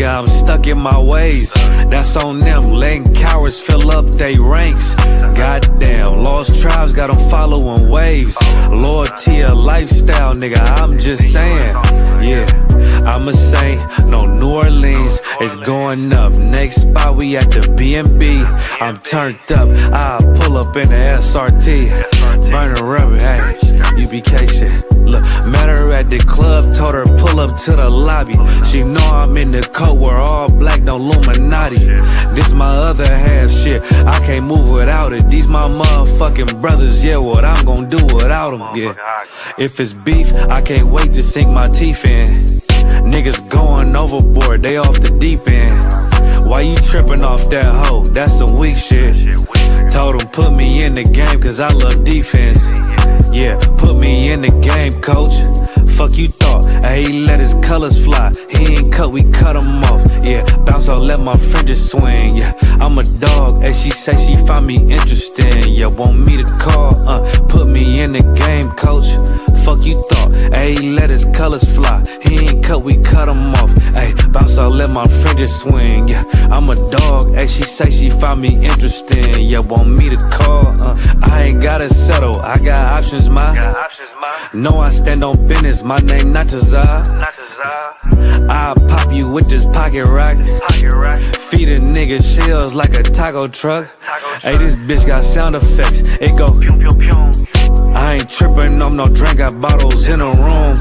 nigga, I'm stuck in my ways. That's on them, letting cowards fill up they ranks. Goddamn, lost tribes got them following waves. Loyalty a lifestyle, nigga, I'm just saying. Yeah, I'm a saint, no New Orleans, it's going up. Next spot, we at the B&B. I'm turned up, I'll pull up in the SRT. Burning rubber, hey, UPK shit. Look, met her at the club, told her pull up to the lobby. She know I'm in the coat, we're all black, no Illuminati. This my other half shit, I can't move without it. These my motherfucking brothers, yeah, what I'm gonna do without them, yeah. If it's beef, I can't wait to sink my teeth in. Niggas going overboard, they off the deep end. Why you tripping off that hoe? That's some weak shit. Told him put me in the game cause I love defense. Yeah, put me in the game, coach. Fuck you thought, he let his colors fly. He ain't cut, we cut him off. Yeah, bounce out, let my fringes swing. Yeah, I'm a dog, and she say she find me interesting. Yeah, want me to call, put me in the game, coach. Fuck you thought, he let his colors fly. He ain't cut, we cut him off. Ay, bounce out, let my fringes swing. Yeah, I'm a dog, and she say she find me interesting. Yeah, want me to call, I ain't gotta settle, I got options, ma. No, I stand on business, my name not Tazar. I'll pop you with this pocket rock. Feed a nigga shells like a taco truck. Hey, this bitch got sound effects, it go pew pew pew. I ain't tripping on no drink, got bottles in a room.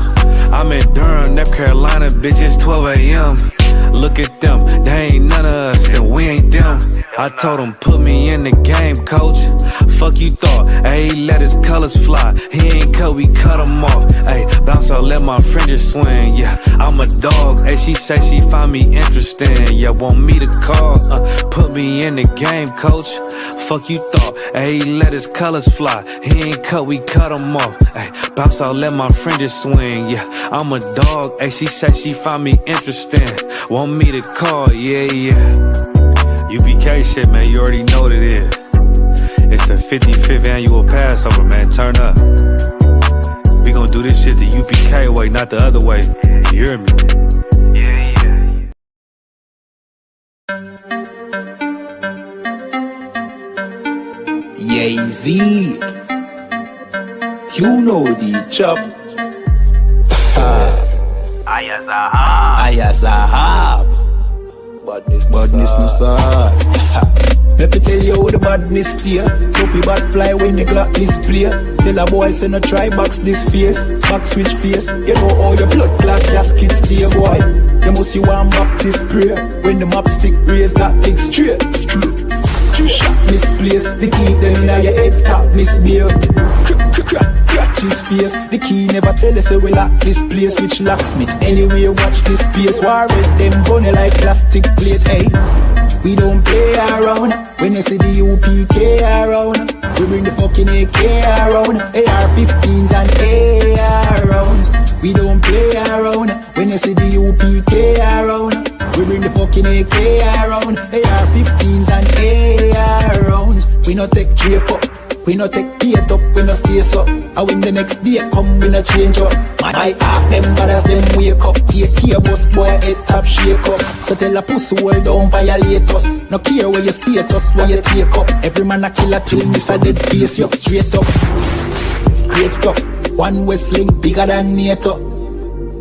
I'm in Durham, North Carolina, bitch, it's 12 a.m. Look at them, they ain't none of us and we ain't them. I told him put me in the game, coach. Fuck you thought, he let his colors fly. He ain't cut, we cut him off. Ay, bounce out, let my fringes swing. Yeah, I'm a dog, she say she find me interesting. Yeah, want me to call, put me in the game, coach. Fuck you thought, he let his colors fly. He ain't cut, we cut him off. Ay, bounce out, let my fringes swing. Yeah, I'm a dog, she say she find me interesting. Want me to call, yeah. UPK shit, man, you already know what it is. It's the 55th annual Passover, man, turn up. We gon' do this shit the UPK way, not the other way. You hear me? Yeah, Z. You know the chop. I.S.U.P.K. Badness no sir. Let me tell you how the badness steer. Copy bad fly when the Glock display. Tell a boy say no try box this face. Back switch face. You know how your blood clot casket stay, boy. You must see one Baptist prayer. When the map stick raise that leg straight. Shot misplaced. The key them in your head stop misbehave. Crack his face. The key never tell us say we lock this place. Which locksmith anyway watch this space. War with them bunny like plastic plate. Hey, we don't play around. When you see the U.P.K. around, we bring the fucking AK around. AR-15s and AR rounds. We don't play around. When you see the U.P.K. around, we bring the fucking AK around. AR-15s and AR rounds. We no take drape up, we no take bait up, we no stay up. And when the next day come, we no change up. Man, I ask them brothers, them wake up. Take care, boss boy, head top shake up. So tell a pussy hold down, violate us. No care where you status, where you take up. Every man a killer till miss a dead face you straight up. Great stuff, one Westling bigger than NATO.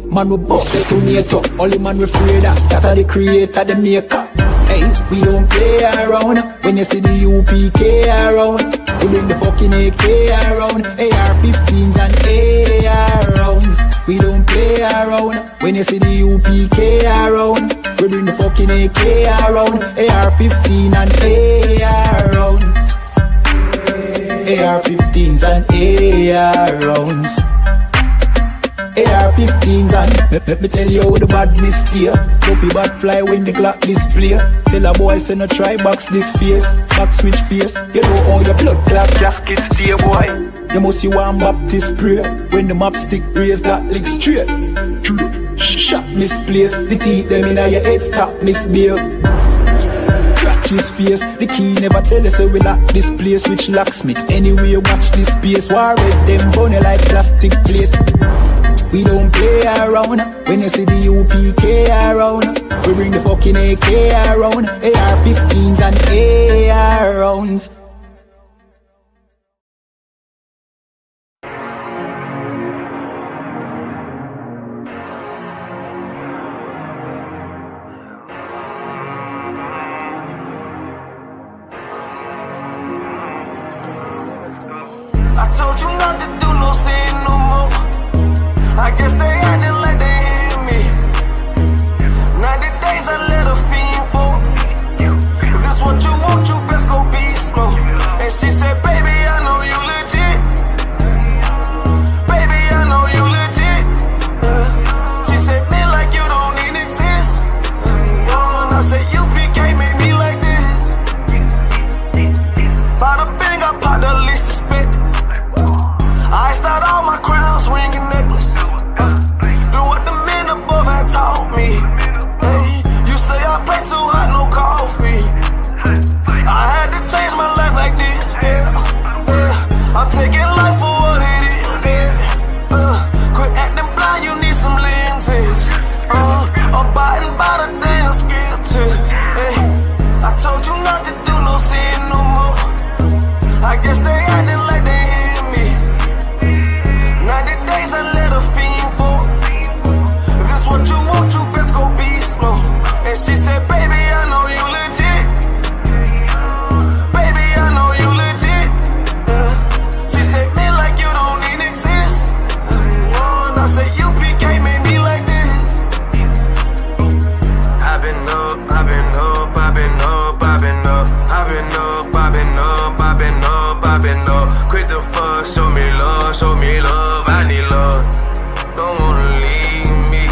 Man we bust it to NATO. Only man we afraid of, that are the creator, the maker. Hey, we don't play around. When you see the U.P.K. around, we bring the fucking AK around. AR-15s and AR rounds. We don't play around. When you see the U.P.K. around, we bring the fucking AK around. AR-15 and AR rounds. AR-15s and AR rounds. AR-15s and let me tell you how the badness steer. Copy bad fly when the Glock display. Tell a boy say no try box this face. Back switch face. You know how your blood clot casket stay, boy. You must see one Baptist prayer. When the map stick raise that leg straight. Shot misplaced. The teeth them in your head stop misbehave. Crack his face. The key never tell us so we lock this place. Which locksmith anyway watch this space. War with them bunny like plastic plate. We don't play around. When you see the U.P.K. around, we bring the fuck fucking AK around, AR-15s and AR rounds. I told you not to do no sin no more. I guess they acting like they hear me. 90 days I let a fiend for. If this what you want, you best go beast mode. And she said, baby, I know you legit. Baby, I know you legit. She said, me like you don't even exist. And I said, U.P.K made me like this. Bada bing, I popped the least suspect. I start all my crowns, ring and necklace. Do what the men above had taught me. Hey, you say I play too hot, no coffee. I had to change my life like this. Yeah. I'm taking life for what it is. Yeah. Quit acting blind, you need some lenses. Abiding by the damn scriptures. Hey, I told you not to do no sin no more. I guess they acting like they hear me. 90 days I let a fiend for. If this what you want, you best go beast mode. And she said, baby, I know you legit. Baby, I know you legit. She said, me like you don't even exist. And I said, U.P.K made me like this. I've been up, I've been up, I've been up, I've been up, I've been up, I've been up, I've been up, I've been up. Quit the fuss, show me love, show me love. I need love. Don't wanna leave me.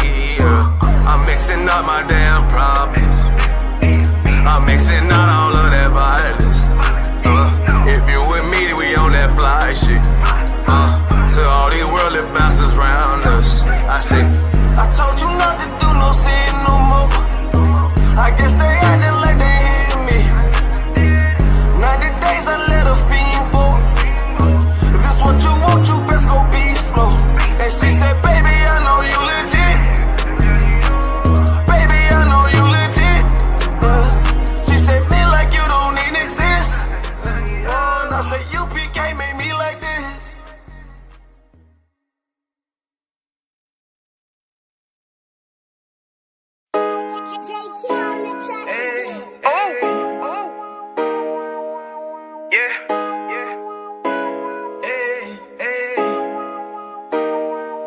I'm mixing up my damn problems. I'm mixing out all of that violence. If you with me, we on that fly shit. To all these worldly bastards round us, I say, I told you not to do no sin no more. I guess they acting like they hear me. 90 days I let a fiend for. If this what you want, you best go beast mode. And she said, baby, I know you legit. Baby, I know you legit. She said, me like you don't even exist. And I said, U.P.K made me like this.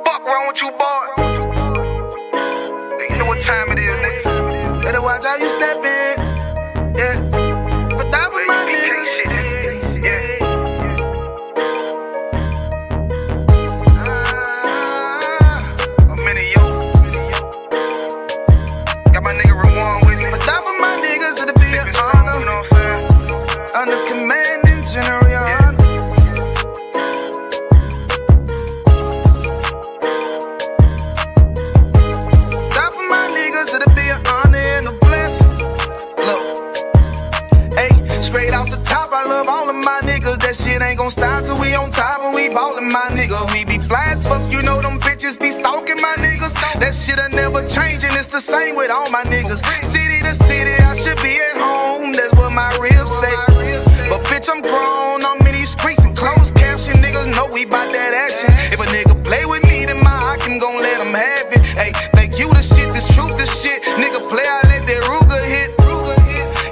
Fuck wrong with you, boy? You know what time it is, nigga. Better watch how you step in. Yeah. But that was my nigga. Yeah. I'm in you. Got my nigga Rewan with me. But that was my niggas, it'll be an honor. You know what I'm saying? Under commanding General Yahanna. That shit ain't gon' stop till we on top and we ballin', my nigga. We be fly as fuck, you know them bitches be stalking my niggas. That shit'll never change and it's the same with all my niggas. City to city, I should be at home, that's what my ribs say. But bitch, I'm grown, I'm in these streets and closed caption. Niggas know we bout that action. If a nigga play with me, then my Hakim gon' let him have it. Hey, think you the shit, this truth the shit. Nigga play, I let that Ruger hit.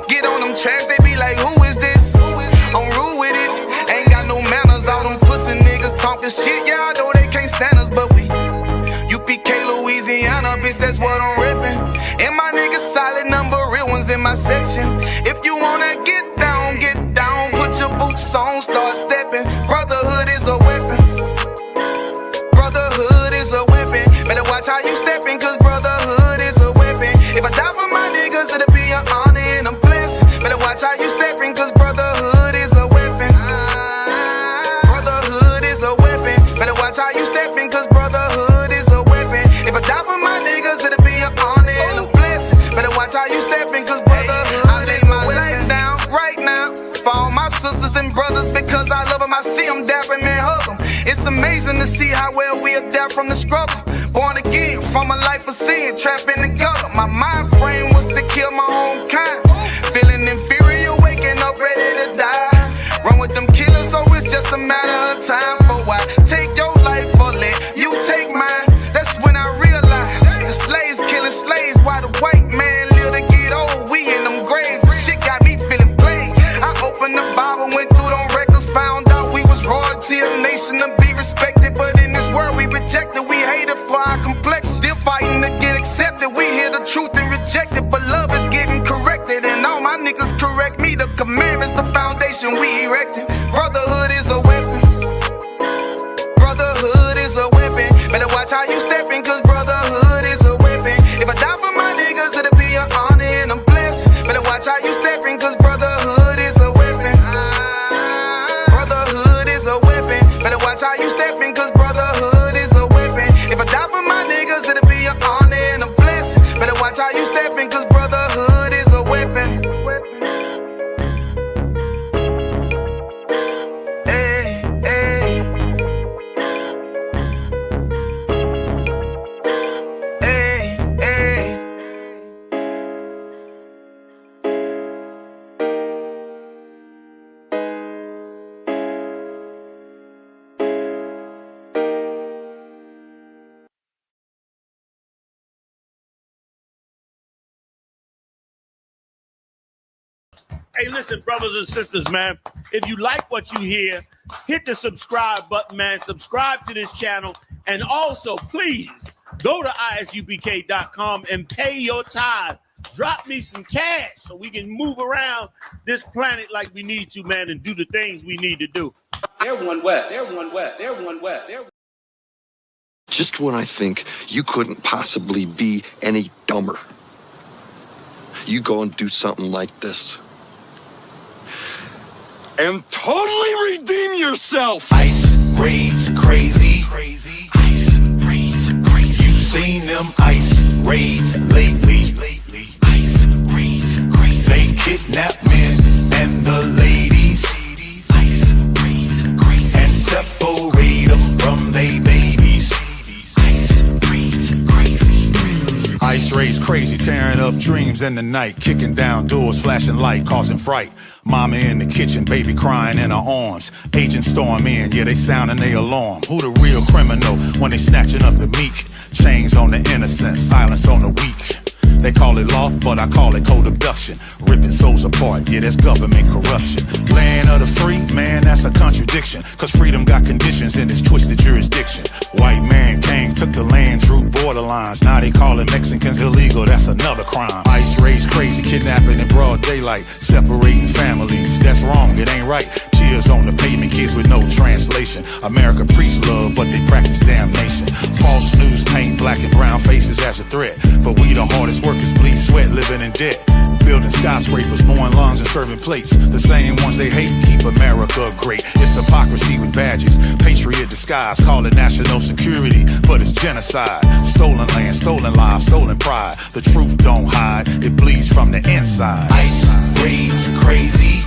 Get on them tracks, they be like, who is this? I'm rude with it. Ain't got no manners. All them pussy niggas talking shit. Yeah, I know they can't stand us, but we U.P.K, Louisiana, bitch, that's what I'm reppin'. And my niggas solid number, real ones in my section. If you wanna get down, put your boots on, start steppin'. Brotherhood is a weapon. Brotherhood is a weapon. Better watch how you steppin', cause brotherhood is a weapon. If I die for my niggas, it'll be an honor and a blessing. Better watch how you steppin', cause brotherhood is a weapon. Brotherhood is a weapon. Better watch how you steppin', cause brotherhood is a weapon. If I die for my niggas, it'll be an honor and a blessing. Better watch how you steppin', cause brotherhood I lay my life down right now for all my sisters and brothers, because I love them. I see them dapping and hug them. It's amazing to see how well we adapt from the struggle. Born again from a life of sin, trapped in the gutter. My mind frame was to kill rejected, but love is getting corrected. And all my niggas correct me. The commandments, the foundation we erected. Brotherhood is a weapon. Brotherhood is a weapon. Better watch how you steppin', cause brotherhood is a weapon. If I die for my niggas, it'll be an honor and I'm blessed. Better watch how you steppin', cause brotherhood is a weapon. Brotherhood is a weapon. Better watch how you steppin', cause brotherhood is a weapon. If I die for my niggas, it'll be an honor and I'm blessed. Better watch how you steppin', cause brotherhood is a weapon. Hey, listen, brothers and sisters, man. If you like what you hear, hit the subscribe button, man. Subscribe to this channel. And also, please, go to ISUPK.com and pay your tithe. Drop me some cash so we can move around this planet like we need to, man, and do the things we need to do. They're one West. They're one West. They're one West. They're... Just when I think you couldn't possibly be any dumber, you go and do something like this. And totally redeem yourself. Ice raids crazy. Ice raids crazy. You've seen them ice raids lately. Ice raids crazy. They kidnap men and the ladies. Ice raids crazy. And separate them from they babies. Ice raids crazy. Ice raids crazy, tearing up dreams in the night, kicking down doors, flashing light, causing fright. Mama in the kitchen, baby crying in her arms. Agents storm in, yeah, they sounding their alarm. Who the real criminal when they snatching up the meek? Chains on the innocent, silence on the weak. They call it law, but I call it co-abduction. Ripping souls apart, yeah, that's government corruption. Land of the free, man, that's a contradiction. Cause freedom got conditions in this twisted jurisdiction. White man came, took the land, drew borderlines. Now they calling Mexicans illegal, that's another crime. Ice raids crazy, kidnapping in broad daylight. Separating families, that's wrong, it ain't right. Tears on the pavement, kids with no translation. America preach love, but they practice damnation. False news paint black and brown faces as a threat. But we the hardest workers, bleed sweat, living in debt. Building skyscrapers, mowing lawns and serving plates. The same ones they hate keep America great. It's hypocrisy with badges, patriot disguise. Call it national security, but it's genocide. Stolen land, stolen lives, stolen pride. The truth don't hide, it bleeds from the inside. Ice raids crazy.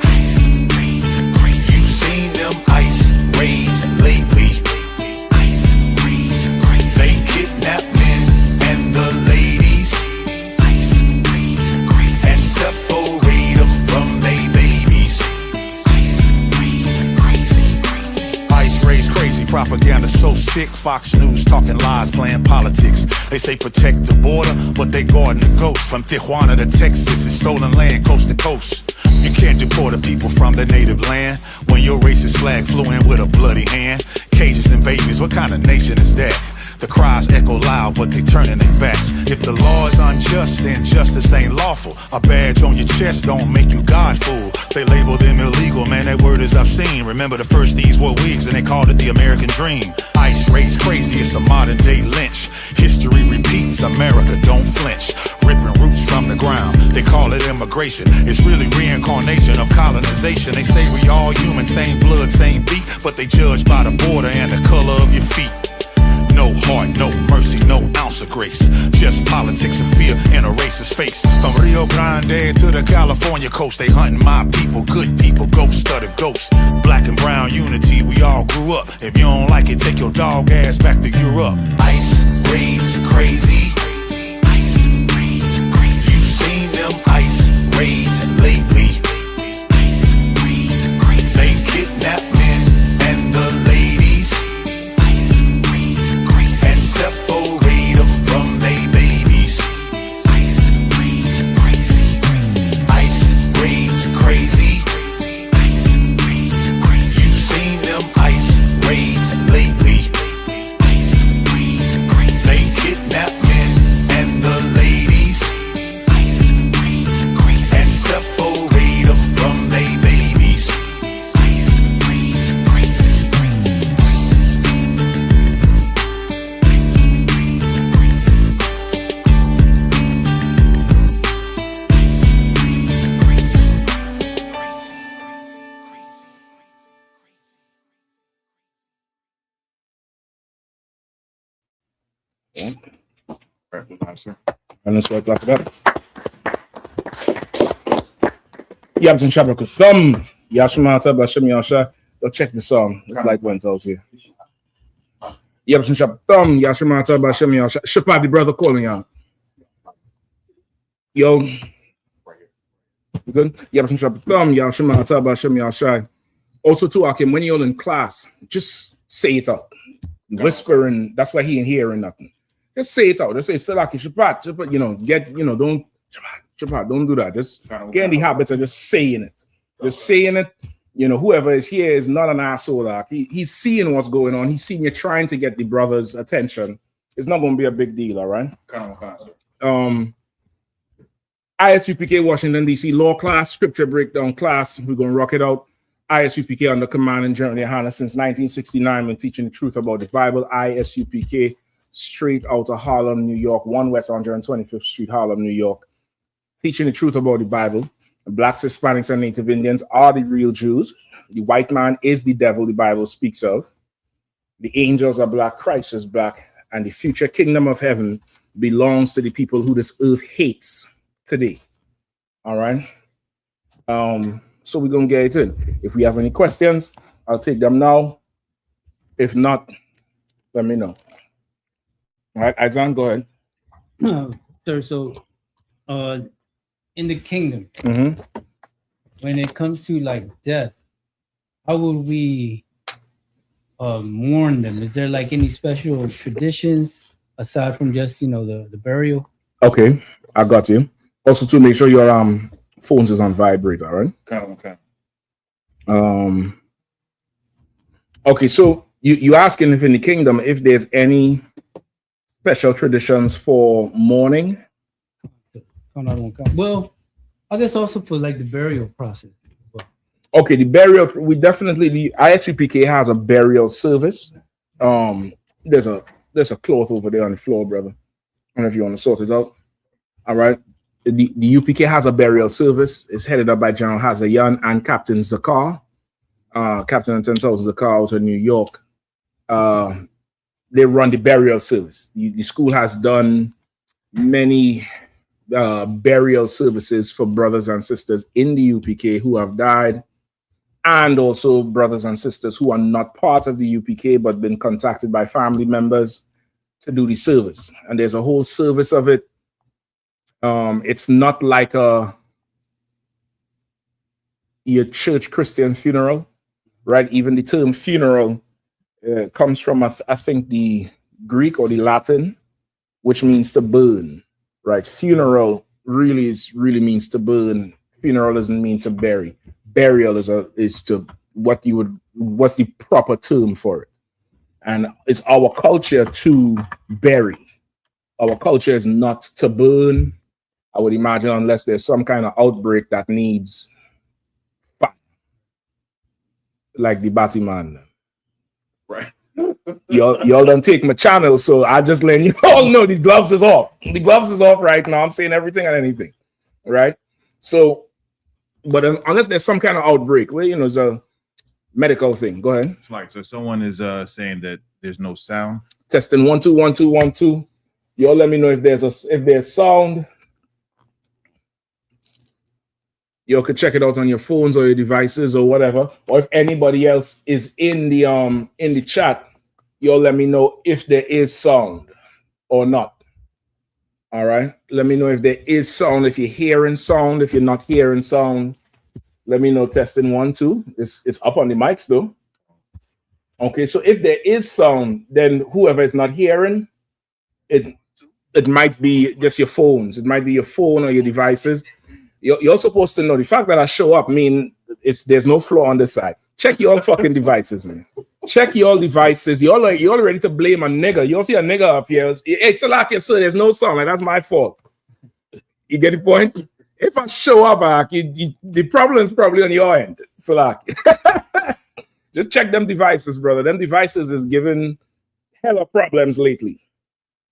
Ice raids crazy. You've seen them ice raids lately. Ice raids crazy. They kidnap men and the ladies. Ice raids crazy. And separate them from they babies. Ice raids crazy. Ice raids crazy, propaganda so sick. Fox News talking lies, playing politics. They say protect the border, but they guarding the ghost. From Tijuana to Texas, it's stolen land coast to coast. You can't deport the people from their native land when your racist flag flew in with a bloody hand. Cages and babies, what kind of nation is that? The cries echo loud, but they turning their backs. If the law is unjust, then justice ain't lawful. A badge on your chest don't make you God fool. They label them illegal, man, that word is obscene. Remember the first these were wigs and they called it the American dream. Ice raids crazy, it's a modern day lynch. History repeats, America don't flinch. Ripping roots from the ground, they call it immigration. It's really reincarnation of colonization. They say we all human, same blood, same beat, but they judge by the border and the color of your feet. No heart, no mercy, no ounce of grace. Just politics and fear in a racist face. From Rio Grande to the California coast, they hunting my people, good people, ghosts of the ghosts. Black and brown unity, we all grew up. If you don't like it, take your dog ass back to Europe. Ice raids crazy. Ice raids crazy. You've seen them ice raids lately. Ice raids crazy. They kidnap men and the ladies. Ice raids crazy. And separate them from they babies. Ice raids crazy. Ice raids crazy. Ice raids crazy. You've seen them ice raids lately. Ice raids crazy. They kidnap men And let's work like that. Yabs and Shabaka Thumb. Yashmata Bashim Yasha. Go check the song. It's like went out here. Yabs and Shabaka Thumb. Yashmata Bashim Yasha. Shapadi brother calling y'all. Yo. You good? Yabs and Shabaka Thumb. Yashmata Bashim Yasha. Also, too, Akim, when you're in class, just say it out. Whispering, that's why he ain't hearing nothing. Just say it out. Just say, Salaki, Shapat, don't do that. Just get in the habit of just saying it. Just saying it. Whoever is here is not an asshole. Like, he's seeing what's going on. He's seeing you trying to get the brother's attention. It's not going to be a big deal, all right? I.S.U.P.K. Washington, D.C. law class, scripture breakdown class. We're going to rock it out. I.S.U.P.K. under command and General Yahanna since 1969 when teaching the truth about the Bible. I.S.U.P.K. straight out of Harlem, New York, 1 West 125th Street, Harlem, New York. Teaching the truth about the Bible. The blacks, Hispanics, and Native Indians are the real Jews. The white man is the devil the Bible speaks of. The angels are black, Christ is black, and the future kingdom of heaven belongs to the people who this earth hates today. All right? So we're going to get it in. If we have any questions, I'll take them now. If not, let me know. All right, Isaac, go ahead. Sir, so in the kingdom, when it comes to like death, how would we mourn them? Is there like any special traditions aside from just, the burial? Okay, I got you. Also, to make sure your phones is on vibrate, all right? Okay. Okay, so you asking if in the kingdom if there's any special traditions for mourning? Well, I guess also for like the burial process. Okay, the burial, the I.S.U.P.K. has a burial service. There's a cloth over there on the floor, brother. I don't know if you want to sort it out. All right. The UPK has a burial service. It's headed up by General Hazayan and Captain Zakar. Captain and 10,000 Zakar out of New York. They run the burial service. The school has done many burial services for brothers and sisters in the UPK who have died, and also brothers and sisters who are not part of the UPK but been contacted by family members to do the service. And there's a whole service of it. It's not like your church Christian funeral, right? Even the term funeral comes from, I think, the Greek or the Latin, which means to burn, right? Funeral really means to burn. Funeral doesn't mean to bury. Burial is to what's the proper term for it. And it's our culture to bury. Our culture is not to burn. I would imagine, unless there's some kind of outbreak that needs fire, like the Batman. Right. Y'all don't take my channel, so I just let you all know the gloves is off. The gloves is off right now. I'm saying everything and anything, right? So, but unless there's some kind of outbreak, well, it's a medical thing. Go ahead. It's like, so someone is saying that there's no sound. Testing 1 2 1 2 1 2. Y'all let me know if there's sound. You could check it out on your phones or your devices or whatever. Or if anybody else is in the chat, you'll let me know if there is sound or not. All right. Let me know if there is sound. If you're hearing sound, if you're not hearing sound, let me know. Testing 1 2. It's up on the mics though. Okay. So if there is sound, then whoever is not hearing, it might be just your phones. It might be your phone or your devices. You're supposed to know the fact that I show up mean there's no flaw on this side. Check your fucking devices, man. Check your devices. You're ready to blame a nigga. You'll see a nigga up here. It's like, sir, there's no sound. Like, that's my fault. You get the point? If I show up, the problem is probably on your end. So like, just check them devices, brother. Them devices is giving hella problems lately.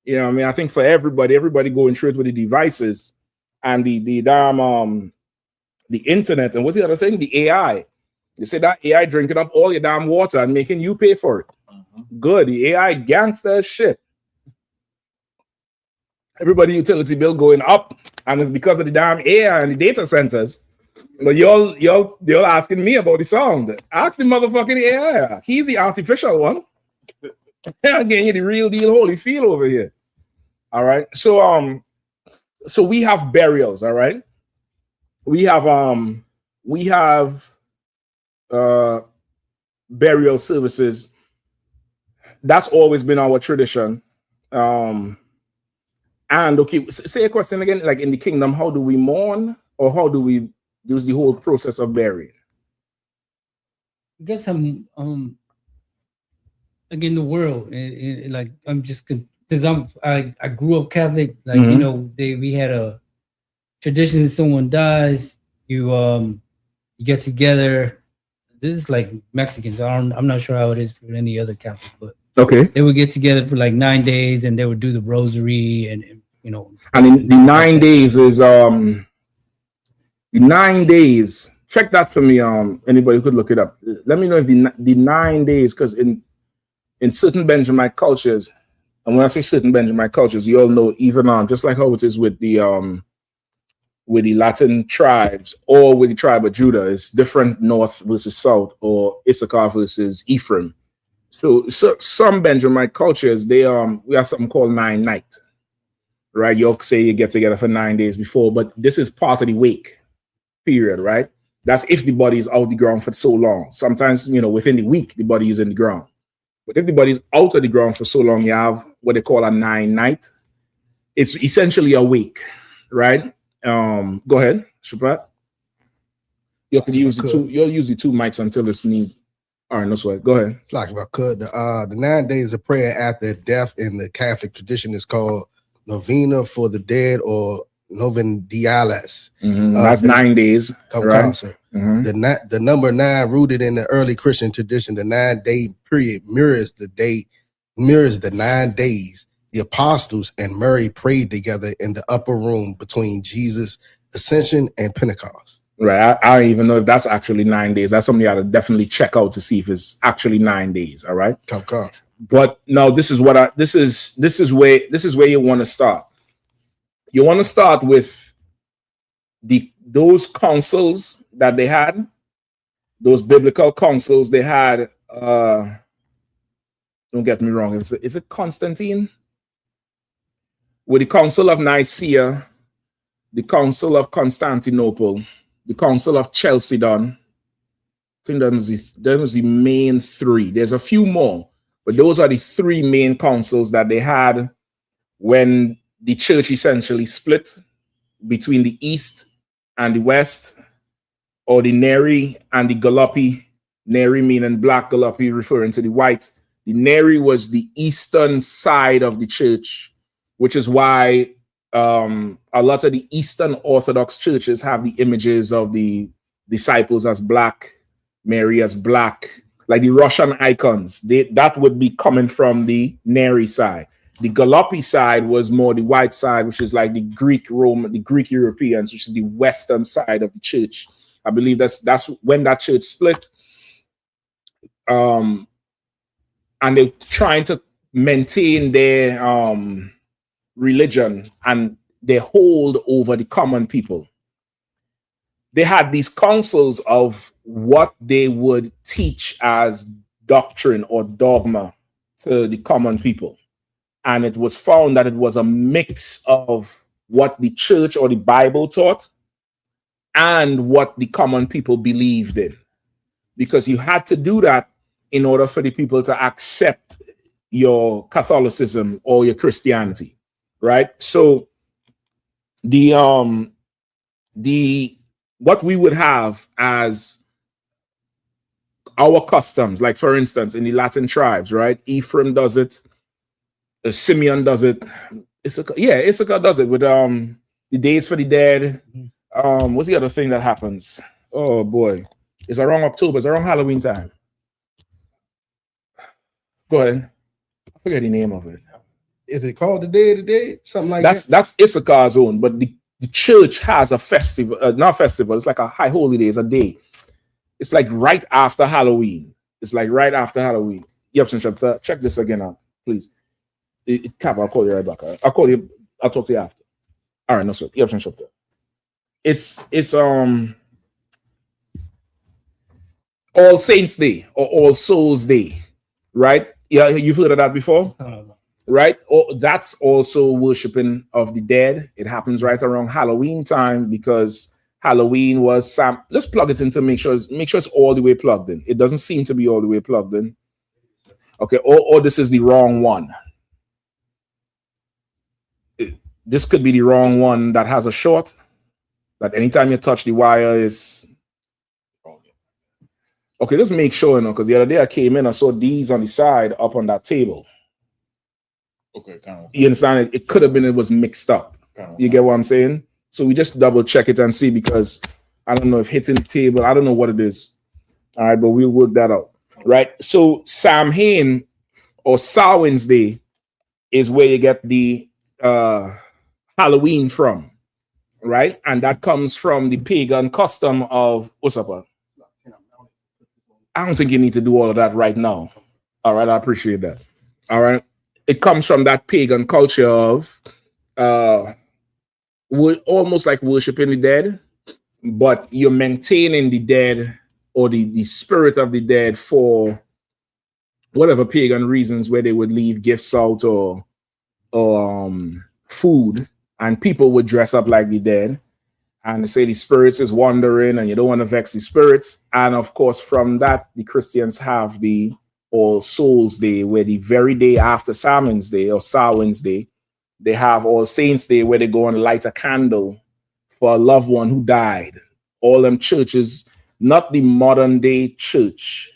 You know what I mean? I think for everybody going through it with the devices. And the damn the internet, and what's the other thing? The AI. You say that AI drinking up all your damn water and making you pay for it. Good. The AI gangster shit. Everybody utility bill going up, and it's because of the damn AI and the data centers. But y'all asking me about the sound. Ask the motherfucking AI. He's the artificial one. I'm getting you the real deal holy feel over here. All right. So we have burials, all right. We have burial services. That's always been our tradition. And okay, say a question again, like in the kingdom, how do we mourn, or how do we use the whole process of burying? I guess I'm again the world, like I'm just because I grew up Catholic, like you know we had a tradition. Someone dies, you get together. This is like Mexicans. I'm not sure how it is for any other Catholic, but okay, they would get together for like 9 days, and they would do the rosary, and you know. And in the 9 days is the 9 days. Check that for me. Anybody could look it up. Let me know if the 9 days, because in certain Benjamite cultures, and when I say certain Benjamite cultures, you all know even just like how it is with the Latin tribes or with the tribe of Judah, it's different north versus south, or Issachar versus Ephraim. So some Benjamite cultures, we have something called 9 night, right? You'll say you get together for 9 days before, but this is part of the wake period, right? That's if the body is out the ground for so long. Sometimes, within the week, the body is in the ground. But if the body is out of the ground for so long, you have what they call a 9 night. It's essentially a wake, right? Go ahead, Shabbat. You can use you'll use the 2 mics until it's need. All right, no sweat. Go ahead. It's like if I could. The 9 days of prayer after death in the Catholic tradition is called Novena for the Dead, or Novena Diales. That's 9 days. Right? The number 9, rooted in the early Christian tradition, the 9-day period mirrors the 9 days the apostles and Mary prayed together in the upper room between Jesus' ascension and Pentecost. Right. I don't even know if that's actually 9 days. That's something you gotta definitely check out to see if it's actually 9 days. All right. Come. But no, this is where you want to start. You want to start with those councils that they had, those biblical councils they had. Don't get me wrong. Is it Constantine? With the Council of Nicaea, the Council of Constantinople, the Council of Chalcedon. I think that was the main 3. There's a few more, but those are the 3 main councils that they had when the church essentially split between the East and the West, or the Neri and the Galopi. Neri meaning black, Galopi referring to the white. The Neri was the eastern side of the church, which is why a lot of the Eastern Orthodox churches have the images of the disciples as black, Mary as black, like the Russian icons. That would be coming from the Neri side. The Galopi side was more the white side, which is like the Greek Roman, the Greek Europeans, which is the western side of the church. I believe that's when that church split. And they're trying to maintain their religion and their hold over the common people. They had these councils of what they would teach as doctrine or dogma to the common people. And it was found that it was a mix of what the church or the Bible taught and what the common people believed in. Because you had to do that in order for the people to accept your Catholicism or your Christianity, right? So what we would have as our customs, like for instance, in the Latin tribes, right? Ephraim does it, Simeon does it, Issachar does it with the days for the dead. What's the other thing that happens? Oh boy, it's around October, it's around Halloween time. Go ahead. I forget the name of it. Is it called the Day of the Dead? Something like that? That's Issachar's own, but the church has a festival, not festival, it's like a high holy day, it's a day. It's like right after Halloween. Yep, check this again out, please. Cap, I'll call you right back. I'll call you I'll talk to you after. All right, no sweat. You have to shut up. It's All Saints Day or All Souls Day, right? Yeah, you've heard of that before, right? Oh, that's also worshiping of the dead. It happens right around Halloween time because Halloween was Sam. Let's plug it in to make sure it's all the way plugged in. It doesn't seem to be all the way plugged in. Okay, or this is the wrong one. This could be the wrong one that has a short. That anytime you touch the wire is okay. Just make sure, because the other day I came in, I saw these on the side up on that table. Okay, kind of. You understand? It could have been it was mixed up. You get what I'm saying? So we just double check it and see, because I don't know if hitting the table, I don't know what it is. All right, but we'll work that out. Right. So Samhain or Samhain's Day is where you get the Halloween from, right? And that comes from the pagan custom of what's up? I don't think you need to do all of that right now. All right, I appreciate that. All right. It comes from that pagan culture of almost like worshiping the dead, but you're maintaining the dead or the spirit of the dead for whatever pagan reasons, where they would leave gifts out or food, and people would dress up like the dead and say the spirits is wandering and you don't want to vex the spirits. And of course, from that, the Christians have the All Souls Day, where the very day after Samhain's Day or Samhain's Day, they have All Saints Day, where they go and light a candle for a loved one who died. All them churches, not the modern day church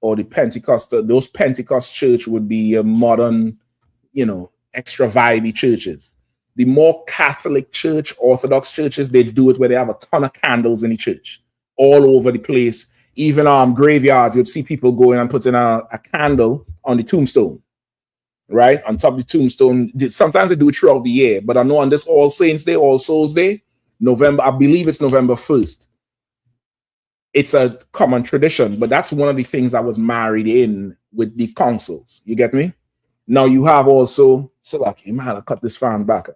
or the Pentecostal, those Pentecost church would be a modern, extra vibey churches. The more Catholic church, Orthodox churches, they do it where they have a ton of candles in the church all over the place. Even graveyards, you'd see people going and putting a candle on the tombstone, right? On top of the tombstone. Sometimes they do it throughout the year, but I know on this All Saints Day, All Souls Day, November, I believe it's November 1st. It's a common tradition, but that's one of the things that was married in with the councils. You get me? Now you have also, so like, you might have to cut this fan back.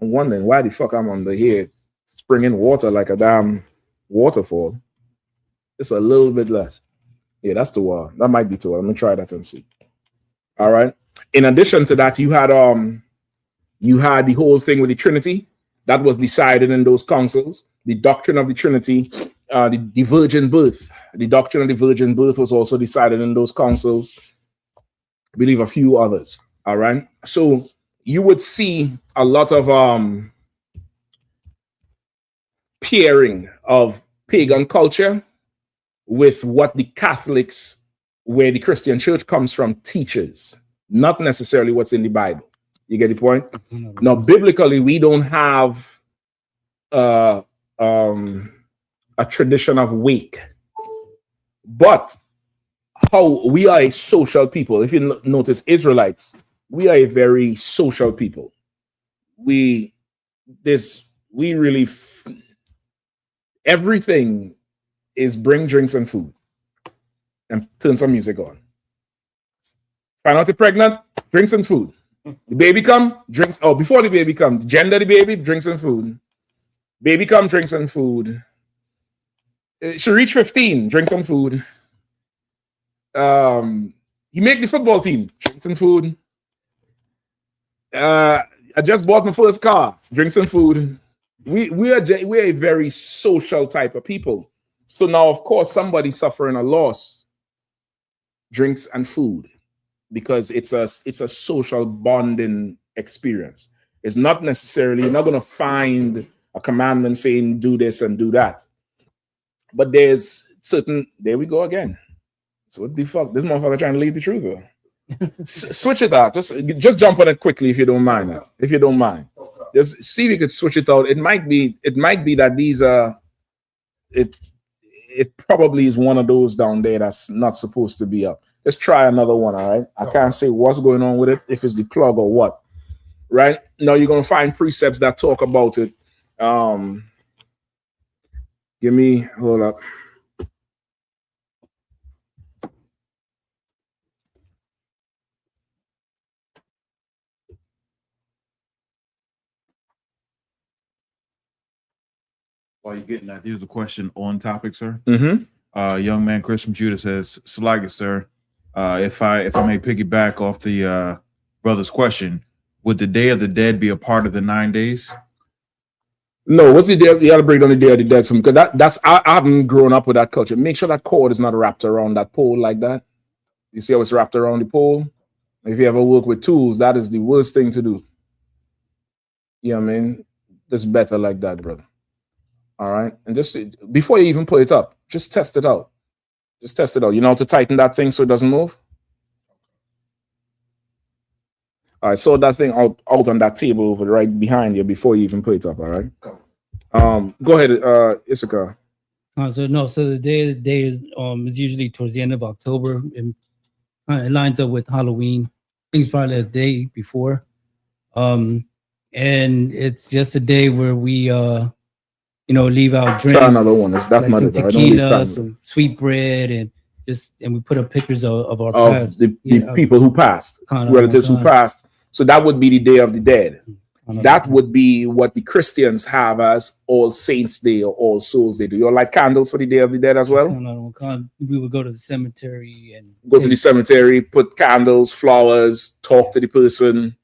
I'm wondering why the fuck I'm under here springing water like a damn waterfall. It's a little bit less. Yeah, that's the wall. That might be too. Let me try that and see. All right. In addition to that, you had the whole thing with the Trinity that was decided in those councils. The doctrine of the Trinity, the virgin birth. The doctrine of the virgin birth was also decided in those councils. I believe a few others. All right. So you would see a lot of pairing of pagan culture with what the Catholics, where the Christian church comes from, teaches, not necessarily what's in the Bible. You get the point? Now, biblically, we don't have a tradition of wake, but how we are a social people. If you notice, Israelites, we are a very social people. Everything is bring drinks and food and turn some music on. Find out you're pregnant, drinks and food. The baby come, drinks. Oh, before the baby come, gender the baby, drinks and food. Baby come, drinks and food. She reach 15, drinks and food. He make the football team, drinks and food. I just bought my first car, drinks and food. We're a very social type of people. So now, of course, somebody suffering a loss, drinks and food, because it's a social bonding experience. It's not necessarily, you're not going to find a commandment saying do this and do that. But there's there we go again. So what the fuck? This motherfucker trying to lead the truth, though. Switch it out. Just jump on it quickly if you don't mind. If you don't mind, just see if you could switch it out. It might be that these are. It probably is one of those down there that's not supposed to be up. Let's try another one. All right. I can't say what's going on with it, if it's the plug or what. Right now, you're gonna find precepts that talk about it. Hold up. While you're getting that, here's a question on topic, sir. Mm-hmm. Young man Chris from Judah says, Slaga, sir, if I may piggyback off the brother's question, would the Day of the Dead be a part of the 9 days? No, what's the day? You gotta break down the Day of the Dead for me, because that's I haven't grown up with that culture. Make sure that cord is not wrapped around that pole like that. You see how it's wrapped around the pole? If you ever work with tools, that is the worst thing to do. You know what I mean? It's better like that, brother. All right. And just before you even put it up, just test it out. Just test it out. You know how to tighten that thing so it doesn't move? All right. Sort that thing out on that table over right behind you before you even put it up. All right. Go ahead, I.S.U.P.K. So the day of the day is usually towards the end of October, and it lines up with Halloween. Things probably a day before. And it's just a day where we leave out drinks. Try another one. That's like not some it. Right? tequila, some sweet bread, and we put up pictures of our past. The people who passed, relatives who passed. So that would be the Day of the Dead. That would be what the Christians have as All Saints Day or All Souls Day. Do you all light candles for the Day of the Dead as well? We would go to the cemetery and go to the cemetery, put candles, flowers, talk to the person.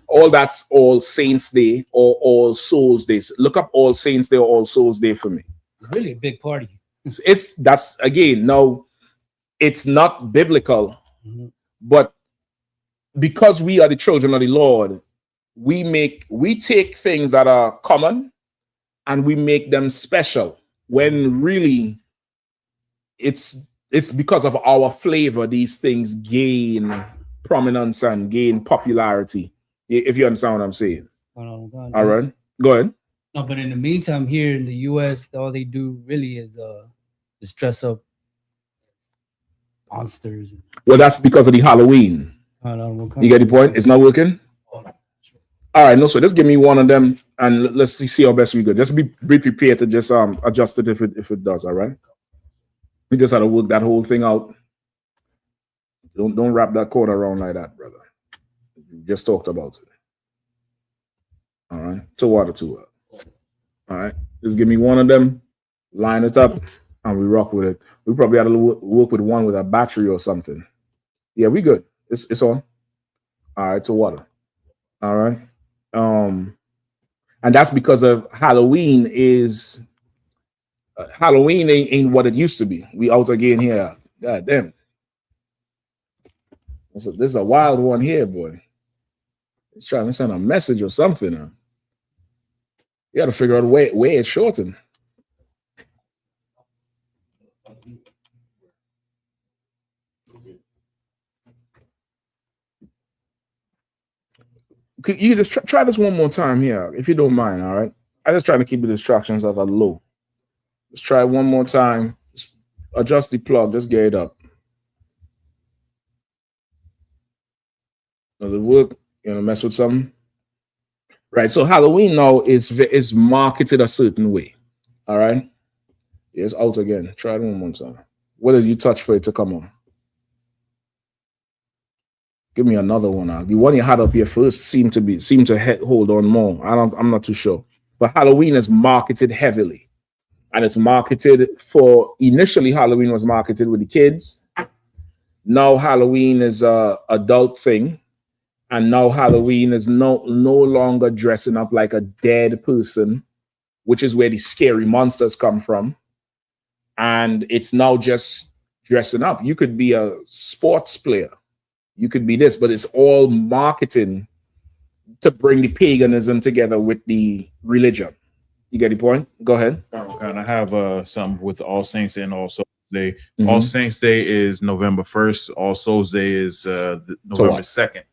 All that's All Saints Day or All Souls Day. Look up All Saints Day or All Souls Day for me. It's really a big party. That's again, now it's not biblical, but because we are the children of the Lord, we take things that are common and we make them special, when really it's because of our flavor these things gain prominence and gain popularity, if you understand what I'm saying. All right, go ahead. No, but in the meantime, here in the US, all they do really is dress up monsters. Well, that's because of the Halloween. You get the point? It's not working. All right, no, so just give me one of them and let's see how best we go. Just be prepared to just adjust it if it does. All right. We just had to work that whole thing out. Don't wrap that cord around like that, brother. We just talked about it. All right. To water to it. All right. Just give me one of them, line it up, and we rock with it. We probably had to work with one with a battery or something. Yeah, we good. It's on. All right, to water. All right. And that's because of Halloween ain't what it used to be. We out again here. God damn. This is a wild one here, boy. It's trying to send a message or something. You got to figure out a way it's shortened. You just try this one more time here, if you don't mind. All right. I just try to keep the distractions at a low. Let's try one more time. Just adjust the plug. Just get it up. Does it work? You want to mess with something? Right. So Halloween now is marketed a certain way. All right. It's out again. Try it one more time. What did you touch for it to come on? Give me another one now. The one you had up here first seemed to hold on more. I'm not too sure. But Halloween is marketed heavily. And it's marketed initially Halloween was marketed with the kids. Now Halloween is a adult thing. And now Halloween is no longer dressing up like a dead person, which is where the scary monsters come from. And it's now just dressing up. You could be a sports player. You could be this, but it's all marketing to bring the paganism together with the religion. You get the point? Go ahead. And I have some with All Saints Day and All Souls Day. All Saints Day is November 1st. All Souls Day is November 2nd.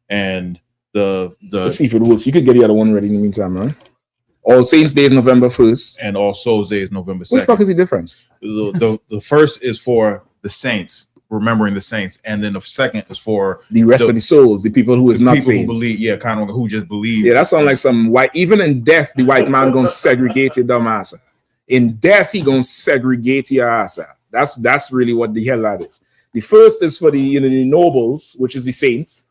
And let's see if it works. You could get the other one ready in the meantime, right? All Saints Day is November 1st. And All Souls Day is November 2nd. What the fuck is the difference? The first is for the saints, remembering the saints, and then the second is for the rest of the souls, the people who is not saints. Who believe, kind of who just believe. Yeah, that sounds like some white. Even in death, the white man gonna segregate your dumb ass. In death, he gonna segregate your ass. That's really what the hell that is. The first is for the nobles, which is the saints,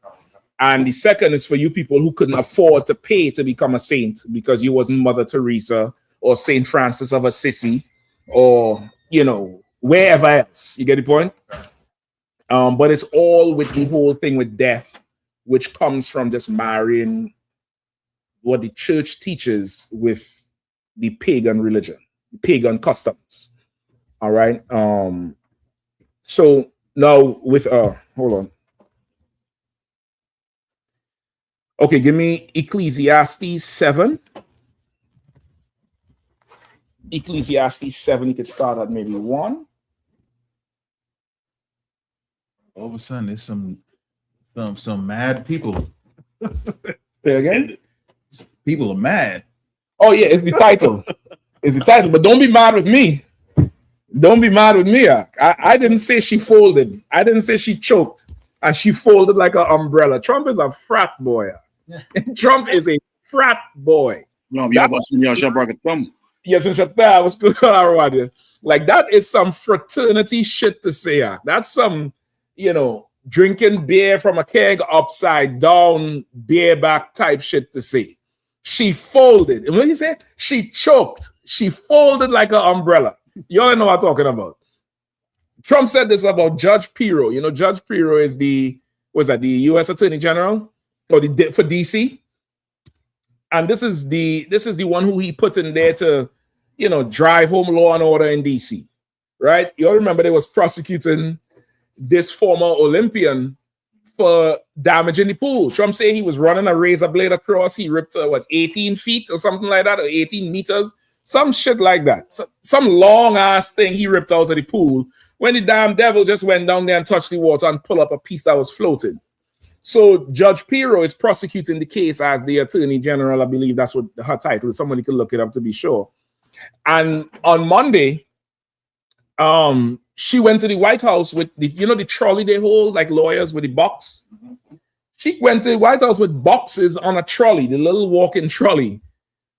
and the second is for you people who couldn't afford to pay to become a saint because you wasn't Mother Teresa or St. Francis of Assisi, or wherever else. You get the point? But it's all with the whole thing with death, which comes from just marrying what the church teaches with the pagan religion, pagan customs. All right. So now with hold on. Okay, give me Ecclesiastes 7. Ecclesiastes 7, you could start at maybe 1. All of a sudden, there's some mad people. Say again? People are mad. Oh, yeah, it's the title. It's the title, but don't be mad with me. Don't be mad with me. I didn't say she folded. I didn't say she choked and she folded like an umbrella. Trump is a frat boy. Trump is a frat boy. No, like that is some fraternity shit to say. That's some, drinking beer from a keg upside down, beer back type shit to say. She folded. And what you say? She choked. She folded like an umbrella. You all know what I'm talking about. Trump said this about Judge Pirro. Judge Pirro is the U.S. Attorney General for DC. And this is the one who he put in there to, drive home law and order in DC, right? You all remember they was prosecuting this former Olympian for damaging the pool. Trump said he was running a razor blade across. He ripped 18 feet or something like that, or 18 meters, some shit like that. Some long ass thing he ripped out of the pool when the damn devil just went down there and touched the water and pulled up a piece that was floating. So Judge Pirro is prosecuting the case as the Attorney General. I believe that's what her title is. Somebody could look it up to be sure. And on Monday, she went to the White House with the trolley they hold, like lawyers with the box. She went to the White House with boxes on a trolley, the little walking trolley,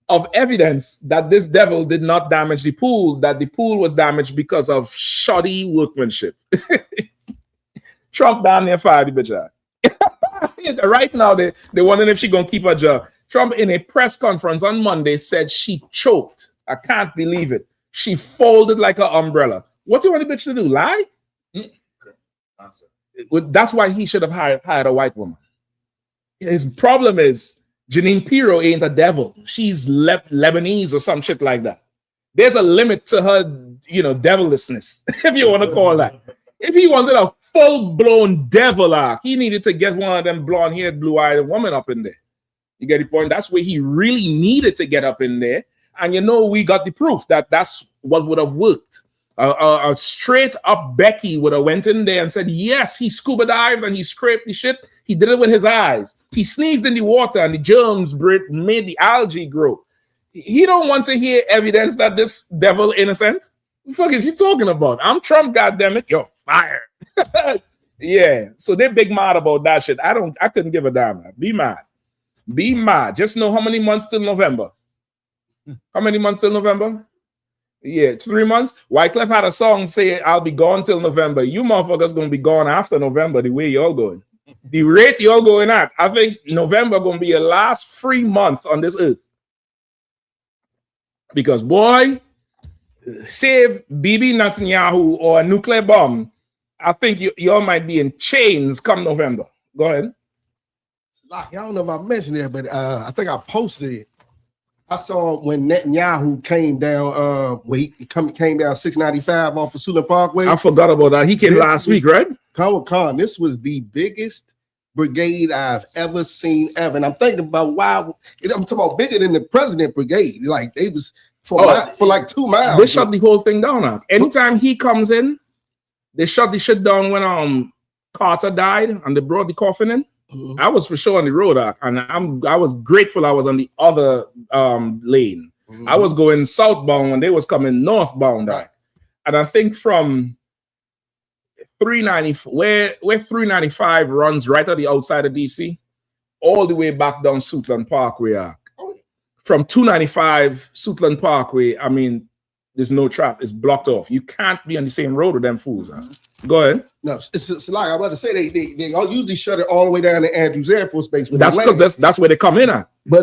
of evidence that this devil did not damage the pool, that the pool was damaged because of shoddy workmanship. Trump down there fired the bitch out. Right now, they're wondering if she's going to keep her job. Trump, in a press conference on Monday, said she choked. I can't believe it. She folded like an umbrella. What do you want the bitch to do? Lie? That's why he should have hired a white woman. His problem is Janine Pirro ain't a devil. She's Lebanese or some shit like that. There's a limit to her, devilishness, if you want to call that. If he wanted a full-blown devil, he needed to get one of them blonde-haired, blue-eyed women up in there. You get the point? That's where he really needed to get up in there. And we got the proof that that's what would have worked. A straight-up Becky would have went in there and said, yes, he scuba dived and he scraped the shit. He did it with his eyes. He sneezed in the water and the germs made the algae grow. He don't want to hear evidence that this devil innocent. What the fuck is he talking about? I'm Trump, goddammit. You're fired. Yeah. So they're big mad about that shit. I couldn't give a damn. Be mad. Be mad. Just know how many months till November. How many months till November? Yeah, 3 months. Wyclef had a song say, I'll be gone till November. You motherfuckers gonna be gone after November the way y'all going. The rate y'all going at. I think November gonna be your last free month on this earth. Because boy, save Bibi Netanyahu or a nuclear bomb, I think y'all might be in chains come November. Go ahead. I don't know if I mentioned it, but I think I posted it. I saw when Netanyahu came down, came down 695 off of Suitland Parkway. I forgot about that. He came last week, right? Con, this was the biggest brigade I've ever seen ever. And I'm thinking about why I'm talking about bigger than the president brigade. Like they was for like 2 miles. They shut the whole thing down now. Anytime he comes in, they shut the shit down when Carter died and they brought the coffin in. Mm-hmm. I was for sure on the road, and I was grateful I was on the other lane. Mm-hmm. I was going southbound when they was coming northbound. Right. And I think from 390, where 395 runs right at the outside of DC, all the way back down Suitland Parkway. From 295 Suitland Parkway, I mean, there's no traffic. It's blocked off. You can't be on the same road with them fools. Go ahead. No, it's like I'm about to say they all usually shut it all the way down to Andrews Air Force Base. That's where they come in at. But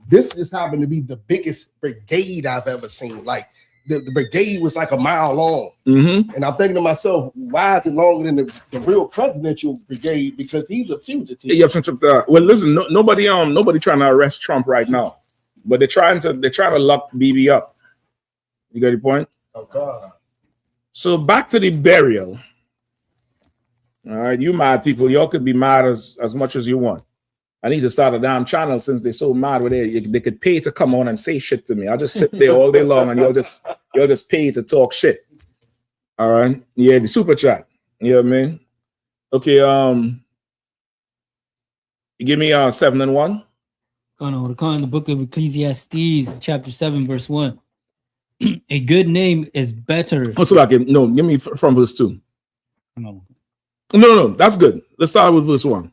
this just happened to be the biggest brigade I've ever seen. Like the brigade was like a mile long, and I'm thinking to myself, why is it longer than the real presidential brigade? Because he's a fugitive. Yeah, well, listen, nobody trying to arrest Trump right now, but they're trying to lock BB up. You got the point? Oh God. So back to the burial. All right, you mad people, y'all could be mad as much as you want. I need to start a damn channel since they're so mad with it. They could pay to come on and say shit to me. I'll just sit there all day long and y'all just pay to talk shit. All right. Yeah, the super chat. You know what I mean? Okay, you give me 7 and 1. The book of Ecclesiastes, chapter 7, verse 1. A good name is better. No, give me from verse 2. No, that's good. Let's start with verse 1.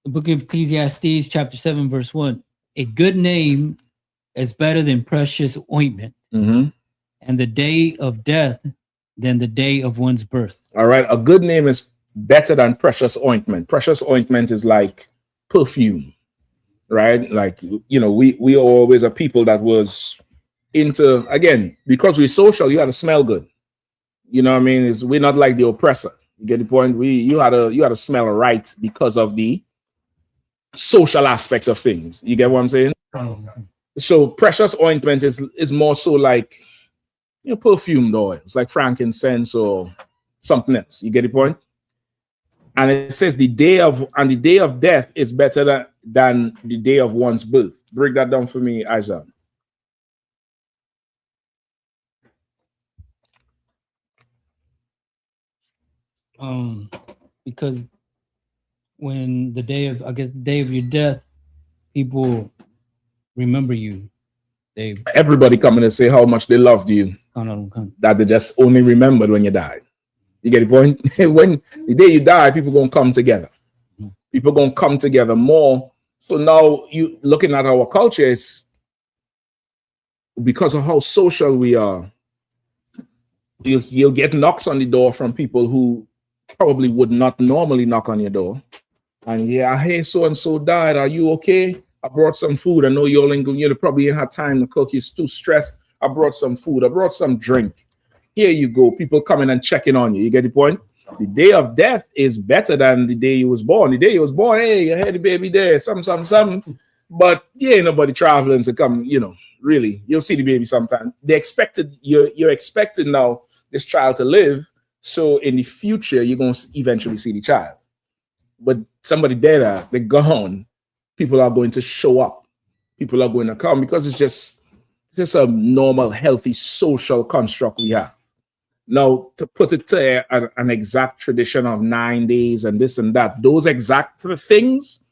The book of Ecclesiastes, chapter 7, verse 1. A good name is better than precious ointment, and the day of death than the day of one's birth. All right, a good name is better than precious ointment. Precious ointment is like perfume, right? Like, you know, we are always a people that was into, again, because we're social, you got to smell good. You know what I mean? We're not like the oppressor. You get the point? You had to smell right because of the social aspect of things. You get what I'm saying? So precious ointment is more so like, you know, perfumed oil. It's like frankincense or something else. You get the point? And it says the day of death is better than the day of one's birth. Break that down for me, Isaac. Because when the day of your death, people remember you. Everybody coming and say how much they loved you. That they just only remembered when you died. You get the point? When the day you die, people gonna come together. People gonna come together more. So now you looking at our culture, is because of how social we are. You'll get knocks on the door from people who probably would not normally knock on your door. And yeah, hey, so and so died. Are you okay? I brought some food. I know you probably ain't had time to cook. You're too stressed. I brought some food. I brought some drink. Here you go. People coming and checking on you. You get the point? The day of death is better than the day you was born. The day you was born, hey, you had the baby there, something. But yeah, nobody traveling to come, you know, really. You'll see the baby sometime. You're expecting now this child to live. So in the future, you're going to eventually see the child. But somebody dead, they're gone. People are going to show up. People are going to come because it's just a normal, healthy social construct we have. Now, to put it to an exact tradition of 9 days and this and that, those exact things,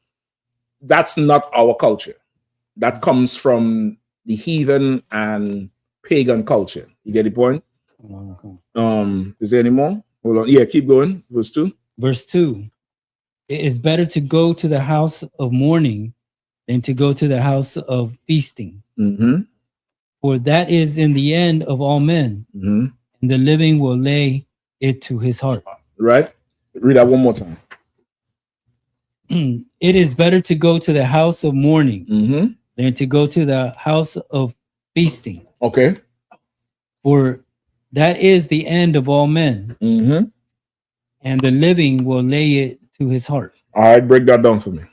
that's not our culture. That comes from the heathen and pagan culture. You get the point? Is there any more? Hold on. Yeah, keep going. Verse 2. Verse 2. It is better to go to the house of mourning than to go to the house of feasting. For that is in the end of all men, and the living will lay it to his heart. Right? Read that one more time. It is better to go to the house of mourning than to go to the house of feasting. Okay. For that is the end of all men, and the living will lay it to his heart. All right, break that down for me.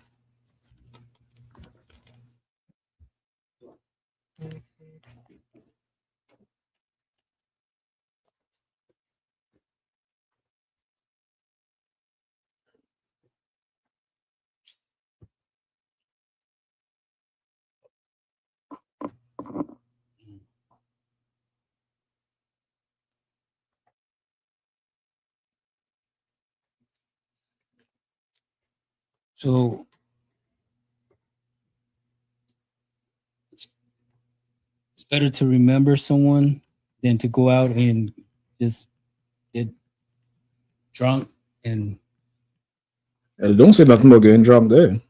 So it's better to remember someone than to go out and just get drunk and don't say nothing about getting drunk there.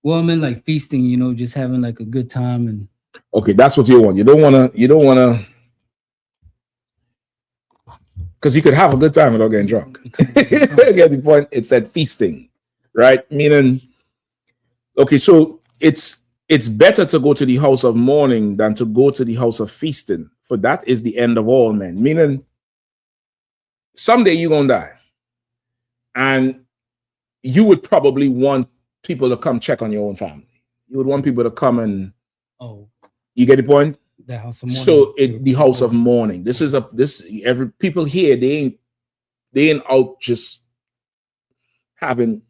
Well, I mean like feasting, you know, just having like a good time. And okay, that's what you want. You don't wanna Because you could have a good time without getting drunk. Get the point? It said feasting, right? Meaning, okay, so it's better to go to the house of mourning than to go to the house of feasting, for that is the end of all men. Meaning, someday you're gonna die, and you would probably want people to come check on your own family. You would want people to come and you get the point? The house of mourning. So the house of mourning. This is every people here, they ain't out just having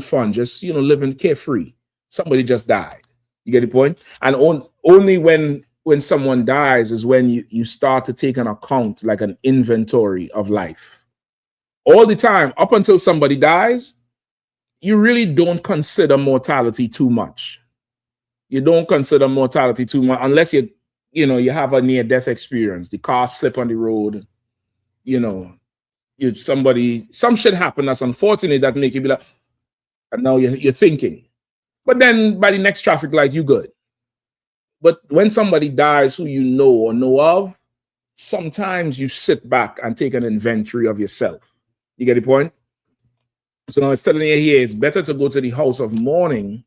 fun, just living carefree. Somebody just died. You get the point? And only when someone dies is when you start to take an account, like an inventory of life. All the time, up until somebody dies, you really don't consider mortality too much. You don't consider mortality too much unless you have a near-death experience. The car slip on the road, some shit happen that's unfortunate that make you be like, and now you're thinking. But then by the next traffic light, you good. But when somebody dies who you know or know of, sometimes you sit back and take an inventory of yourself. You get the point? So now it's telling you here, it's better to go to the house of mourning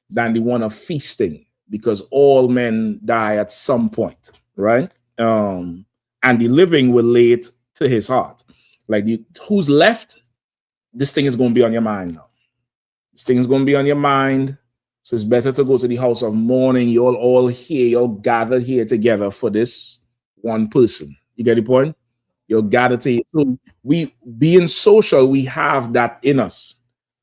than the one of feasting, because all men die at some point, right? And the living will lay it to his heart. Like who's left, this thing is going to be on your mind now. This thing is going to be on your mind. So it's better to go to the house of mourning. You're all here, you're gathered here together for this one person. You get the point? You're gathered to we being social, we have that in us,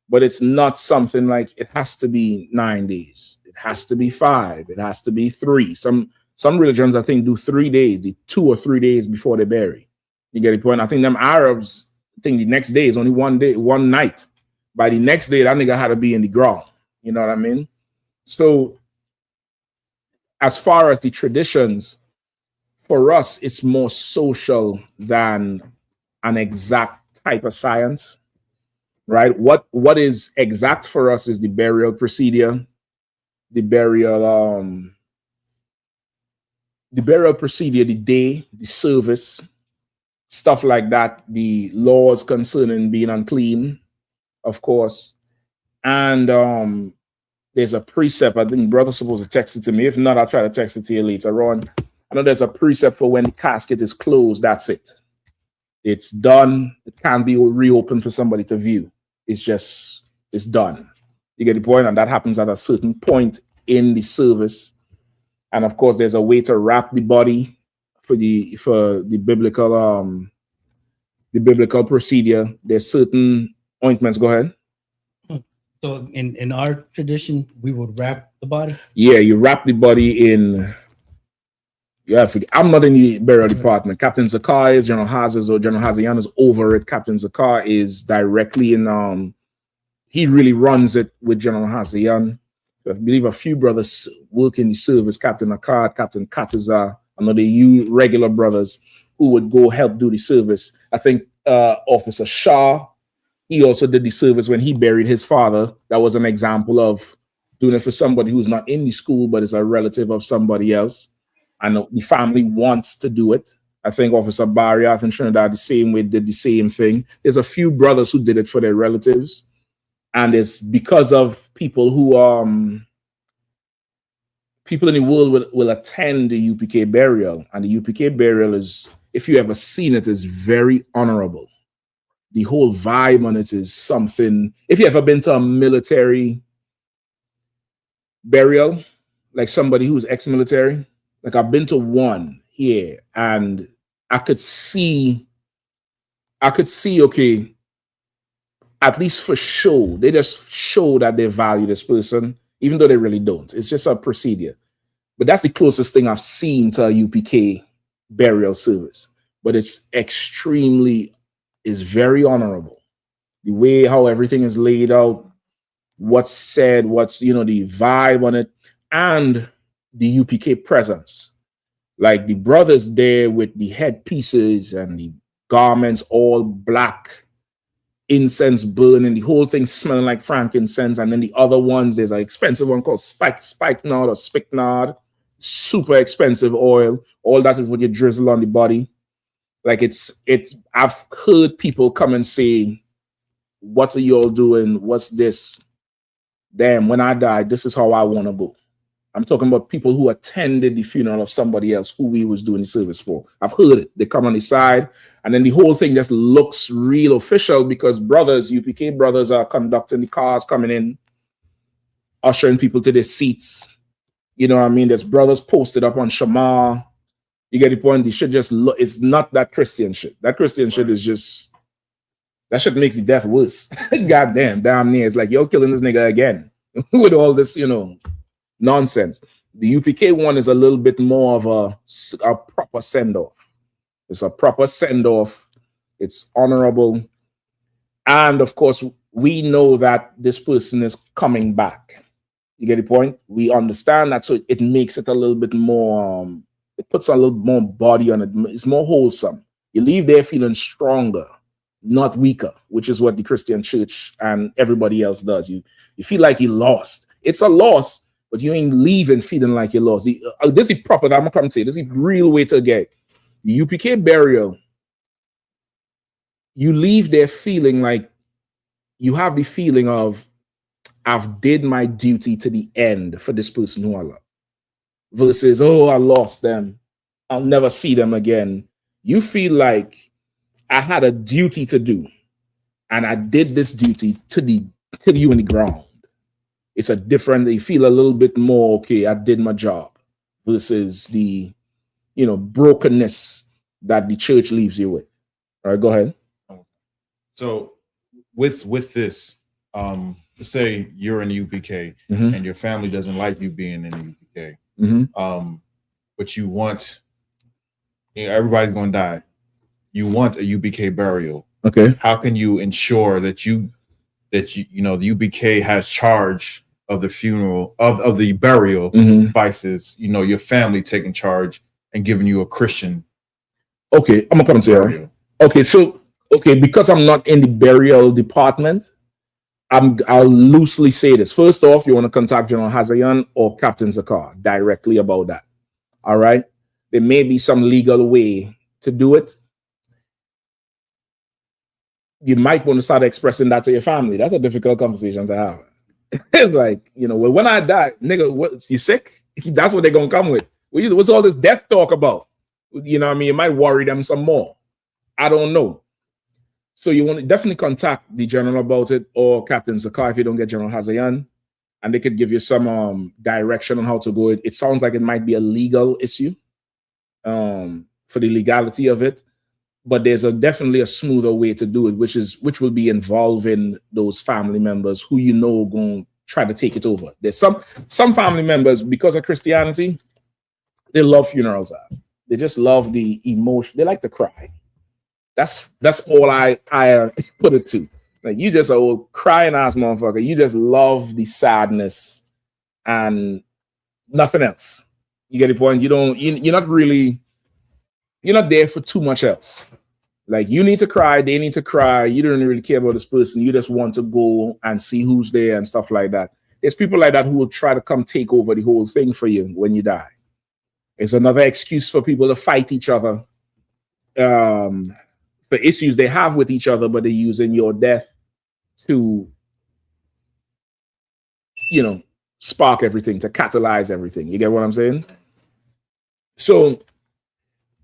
but it's not something like it has to be 9 days. It has to be 5. It has to be 3. Some religions, I think, do 3 days, the 2 or 3 days before they bury. You get the point? I think them Arabs think the next day is only 1 day, one night. By the next day, that nigga had to be in the ground. You know what I mean? So as far as the traditions, for us, it's more social than an exact type of science, right? What is exact for us is the burial procedure, the burial procedure, the day, the service, stuff like that, the laws concerning being unclean, of course. And there's a precept. I think brother's supposed to text it to me. If not, I'll try to text it to you later on. I know there's a precept for when the casket is closed. That's it. It's done. It can't be reopened for somebody to view. It's done. You get the point? And that happens at a certain point in the service. And of course, there's a way to wrap the body for the biblical procedure. There's certain ointments. Go ahead. So in our tradition, we would wrap the body? Yeah, you wrap the body in. Yeah, I'm not in the burial department. Captain Zakar is, General Hazes or General Hazian is over it. Captain Zakar is directly in, he really runs it with General Hazian. I believe a few brothers work in the service, Captain Akkad, Captain Kataza, another regular brothers who would go help do the service. I think Officer Shah, he also did the service when he buried his father. That was an example of doing it for somebody who's not in the school, but is a relative of somebody else. And the family wants to do it. I think Officer Barriath in Trinidad the same way did the same thing. There's a few brothers who did it for their relatives. And it's because of people who people in the world will attend the UPK burial. And the UPK burial is, if you ever seen it, is very honorable. The whole vibe on it is something. If you ever been to a military burial, like somebody who's ex-military, like I've been to one here, and I could see, okay, at least for show, they just show that they value this person, even though they really don't. It's just a procedure. But that's the closest thing I've seen to a UPK burial service. But it's very honorable. The way how everything is laid out, what's said, what's, the vibe on it, and the UPK presence. Like the brothers there with the headpieces and the garments all black, incense burning, the whole thing smelling like frankincense. And then the other ones, there's an expensive one called spikenard or spikenard, super expensive oil. All that is what you drizzle on the body. Like it's I've heard people come and say, what are you all doing? What's this? Damn, when I die, this is how I want to go. I'm talking about people who attended the funeral of somebody else who we was doing the service for. I've heard it. They come on the side, and then the whole thing just looks real official because brothers, UPK brothers, are conducting the cars coming in, ushering people to their seats. You know what I mean? There's brothers posted up on Shamar. You get the point? The shit just look. It's not that Christian shit. That Christian shit is just, that shit makes the death worse. Goddamn, damn near. It's like, you're killing this nigga again with all this, you know, nonsense. The UPK one is a little bit more of a proper send-off. It's a proper send-off. It's honorable. And of course, we know that this person is coming back. You get the point? We understand that, so it makes it a little bit more, it puts a little more body on it. It's more wholesome. You leave there feeling stronger, not weaker, which is what the Christian church and everybody else does. You feel like you lost. It's a loss, but you ain't leaving feeling like you lost. This is the proper, I'm going to come and say, this is the real way to get. The UPK burial, you leave there feeling like you have the feeling of, I've did my duty to the end for this person who I love. Versus, oh, I lost them. I'll never see them again. You feel like I had a duty to do, and I did this duty till you in the ground. It's a different, you feel a little bit more, okay, I did my job, versus the, you know, brokenness that the church leaves you with. All right, go ahead. So with this, let's say you're in the UPK and your family doesn't like you being in the UPK, but you want, you know, everybody's going to die. You want a UPK burial. Okay. How can you ensure that you know, the UPK has charge of the funeral, of the burial devices, you know, your family taking charge and giving you a Christian? Okay, I'm gonna come to you. Okay, so because I'm not in the burial department, I'll loosely say this. First off, you want to contact General Hazayan or Captain Zakar directly about that. All right. There may be some legal way to do it. You might want to start expressing that to your family. That's a difficult conversation to have. It's like, you know, well, when I die, nigga, what, you sick? That's what they're gonna come with. What's all this death talk about? You know what I mean? It might worry them some more. I don't know. So you want to definitely contact the general about it, or Captain Zakar if you don't get General Hazayan, and they could give you some direction on how to go. It sounds like it might be a legal issue for the legality of it, but there's definitely a smoother way to do it, which will be involving those family members who you know going to try to take it over. There's some family members, because of Christianity, they love funerals. They just love the emotion. They like to cry. That's all I put it to. Like, you just a old crying ass motherfucker. You just love the sadness and nothing else. You get the point? You're not there for too much else. Like, you need to cry, they need to cry. You don't really care about this person. You just want to go and see who's there and stuff like that. There's people like that who will try to come take over the whole thing for you when you die. It's another excuse for people to fight each other. The issues they have with each other, but they're using your death to, you know, spark everything, to catalyze everything. You get what I'm saying? So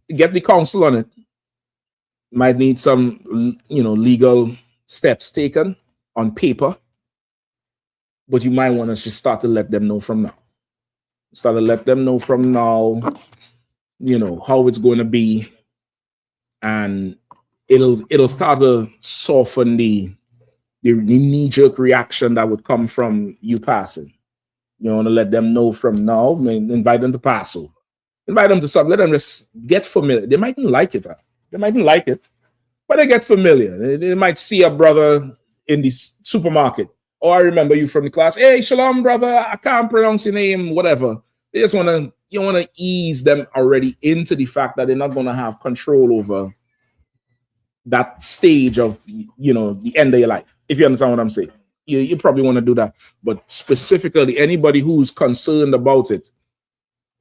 get the counsel on it. Might need some, you know, legal steps taken on paper, but you might want to just start to let them know from now. Start to let them know from now, you know, how it's going to be, and it'll start to soften the knee-jerk reaction that would come from you passing. You want to let them know from now. I mean, invite them to Passover. Invite them to something. Let them just get familiar. They mightn't like it. They mightn't like it, but they get familiar. They might see a brother in the supermarket. Oh, I remember you from the class. Hey, shalom, brother. I can't pronounce your name, whatever. They just you want to ease them already into the fact that they're not going to have control over that stage of, you know, the end of your life. If you understand what I'm saying, you probably want to do that. But specifically, anybody who's concerned about it,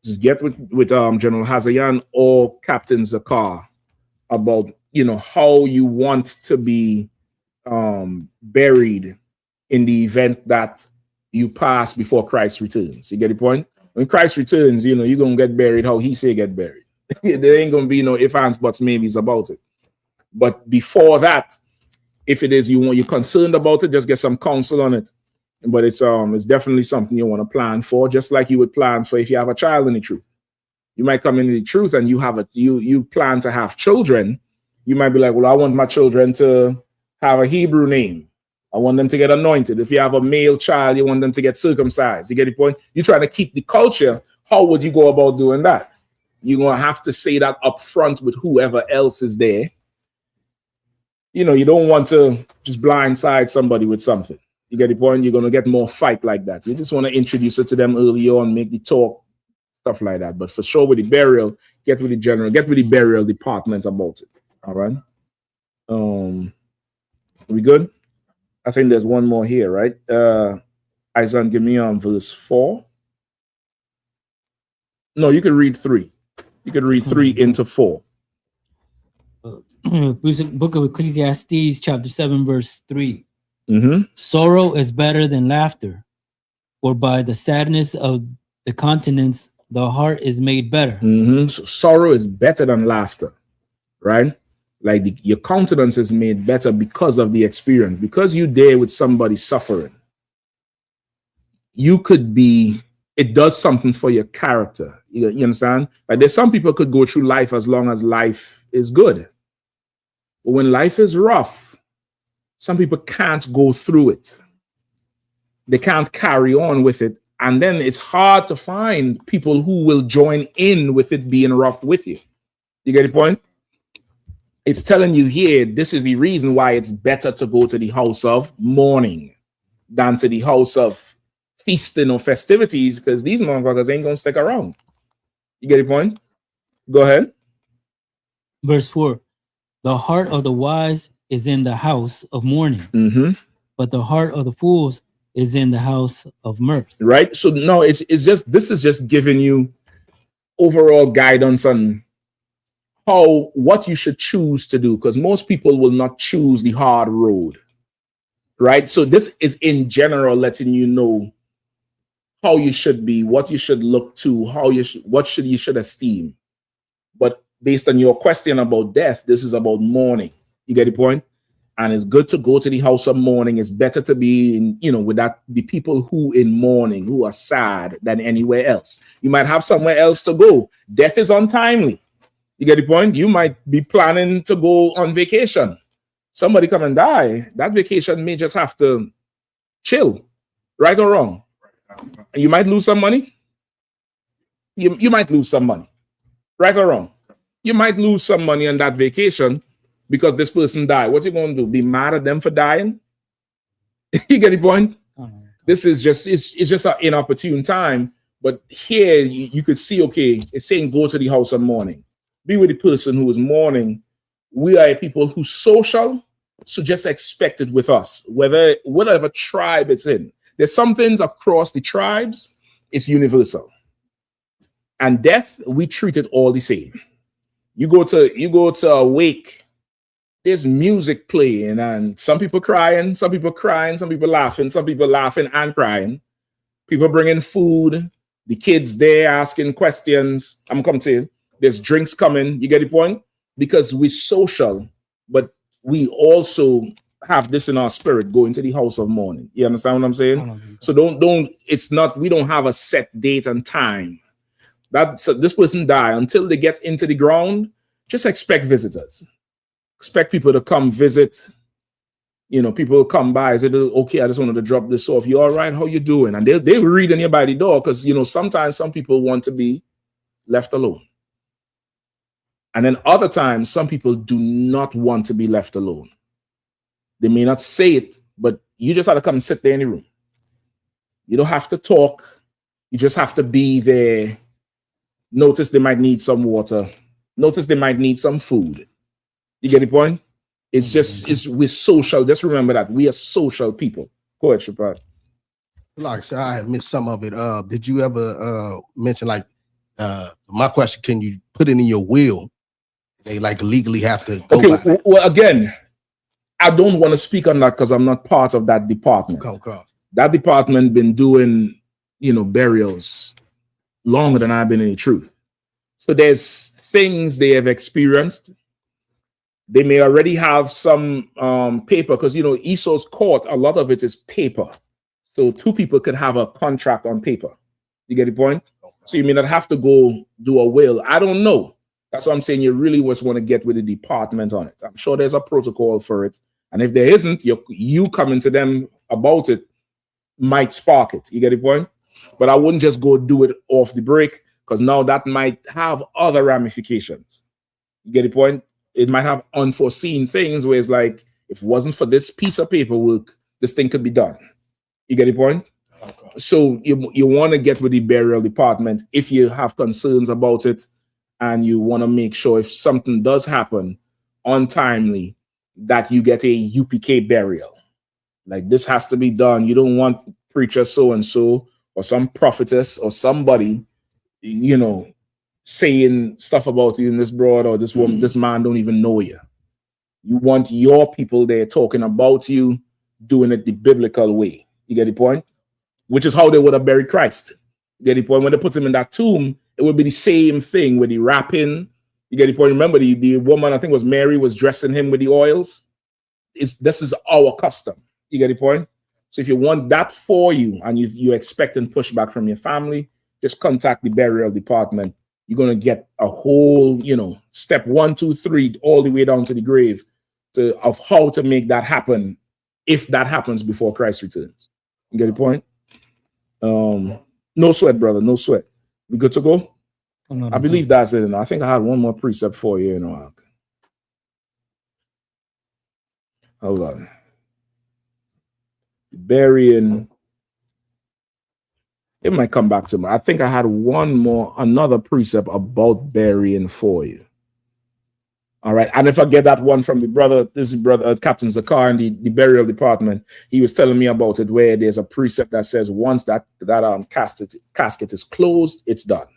just get with General Hazayan or Captain Zakar about, you know, how you want to be buried in the event that you pass before Christ returns. You get the point? When Christ returns, you know, you're going to get buried how he say get buried. There ain't going to be no ifs, ands, buts, maybes about it. But before that, if it is you're concerned about it, just get some counsel on it. But it's definitely something you want to plan for, just like you would plan for if you have a child in the truth. You might come into the truth and you plan to have children. You might be like, well, I want my children to have a Hebrew name. I want them to get anointed. If you have a male child, you want them to get circumcised. You get the point? You're trying to keep the culture. How would you go about doing that? You're going to have to say that up front with whoever else is there. You know, you don't want to just blindside somebody with something. You get the point? You're going to get more fight like that. You just want to introduce it to them early on, make the talk, stuff like that. But for sure with the burial, get with the burial department about it. All right. We good? I think there's one more here, right? Isaiah, give me on verse 4. No, you can read 3. You can read 3 into 4. Book of Ecclesiastes, chapter 7, verse 3. Mm-hmm. Sorrow is better than laughter, for by the sadness of the countenance, the heart is made better. Mm-hmm. So sorrow is better than laughter, right? Like your countenance is made better because of the experience. Because you're there with somebody suffering, it does something for your character. You understand? Like there's some people could go through life as long as life is good. But when life is rough, some people can't go through it. They can't carry on with it. And then it's hard to find people who will join in with it being rough with you. You get the point? It's telling you here, this is the reason why it's better to go to the house of mourning than to the house of feasting or festivities, because these motherfuckers ain't going to stick around. You get the point? Go ahead. Verse 4. The heart of the wise is in the house of mourning, but the heart of the fools is in the house of mirth. Right? So no, this is just giving you overall guidance on what you should choose to do, because most people will not choose the hard road. Right? So this is in general letting you know how you should be, what you should look to, what you should esteem. But based on your question about death, this is about mourning. You get the point? And it's good to go to the house of mourning. It's better to be in, with the people who in mourning, who are sad, than anywhere else. You might have somewhere else to go. Death is untimely. You get the point? You might be planning to go on vacation. Somebody come and die. That vacation may just have to chill, right or wrong. You might lose some money. You might lose some money, right or wrong. You might lose some money on that vacation because this person died. What you going to do? Be mad at them for dying? You get the point? This is just, it's just an inopportune time. But here you could see, okay, it's saying go to the house of mourning. Be with the person who is mourning. We are people who social, so just expect it with us, whatever tribe it's in. There's some things across the tribes, it's universal. And death, we treat it all the same. You go to a wake, there's music playing, and some people crying, some people laughing, some people laughing and crying. People bringing food, the kids there asking questions. I'm coming to you. There's drinks coming. You get the point? Because we're social, but we also have this in our spirit, going to the house of mourning. You understand what I'm saying? So we don't have a set date and time. So this person die until they get into the ground. Just expect visitors. Expect people to come visit. People will come by and say, okay, I just wanted to drop this off. You all right? How you doing? And they'll read on you by the door, because sometimes some people want to be left alone. And then other times, some people do not want to be left alone. They may not say it, but you just have to come and sit there in the room. You don't have to talk. You just have to be there. Notice they might need some water. Notice they might need some food. You get the point? We're social. Just remember that we are social people. Go ahead, Shepard. Like I said, I had missed some of it. Did you ever mention my question, can you put it in your will? They like legally have to go Okay, by that. well, again, I don't want to speak on that because I'm not part of that department. Okay. That department been doing, burials longer than I've been in the truth. So there's things they have experienced. They may already have some paper because, ESO's court, a lot of it is paper. So two people could have a contract on paper. You get the point? So you may not have to go do a will. I don't know. That's what I'm saying. You really just want to get with the department on it. I'm sure there's a protocol for it. And if there isn't, you coming to them about it might spark it. You get the point? But I wouldn't just go do it off the break because now that might have other ramifications. You get the point? It might have unforeseen things where it's like, if it wasn't for this piece of paperwork, this thing could be done. You get the point? Okay. So you want to get with the burial department if you have concerns about it and you want to make sure if something does happen untimely that you get a UPK burial. Like this has to be done. You don't want preacher so-and-so or some prophetess or somebody, saying stuff about you in this broad or this woman, this man don't even know you. You want your people there talking about you, doing it the biblical way. You get the point? Which is how they would have buried Christ. You get the point? When they put him in that tomb, it would be the same thing with the wrapping. You get the point? Remember the woman, I think it was Mary, was dressing him with the oils. This is our custom. You get the point? So if you want that for you and you're expecting pushback from your family, just contact the burial department. You're going to get a whole, step 1, 2, 3, all the way down to the grave of how to make that happen if that happens before Christ returns. You get the point? No sweat, brother. No sweat. We good to go? Oh, no, I believe that's it. I think I had one more precept for you. Hold on. Burying. It might come back to me. I think I had another precept about burying for you. All right. And if I get that one from this brother, Captain Zakar in the burial department, he was telling me about it where there's a precept that says once that casket is closed, it's done.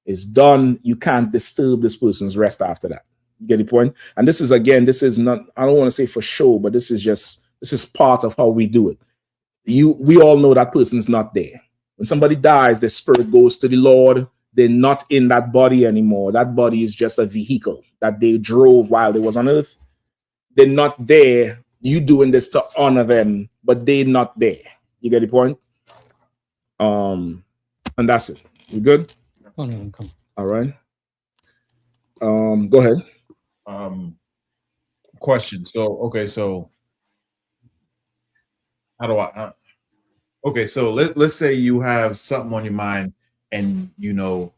It's done. You can't disturb this person's rest after that. You get the point? And this is not, I don't want to say for show, but this is part of how we do it. We all know that person's not there. When somebody dies, their spirit goes to the Lord. They're not in that body anymore. That body is just a vehicle that they drove while they was on earth. They're not there. You doing this to honor them, but they're not there. You get the point? And that's it. You good? Come. All right. Go ahead. Question. So how do I? Okay, so let's say you have something on your mind, and you wanted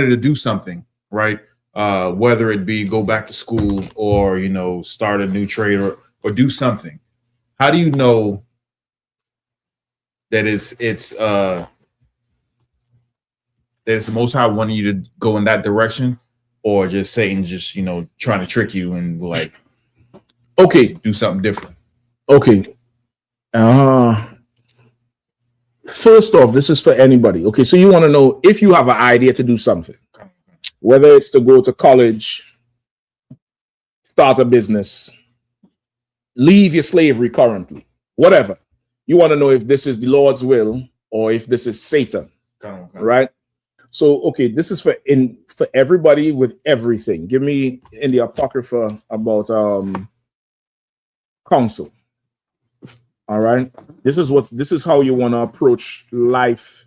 to do something, right? Whether it be go back to school or start a new trade or do something. How do you know that it's the Most High wanting you to go in that direction, or just Satan just trying to trick you and do something different? Okay. First off, this is for anybody. Okay, so you want to know if you have an idea to do something, whether it's to go to college, start a business, leave your slavery currently, whatever. You want to know if this is the Lord's will or if this is Satan, right? So, okay, this is for everybody with everything. Give me in the Apocrypha about counsel. All right. This is how you want to approach life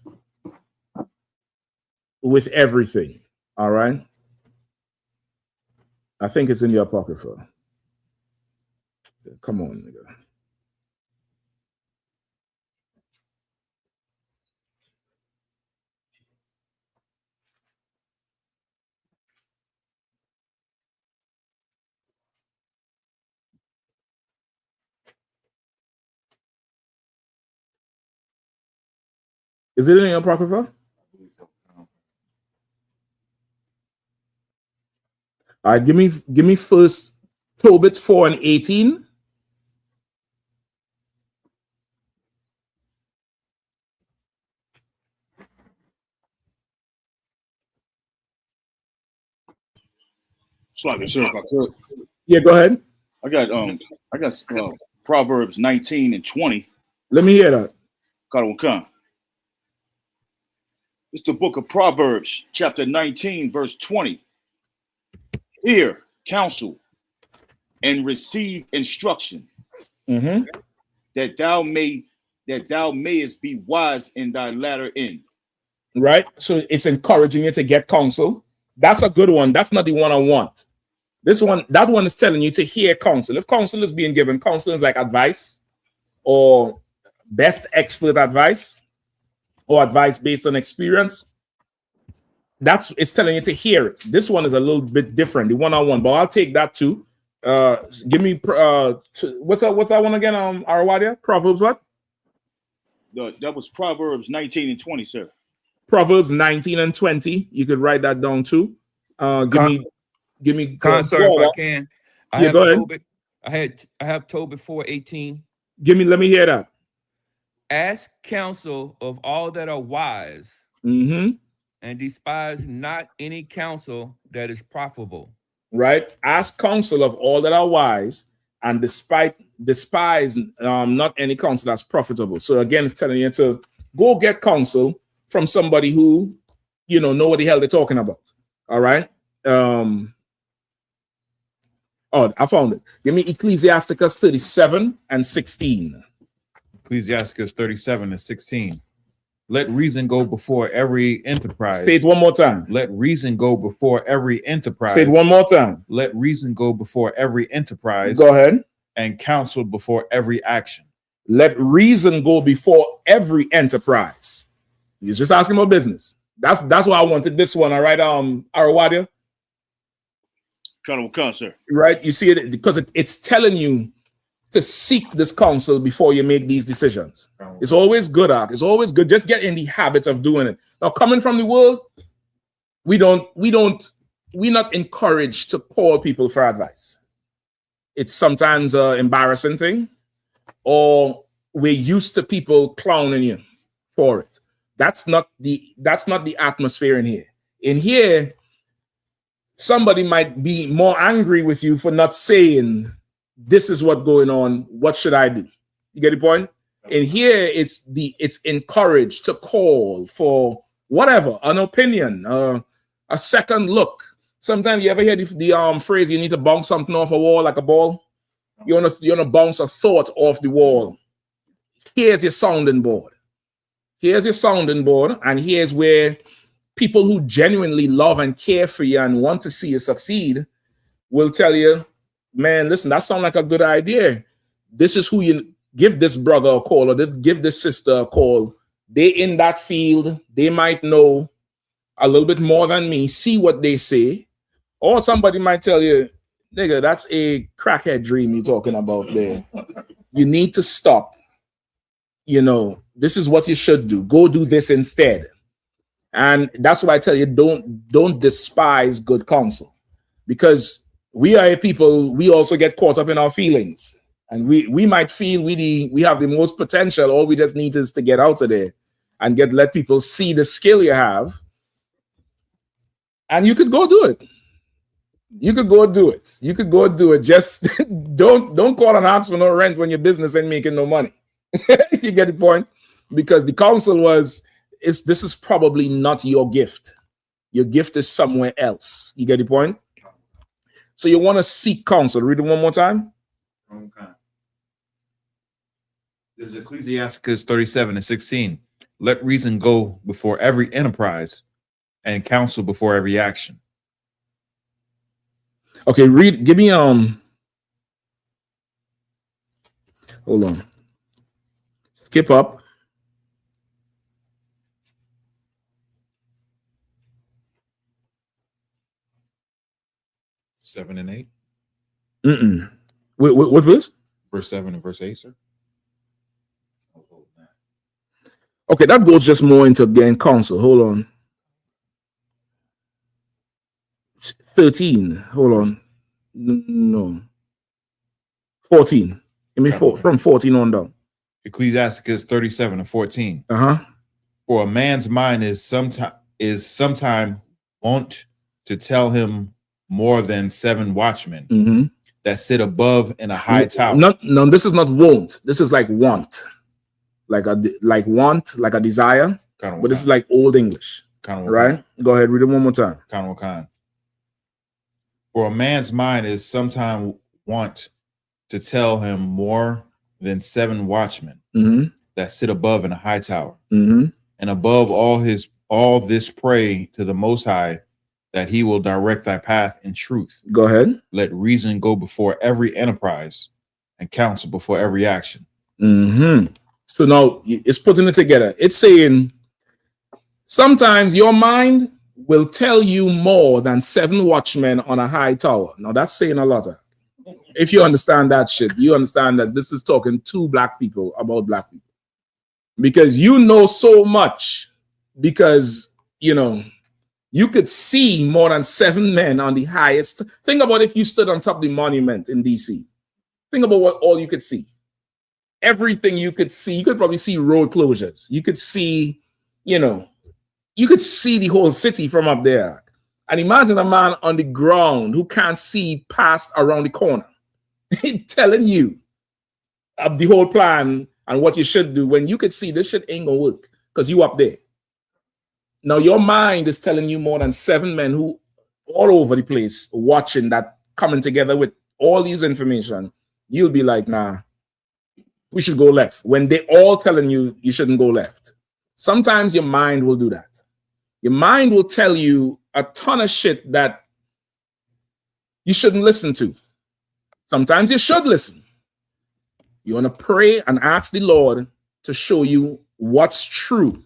with everything. All right. I think it's in the Apocrypha. Come on, nigga. Is it in the Apocrypha? All right, give me first Tobit 4:18. Slightly, sir, if I could. Yeah, go ahead. I got Proverbs 19 and 20. Let me hear that. It's the book of Proverbs, chapter 19, verse 20. Hear counsel and receive instruction, that thou mayest be wise in thy latter end. Right? So it's encouraging you to get counsel. That's a good one. That's not the one I want. That one is telling you to hear counsel. If counsel is being given, counsel is like advice or best expert advice or advice based on experience. It's telling you to hear it. This one is a little bit different, the one I want, but I'll take that too. Give me what's that one again? Arawadia? Proverbs what? That was Proverbs 19 and 20, sir. Proverbs 19 and 20. You could write that down too. Give me sorry if I can. Go ahead. I have Tobit 4:18. Let me hear that. Ask counsel of all that are wise, and despise not any counsel that is profitable. Right? Ask counsel of all that are wise, and despise not any counsel that's profitable. So again, it's telling you to go get counsel from somebody who, know what the hell they're talking about. All right. I found it. Give me Ecclesiasticus 37 and 16. Ecclesiasticus 37 and 16. Let reason go before every enterprise. Say it one more time. Let reason go before every enterprise. Say it one more time. Let reason go before every enterprise. Go ahead. And counsel before every action. Let reason go before every enterprise. You're just asking about business. That's why I wanted this one. All right, Arawadia. Sir. Right, you see it because it's telling you to seek this counsel before you make these decisions. It's always good, It's always good. Just get in the habit of doing it. Now, coming from the world, we're not encouraged to call people for advice. It's sometimes an embarrassing thing, or we're used to people clowning you for it. That's not the atmosphere in here. In here, somebody might be more angry with you for not saying, this is what's going on. What should I do? You get the point? In here, it's encouraged to call for whatever, an opinion, a second look. Sometimes you ever hear the phrase, you need to bounce something off a wall like a ball? You want to bounce a thought off the wall. Here's your sounding board. And here's where people who genuinely love and care for you and want to see you succeed will tell you, man, listen, that sounds like a good idea. This is who you give this brother a call or give this sister a call. They in that field. They might know a little bit more than me. See what they say. Or somebody might tell you, nigga, that's a crackhead dream you're talking about there. You need to stop. This is what you should do. Go do this instead. And that's why I tell you, don't despise good counsel, because we are a people, we also get caught up in our feelings, and we might feel we have the most potential. All we just need is to get out of there and let people see the skill you have, and you could go do it. Just don't call and ask for no rent when your business ain't making no money. You get the point? Because the counsel was, this is probably not your gift. Your gift is somewhere else. You get the point? So you want to seek counsel. Read it one more time. Okay. This is Ecclesiasticus 37 and 16. Let reason go before every enterprise, and counsel before every action. Okay, give me hold on. Skip up. Seven and 8. What verse? Verse 7 and verse 8, sir. Okay, that goes just more into getting counsel. Hold on. 13. Hold on. No. 14. Give me from 14 on down. Ecclesiasticus 37 and 14. For a man's mind is sometime wont to tell him more than 7 watchmen that sit above in a high tower. No, this is not won't. This is like want. Like a desire. But this is like Old English. Right? Go ahead, read it one more time. For a man's mind is sometimes want to tell him more than 7 watchmen that sit above in a high tower. And above all this pray to the Most High that he will direct thy path in truth. Go ahead. Let reason go before every enterprise and counsel before every action. So now it's putting it together. It's saying sometimes your mind will tell you more than 7 watchmen on a high tower. Now that's saying a lot. If you understand that shit, you understand that this is talking to black people about black people. Because you know so much, because, you know, you could see more than 7 men on the highest. Think about if you stood on top of the monument in DC. Think about what all you could see. Everything you could see. You could probably see road closures. You could see, you know, you could see the whole city from up there. And imagine a man on the ground who can't see past around the corner. Telling you of the whole plan and what you should do when you could see this shit ain't gonna work because you up there. Now your mind is telling you more than 7 men who all over the place watching that, coming together with all these information. You'll be like, nah, we should go left. When they all telling you you shouldn't go left. Sometimes your mind will do that. Your mind will tell you a ton of shit that you shouldn't listen to. Sometimes you should listen. You want to pray and ask the Lord to show you what's true.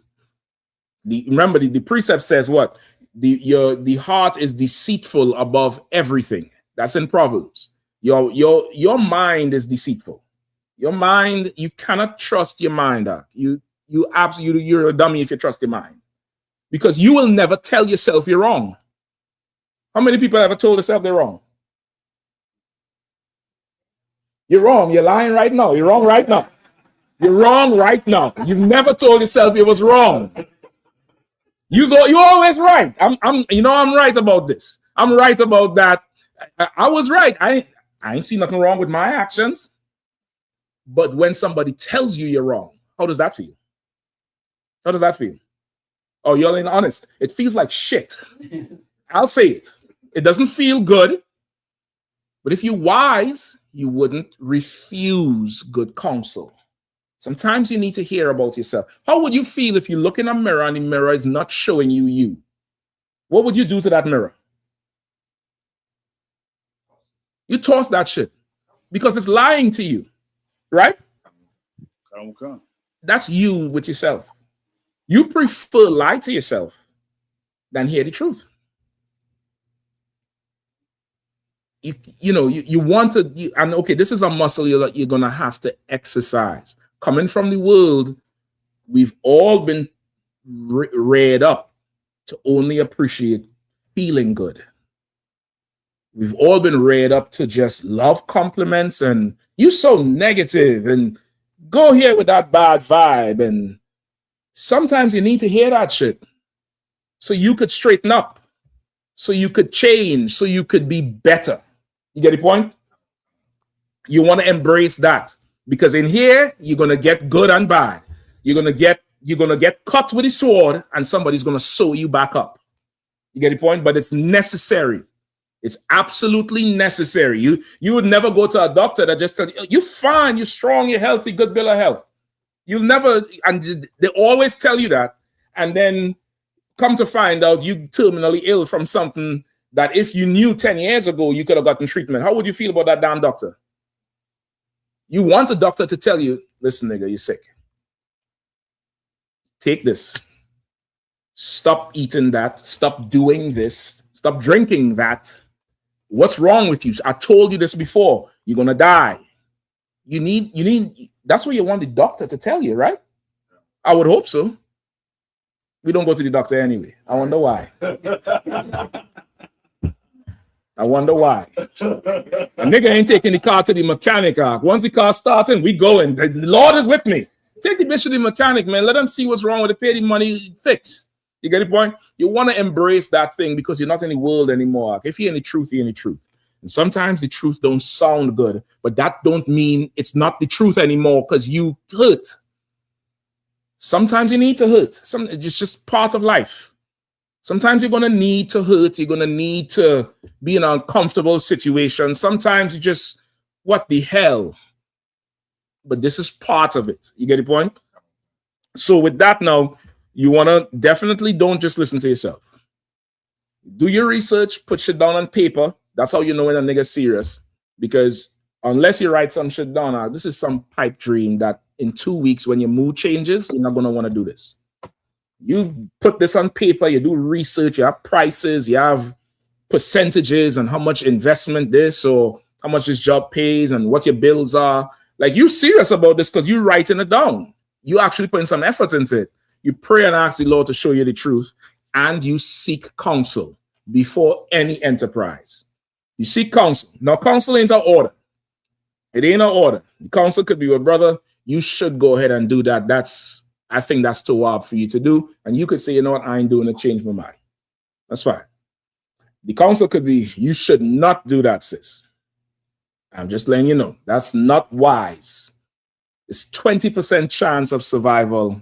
Remember, the precept says what? The heart is deceitful above everything. That's in Proverbs. Your mind is deceitful. Your mind, you cannot trust your mind. You're a dummy if you trust your mind. Because you will never tell yourself you're wrong. How many people ever told themselves they're wrong? You're wrong. You're lying right now. You're wrong right now. You're wrong right now. You've never told yourself you was wrong. You're always right. I'm right about this. I'm right about that. I was right. I ain't see nothing wrong with my actions. But when somebody tells you you're wrong, how does that feel? How does that feel? Oh, you're being honest. It feels like shit. I'll say it. It doesn't feel good. But if you're wise, you wouldn't refuse good counsel. Sometimes you need to hear about yourself. How would you feel if you look in a mirror and the mirror is not showing you you? What would you do to that mirror? You toss that shit because it's lying to you, right? That's you with yourself. You prefer lie to yourself than hear the truth. You want to, and okay, this is a muscle you're going to have to exercise. Coming from the world, we've all been reared up to only appreciate feeling good. We've all been reared up to just love compliments and you so negative and go here with that bad vibe. And sometimes you need to hear that shit so you could straighten up, so you could change, so you could be better. You get the point? You want to embrace that because in here you're gonna get good and bad. You're gonna get cut with a sword, and somebody's gonna sew you back up. You get the point? But it's necessary. It's absolutely necessary. You would never go to a doctor that just tell you, you're fine, you're strong, you're healthy, good bill of health. You'll never, and they always tell you that, and then come to find out you terminally ill from something that if you knew 10 years ago, you could have gotten treatment. How would you feel about that damn doctor? You want a doctor to tell you, listen, nigga, you're sick. Take this. Stop eating that. Stop doing this. Stop drinking that. What's wrong with you? I told you this before. You're going to die. You need, that's what you want the doctor to tell you, right? I would hope so. We don't go to the doctor anyway. I wonder why. I wonder why. A nigga ain't taking the car to the mechanic. Once the car's starting, we going. The Lord is with me. Take the bitch to the mechanic, man. Let them see what's wrong with it. Pay the money, fix. You get the point? You want to embrace that thing because you're not in the world anymore. If you're in the truth, you're in the truth. And sometimes the truth don't sound good, but that don't mean it's not the truth anymore because you hurt. Sometimes you need to hurt. It's just part of life. Sometimes you're going to need to hurt. You're going to need to be in an uncomfortable situation. Sometimes you just, what the hell? But this is part of it. You get the point? So with that now, you want to definitely don't just listen to yourself. Do your research, put shit down on paper. That's how you know when a nigga's serious. Because unless you write some shit down, this is some pipe dream that in 2 weeks when your mood changes, you're not going to want to do this. You put this on paper, you do research, you have prices, you have percentages and how much investment this or how much this job pays and what your bills are. Like, you serious about this because you're writing it down. You actually putting some effort into it. You pray and ask the Lord to show you the truth, and you seek counsel before any enterprise. You seek counsel. Now, counsel ain't an order. It ain't an order. The counsel could be your brother. You should go ahead and do that. I think that's too hard for you to do. And you could say, you know what, I ain't doing it, change my mind. That's fine. The counsel could be, you should not do that, sis. I'm just letting you know. That's not wise. It's 20% chance of survival.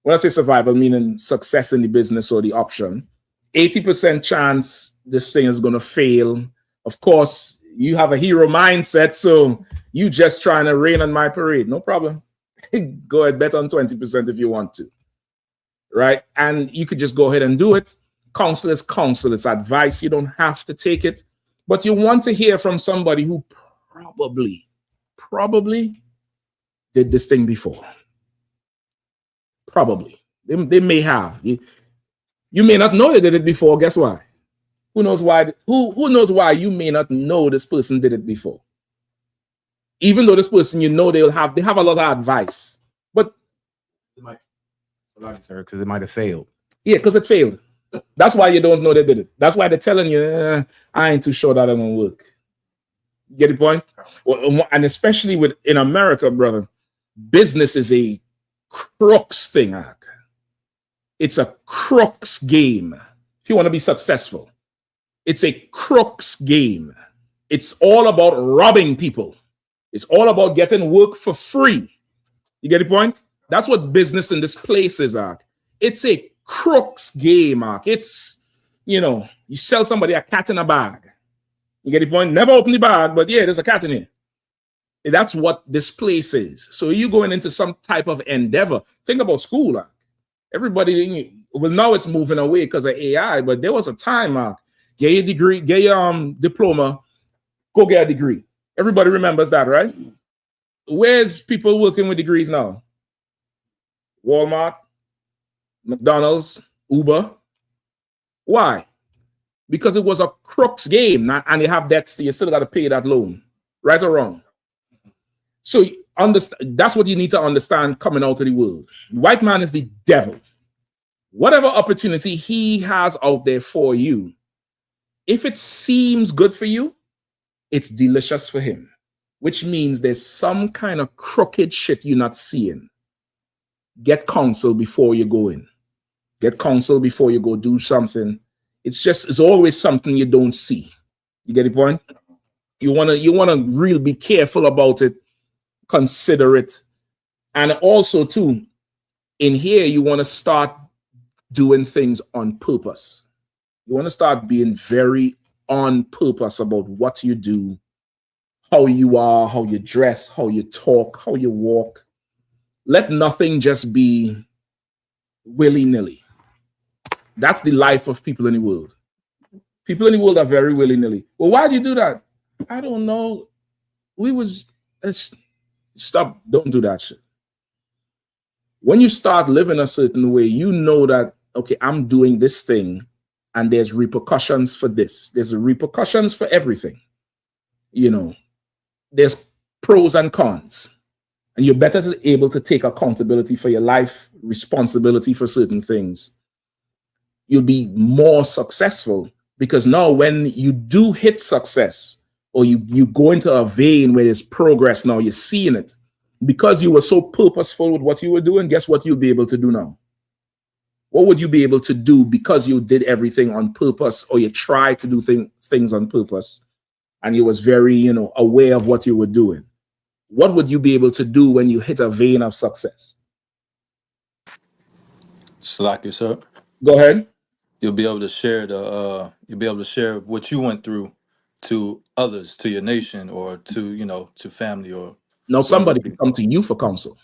When I say survival, meaning success in the business or the option. 80% chance this thing is going to fail. Of course, you have a hero mindset, so you just trying to rain on my parade. No problem. Go ahead, bet on 20% if you want to. Right? And you could just go ahead and do it. Counsel is counsel. It's advice. You don't have to take it. But you want to hear from somebody who probably did this thing before. Probably. They may have. You may not know they did it before. Guess why? Who knows why? Who knows why you may not know this person did it before? Even though this person, you know, they have a lot of advice. But because it might have failed. Yeah, because it failed. That's why you don't know they did it. That's why they're telling you, I ain't too sure that it won't work. Get the point? Well, and especially in America, brother, business is a crux thing. It's a crux game. If you want to be successful, it's a crux game. It's all about robbing people. It's all about getting work for free. You get the point? That's what business in this place is, It's a crux game, It's, you sell somebody a cat in a bag. You get the point? Never open the bag, but yeah, there's a cat in here. That's what this place is. So you going into some type of endeavor. Think about school, Everybody, well, now it's moving away because of AI, but there was a time, get your degree, get your diploma, go get a degree. Everybody remembers that, right? Where's people working with degrees now? Walmart, McDonald's, Uber. Why? Because it was a crux game, and you have debts, you still got to pay that loan. Right or wrong? So that's what you need to understand coming out of the world. The white man is the devil. Whatever opportunity he has out there for you, if it seems good for you, it's delicious for him, which means there's some kind of crooked shit you're not seeing. Get counsel before you go in. Get counsel before you go do something. It's always something you don't see. You get the point? You wanna really be careful about it, consider it. And also too, in here, you want to start doing things on purpose. You want to start being very on purpose about what you do, how you are, how you dress, how you talk, how you walk. Let nothing just be willy-nilly. That's the life of people in the world. People in the world are very willy-nilly. Well, why do you do that? I don't know. Stop. Don't do that shit. When you start living a certain way, you know that, okay, I'm doing this thing and there's repercussions for this. There's repercussions for everything. There's pros and cons. And you're better able to take accountability for your life, responsibility for certain things. You'll be more successful because now when you do hit success or you go into a vein where there's progress now, you're seeing it. Because you were so purposeful with what you were doing, guess what you'll be able to do now? What would you be able to do because you did everything on purpose, or you tried to do things on purpose, and you was very, you know, aware of what you were doing? What would you be able to do when you hit a vein of success? Slack yourself. Go ahead. You'll be able to share you'll be able to share what you went through to others, to your nation, or to, you know, to family, or Now somebody could come to you for counsel.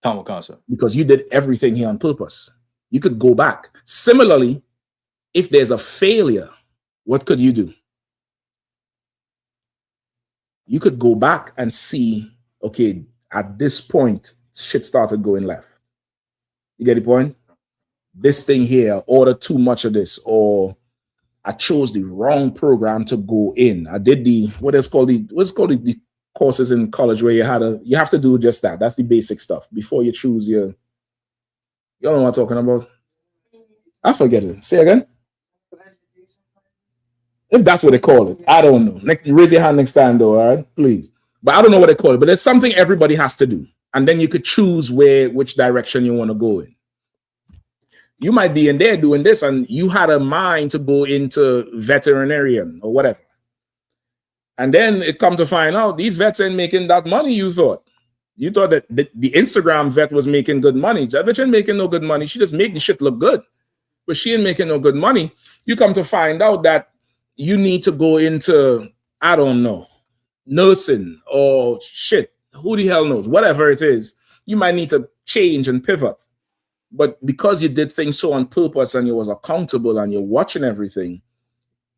Common counsel. Because you did everything here on purpose. You could go back. Similarly, if there's a failure, what could you do? You could go back and see, okay, at this point, shit started going left. You get the point? This thing here, ordered too much of this, or I chose the wrong program to go in. I did what's called the courses in college where you have to do just that. That's the basic stuff before you choose your. You know what I'm talking about? I forget it. Say again. If that's what they call it, I don't know. Raise your hand next time, though. All right, please. But I don't know what they call it. But there's something everybody has to do, and then you could choose which direction you want to go in. You might be in there doing this, and you had a mind to go into veterinarian or whatever. And then it come to find out these vets ain't making that money you thought. You thought that the Instagram vet was making good money. That vet ain't making no good money. She just making shit look good, but she ain't making no good money. You come to find out that you need to go into, I don't know, nursing or shit. Who the hell knows? Whatever it is, you might need to change and pivot. But because you did things so on purpose and you was accountable and you're watching everything,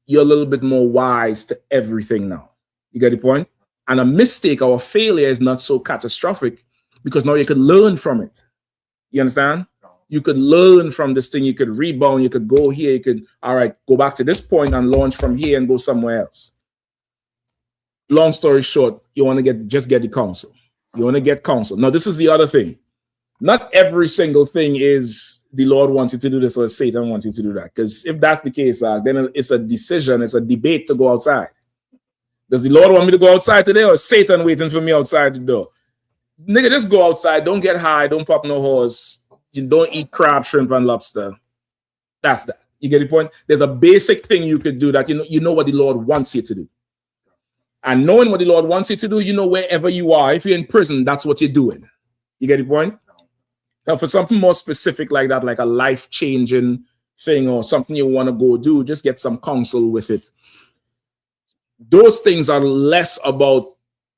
you're a little bit more wise to everything now. You get the point? And a mistake or a failure is not so catastrophic because now you could learn from it. You understand? You could learn from this thing. You could rebound. You could go here. You could, all right, go back to this point and launch from here and go somewhere else. Long story short, you want to just get the counsel. You want to get counsel. Now, this is the other thing. Not every single thing is the Lord wants you to do this or Satan wants you to do that. Because if that's the case, then it's a decision, it's a debate to go outside. Does the Lord want me to go outside today, or is Satan waiting for me outside the door? Nigga, just go outside. Don't get high. Don't pop no horse. You don't eat crab, shrimp, and lobster. That's that. You get the point? There's a basic thing you could do that you know what the Lord wants you to do. And knowing what the Lord wants you to do, you know wherever you are. If you're in prison, that's what you're doing. You get the point? Now, for something more specific like that, like a life-changing thing or something you want to go do, just get some counsel with it. Those things are less about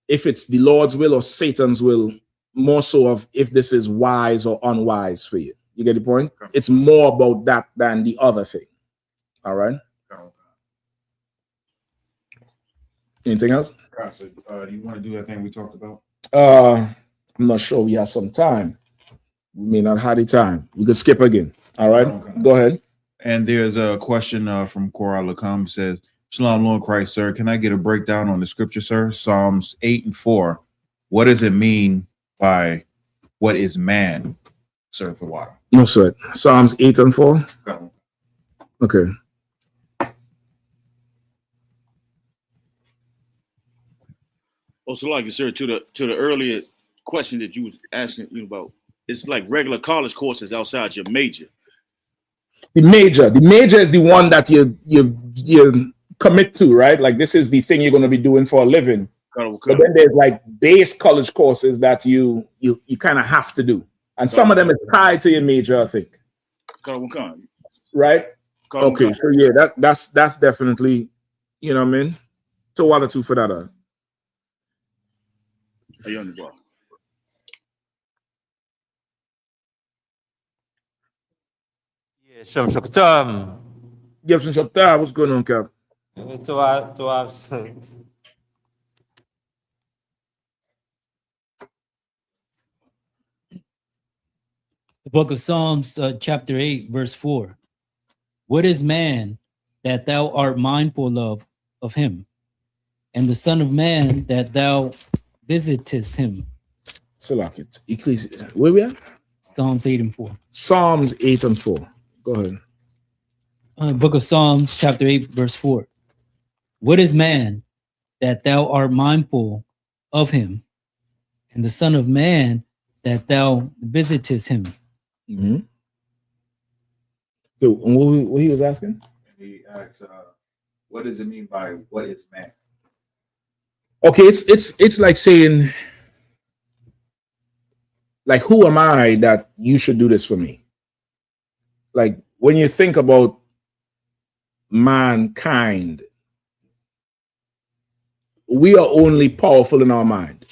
if it's the Lord's will or Satan's will, more so of if this is wise or unwise for you. You get the point? Okay. It's more about that than the other thing. All right? Anything else? So, do you want to do that thing we talked about? I'm not sure we have some time. We may not have the time. We could skip again. All right, Go ahead. And there's a question from Cora Lacombe. Says, Shalom, Lord Christ, sir. Can I get a breakdown on the scripture, sir? Psalms 8 and 4. What does it mean by what is man, sir, the water? No, sir. Psalms 8 and 4. Okay. Also, like you, sir, to the earlier question that you was asking me about. It's like regular college courses outside your major. The major is the one that you commit to, right? Like this is the thing you're going to be doing for a living. But then there's like base college courses that you kind of have to do, and some of them is tied to your major, I think. Right? Okay, so yeah, that's definitely, you know what I mean. So one or two for that. Are you on the block? Shalom Shoktam. Gibson Shoktam, what's going on, Cap? The book of Psalms, chapter 8, verse 4. What is man that thou art mindful of him, and the Son of Man that thou visitest him? So like it. Ecclesiastes. Where we at? Psalms 8 and 4. Psalms 8 and 4. Go ahead. Book of Psalms, chapter 8, verse 4. What is man that thou art mindful of him, and the Son of Man that thou visitest him? Mm-hmm. So, what he was asking? He asked, what does it mean by what is man? Okay, it's like saying, like, who am I that you should do this for me? Like, when you think about mankind, we are only powerful in our mind.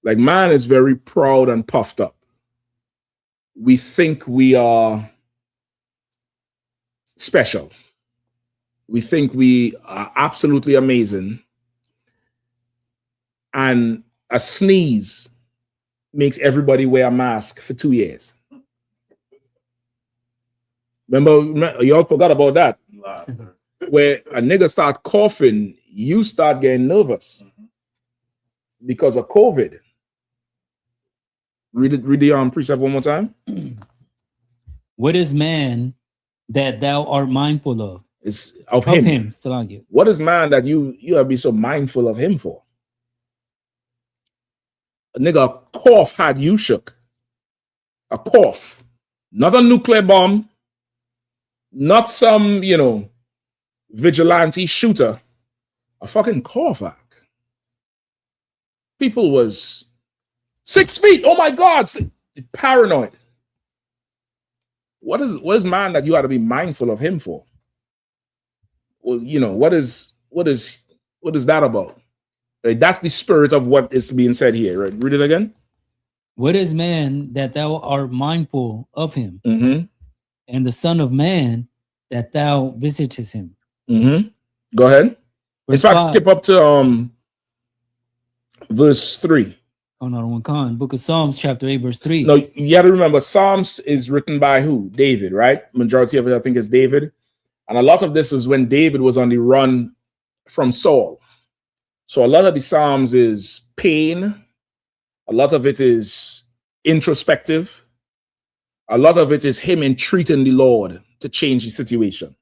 Like, man is very proud and puffed up. We think we are special. We think we are absolutely amazing. And a sneeze makes everybody wear a mask for 2 years. Remember, y'all forgot about that. Where a nigga start coughing, you start getting nervous because of COVID. Read the precept one more time. What is man that thou art mindful of? It's of him. Salagi. What is man that you have be so mindful of him for? A nigga cough had you shook. A cough, not a nuclear bomb, not some, vigilante shooter. A fucking cough act. People was 6 feet. Oh my God, paranoid. What is man that you ought to be mindful of him for? Well, what is that about? Right? That's the spirit of what is being said here. Right? Read it again. What is man that thou art mindful of him, Mm-hmm. and the Son of Man that thou visitest him? Mm-hmm. Go ahead. Verse In fact, 5. skip up to verse 3. Book of Psalms, chapter 8, verse 3. No, you got to remember, Psalms is written by who? David, right? Majority of it, I think, is David. And a lot of this is when David was on the run from Saul. So a lot of the Psalms is pain. A lot of it is introspective. A lot of it is him entreating the Lord to change the situation.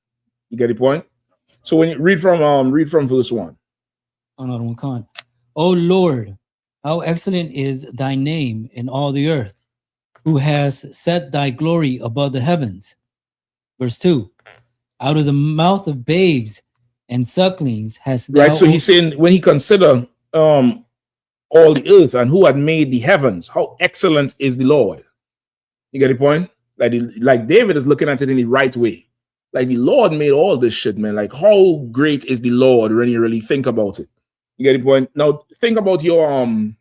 You get the point? So when you read from verse 1. O Lord, how excellent is thy name in all the earth, who has set thy glory above the heavens. Verse 2. Out of the mouth of babes and sucklings hast thou... Right, so he's saying when he consider all the earth and who had made the heavens, how excellent is the Lord. You get the point? Like David is looking at it in the right way. Like the Lord made all this shit, man. Like how great is the Lord when you really think about it. You get the point? Now think about your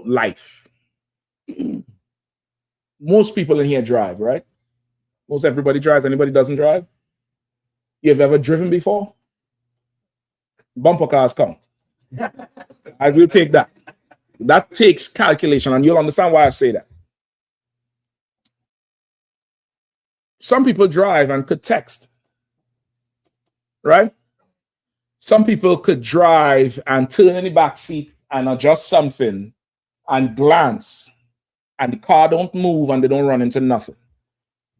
life. Most people in here drive, right? Most everybody drives. Anybody doesn't drive? You have ever driven before? Bumper cars count. I will take that. That takes calculation, and you'll understand why I say that. Some people drive and could text, right? Some people could drive and turn in the back seat and adjust something and glance, and the car don't move and they don't run into nothing.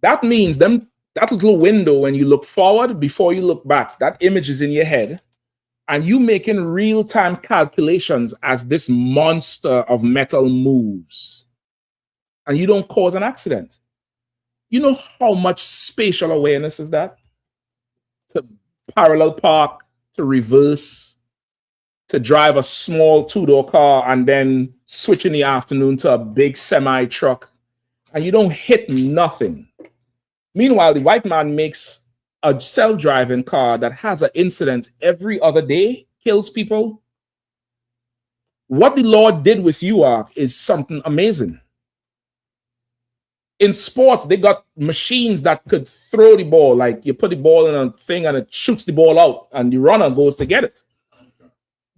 That means that little window when you look forward before you look back, that image is in your head, and you making real-time calculations as this monster of metal moves, and you don't cause an accident. You know how much spatial awareness is that? To parallel park, to reverse, to drive a small two-door car and then switch in the afternoon to a big semi-truck, and you don't hit nothing. Meanwhile, the white man makes a self-driving car that has an incident every other day, kills people. What the Lord did with you is something amazing. In sports, they got machines that could throw the ball. Like you put the ball in a thing and it shoots the ball out and the runner goes to get it.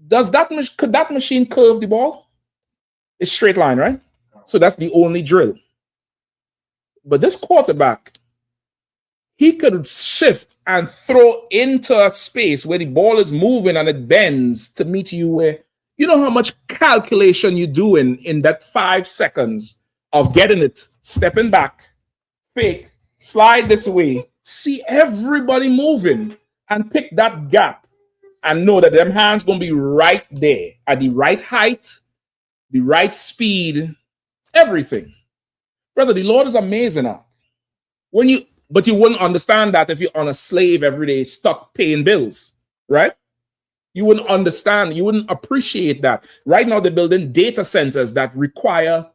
Could that machine curve the ball? It's straight line, right? So that's the only drill. But this quarterback, he could shift and throw into a space where the ball is moving and it bends to meet you where, you know how much calculation you do in that 5 seconds of getting it, stepping back, fake, slide this way, see everybody moving and pick that gap and know that them hands going to be right there at the right height, the right speed, everything. Brother, the Lord is amazing. But you wouldn't understand that if you're on a slave every day, stuck paying bills, right? You wouldn't understand. You wouldn't appreciate that. Right now, they're building data centers that require,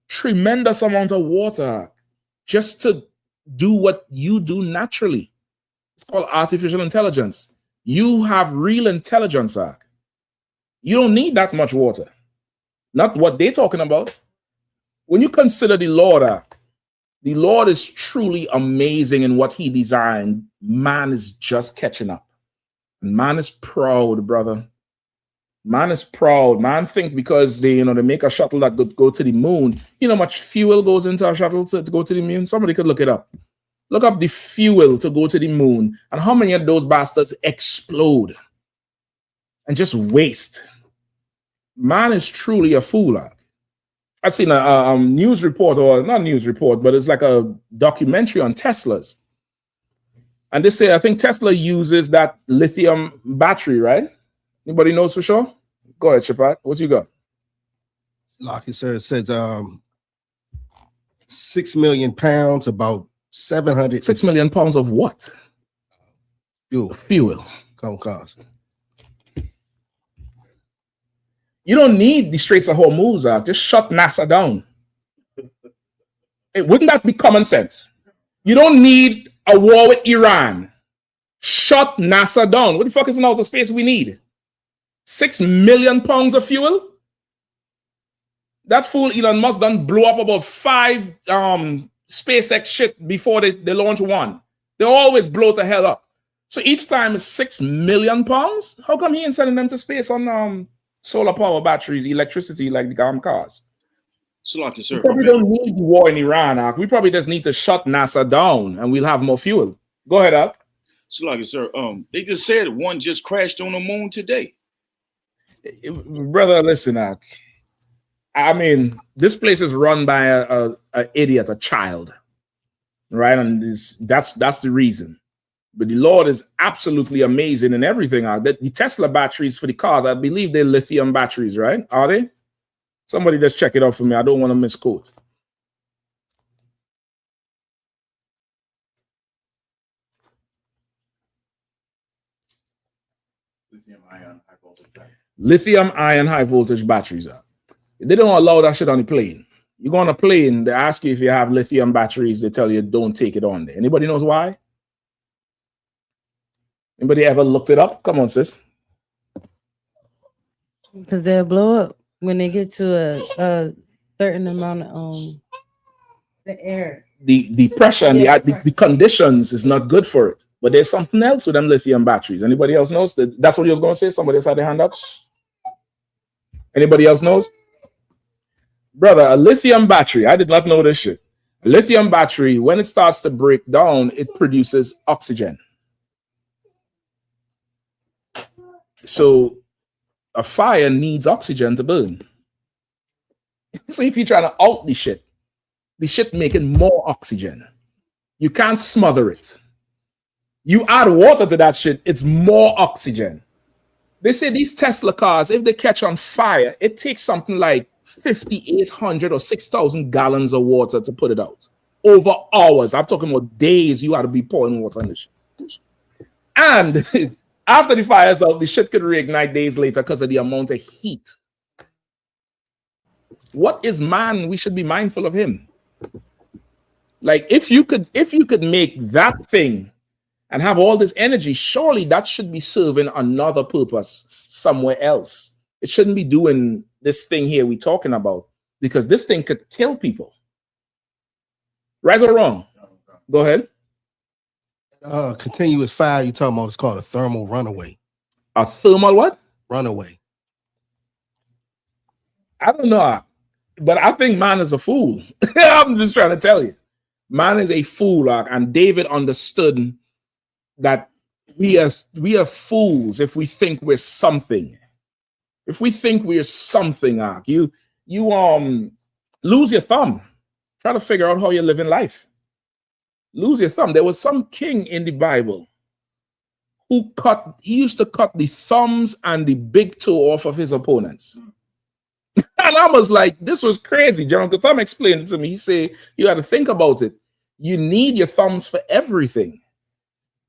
tremendous amount of water just to do what you do naturally. It's called artificial intelligence. You have real intelligence, Ark. You don't need that much water. Not what they're talking about. When you consider the Lord, Ark, the Lord is truly amazing in what he designed. Man is just catching up. And man is proud, brother. Man is proud. Man think because they make a shuttle that could go to the moon. You know how much fuel goes into a shuttle to go to the moon? Somebody could look it up. Look up the fuel to go to the moon and how many of those bastards explode and just waste. Man is truly a fool. I've seen a news report, or not news report, but it's like a documentary on Teslas. And they say, I think Tesla uses that lithium battery, right? Anybody knows for sure? Go ahead, Shapat. What you got? Like it says 6 million pounds, about 700. 6 million pounds of what? Fuel. Gonna cost. You don't need the Straits of Hormuz out. Just shut NASA down. Wouldn't that be common sense? You don't need a war with Iran. Shut NASA down. What the fuck is in outer space we need? 6 million pounds of fuel? That fool Elon Musk done blew up about 5 SpaceX shit before they launch one. They always blow the hell up. So each time it's 6 million pounds? How come he ain't sending them to space on solar power batteries, electricity like the cars? So like, sir, we probably don't need the war in Iran. We probably just need to shut NASA down and we'll have more fuel. Go ahead, Ak. So like, sir, they just said one just crashed on the moon today. Brother, listen, Ak. This place is run by a idiot, a child, right? And that's the reason. But the Lord is absolutely amazing in everything. The Tesla batteries for the cars, I believe they're lithium batteries, right? Are they? Somebody just check it out for me. I don't want to misquote. Lithium ion high voltage batteries are. They don't allow that shit on the plane. You go on a plane, they ask you if you have lithium batteries, they tell you don't take it on there. Anybody knows why? Anybody ever looked it up? Come on, sis. Because they'll blow up when they get to a certain amount of the air. The pressure and the conditions is not good for it. But there's something else with them lithium batteries. Anybody else knows? That's what he was going to say? Somebody else had their hand up? Anybody else knows? Brother, a lithium battery, I did not know this shit. A lithium battery, when it starts to break down, it produces oxygen. So a fire needs oxygen to burn. So if you're trying to out the shit making more oxygen. You can't smother it. You add water to that shit, it's more oxygen. They say these Tesla cars, if they catch on fire, it takes something like 5,800 or 6,000 gallons of water to put it out. Over hours. I'm talking about days you ought to be pouring water on this shit. And after the fire's out, the shit could reignite days later because of the amount of heat. What is man? We should be mindful of him. Like if you could make that thing and have all this energy, surely that should be serving another purpose somewhere else. It shouldn't be doing this thing here we're talking about, because this thing could kill people. Right or wrong? Go ahead. Continuous fire you're talking about is called a thermal runaway. A thermal what? Runaway. I don't know, but I think man is a fool. I'm just trying to tell you. Man is a fool, and David understood that we are fools if we think we're something. If we think we're something, you lose your thumb. Try to figure out how you're living life. Lose your thumb. There was some king in the Bible who used to cut the thumbs and the big toe off of his opponents. And I was like, this was crazy. Jonathan Thumb explained it to me. He said, you got to think about it. You need your thumbs for everything.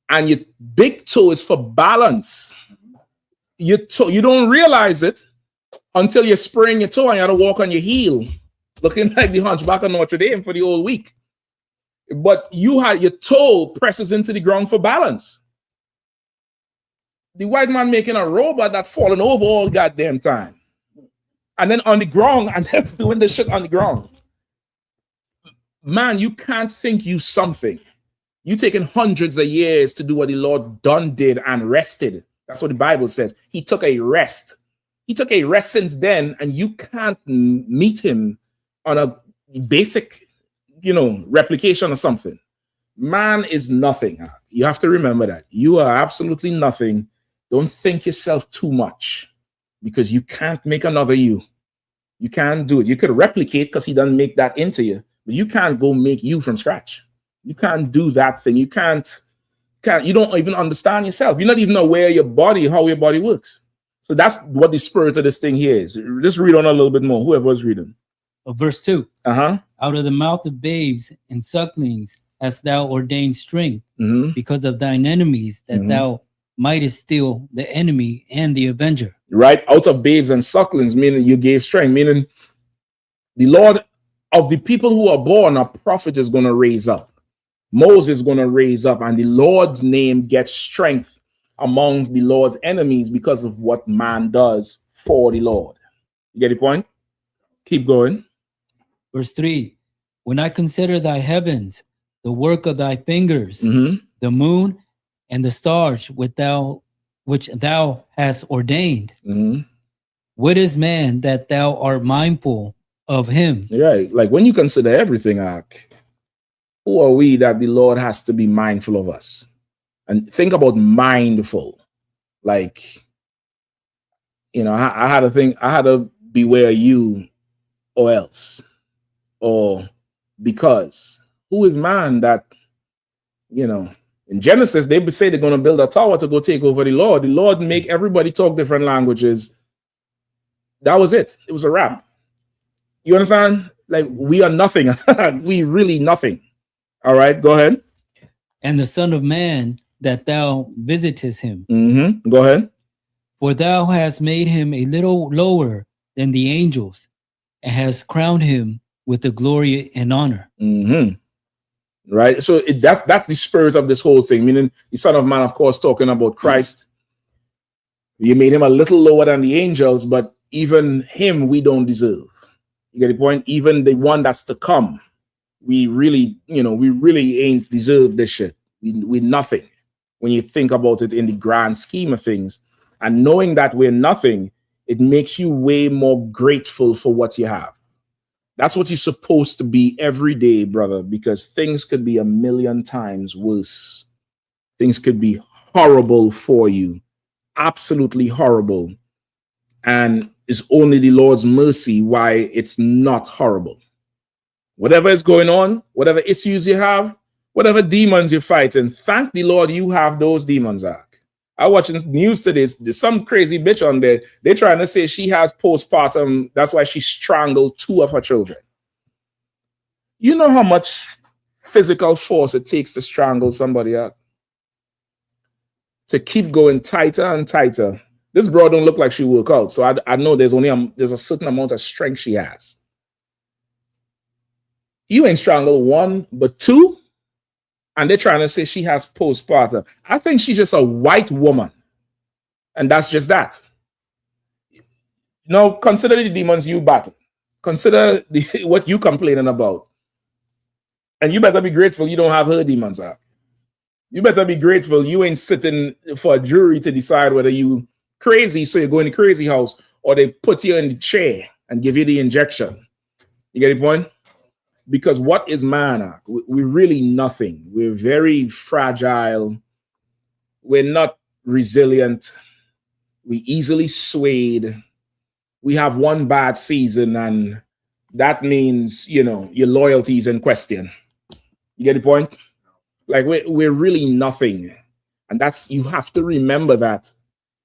And your big toe is for balance. Your toe, you don't realize it until you're spraying your toe and you have to walk on your heel, looking like the Hunchback of Notre Dame for the whole week. But you had your toe presses into the ground for balance. The white man making a robot that falling over all goddamn time. And then on the ground, and that's doing the shit on the ground. Man, you can't think you something. You taking hundreds of years to do what the Lord done did and rested. That's what the Bible says. He took a rest. He took a rest since then, and you can't meet him on a basic, replication or something. Man is nothing. You have to remember that. You are absolutely nothing. Don't think yourself too much because you can't make another you. You can't do it. You could replicate because he doesn't make that into you, but you can't go make you from scratch. You can't do that thing. You you don't even understand yourself. You're not even aware of your body, how your body works. So that's what the spirit of this thing here is. Just read on a little bit more, whoever was reading. Verse 2. Out of the mouth of babes and sucklings hast thou ordained strength because of thine enemies, that thou mightest still the enemy and the avenger. Right? Out of babes and sucklings, meaning you gave strength, meaning the Lord of the people who are born, a prophet is going to raise up. Moses is going to raise up, and the Lord's name gets strength amongst the Lord's enemies because of what man does for the Lord. You get the point? Keep going. Verse 3. When I consider thy heavens, the work of thy fingers, the moon and the stars which thou hast ordained. What is man that thou art mindful of him? Right. Like when you consider everything, who are we that the Lord has to be mindful of us? And think about mindful. Like, I had to think, I had to beware you or else. Or because who is man that, in Genesis, they say they're going to build a tower to go take over the Lord. The Lord make everybody talk different languages. That was it. It was a wrap. You understand? Like, we are nothing. We really nothing. All right, go ahead. And the Son of Man, that thou visitest him. Go ahead. For thou hast made him a little lower than the angels, and hast crowned him with the glory and honor. Right. So that's the spirit of this whole thing, meaning the Son of Man, of course, talking about Christ. You made him a little lower than the angels, but even him we don't deserve. You get the point? Even the one that's to come, we really ain't deserve this shit. We're nothing when you think about it in the grand scheme of things. And knowing that we're nothing, it makes you way more grateful for what you have. That's what you're supposed to be every day, brother, because things could be a million times worse. Things could be horrible for you, absolutely horrible. And it's only the Lord's mercy why it's not horrible. Whatever is going on, whatever issues you have, whatever demons you're fighting, thank the Lord you have those demons, I watching news today. There's some crazy bitch on there. They're trying to say she has postpartum. That's why she strangled 2 of her children. You know how much physical force it takes to strangle somebody out? To keep going tighter and tighter. This broad don't look like she work out. So I know there's a certain amount of strength she has. You ain't strangled 1, but 2. And they're trying to say she has postpartum. I think she's just a white woman. And that's just that. Now, consider the demons you battle. Consider what you complaining about. And you better be grateful you don't have her demons out. You better be grateful you ain't sitting for a jury to decide whether you crazy, so you go in the crazy house, or they put you in the chair and give you the injection. You get the point? Because what is man? We're really nothing. We're very fragile. We're not resilient. We easily swayed. We have one bad season, and that means, your loyalty is in question. You get the point? Like, we're really nothing. And you have to remember that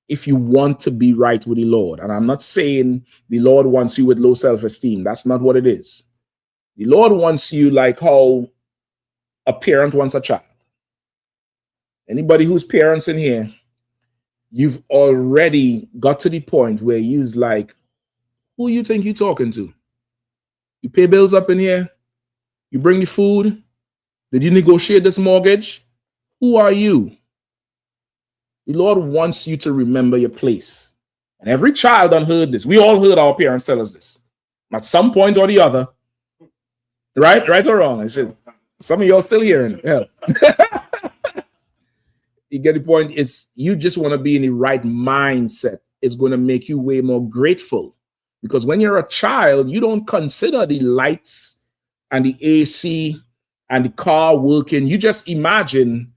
if you want to be right with the Lord. And I'm not saying the Lord wants you with low self-esteem. That's not what it is. The Lord wants you like how a parent wants a child. Anybody who's parents in here, you've already got to the point where you's like, who you think you're talking to? You pay bills up in here? You bring the food? Did you negotiate this mortgage? Who are you? The Lord wants you to remember your place. And every child done heard this. We all heard our parents tell us this. At some point or the other. Right? Right or wrong? Some of y'all still hearing it. Hell. You get the point? It's you just want to be in the right mindset. It's going to make you way more grateful. Because when you're a child, you don't consider the lights and the AC and the car working. You just imagine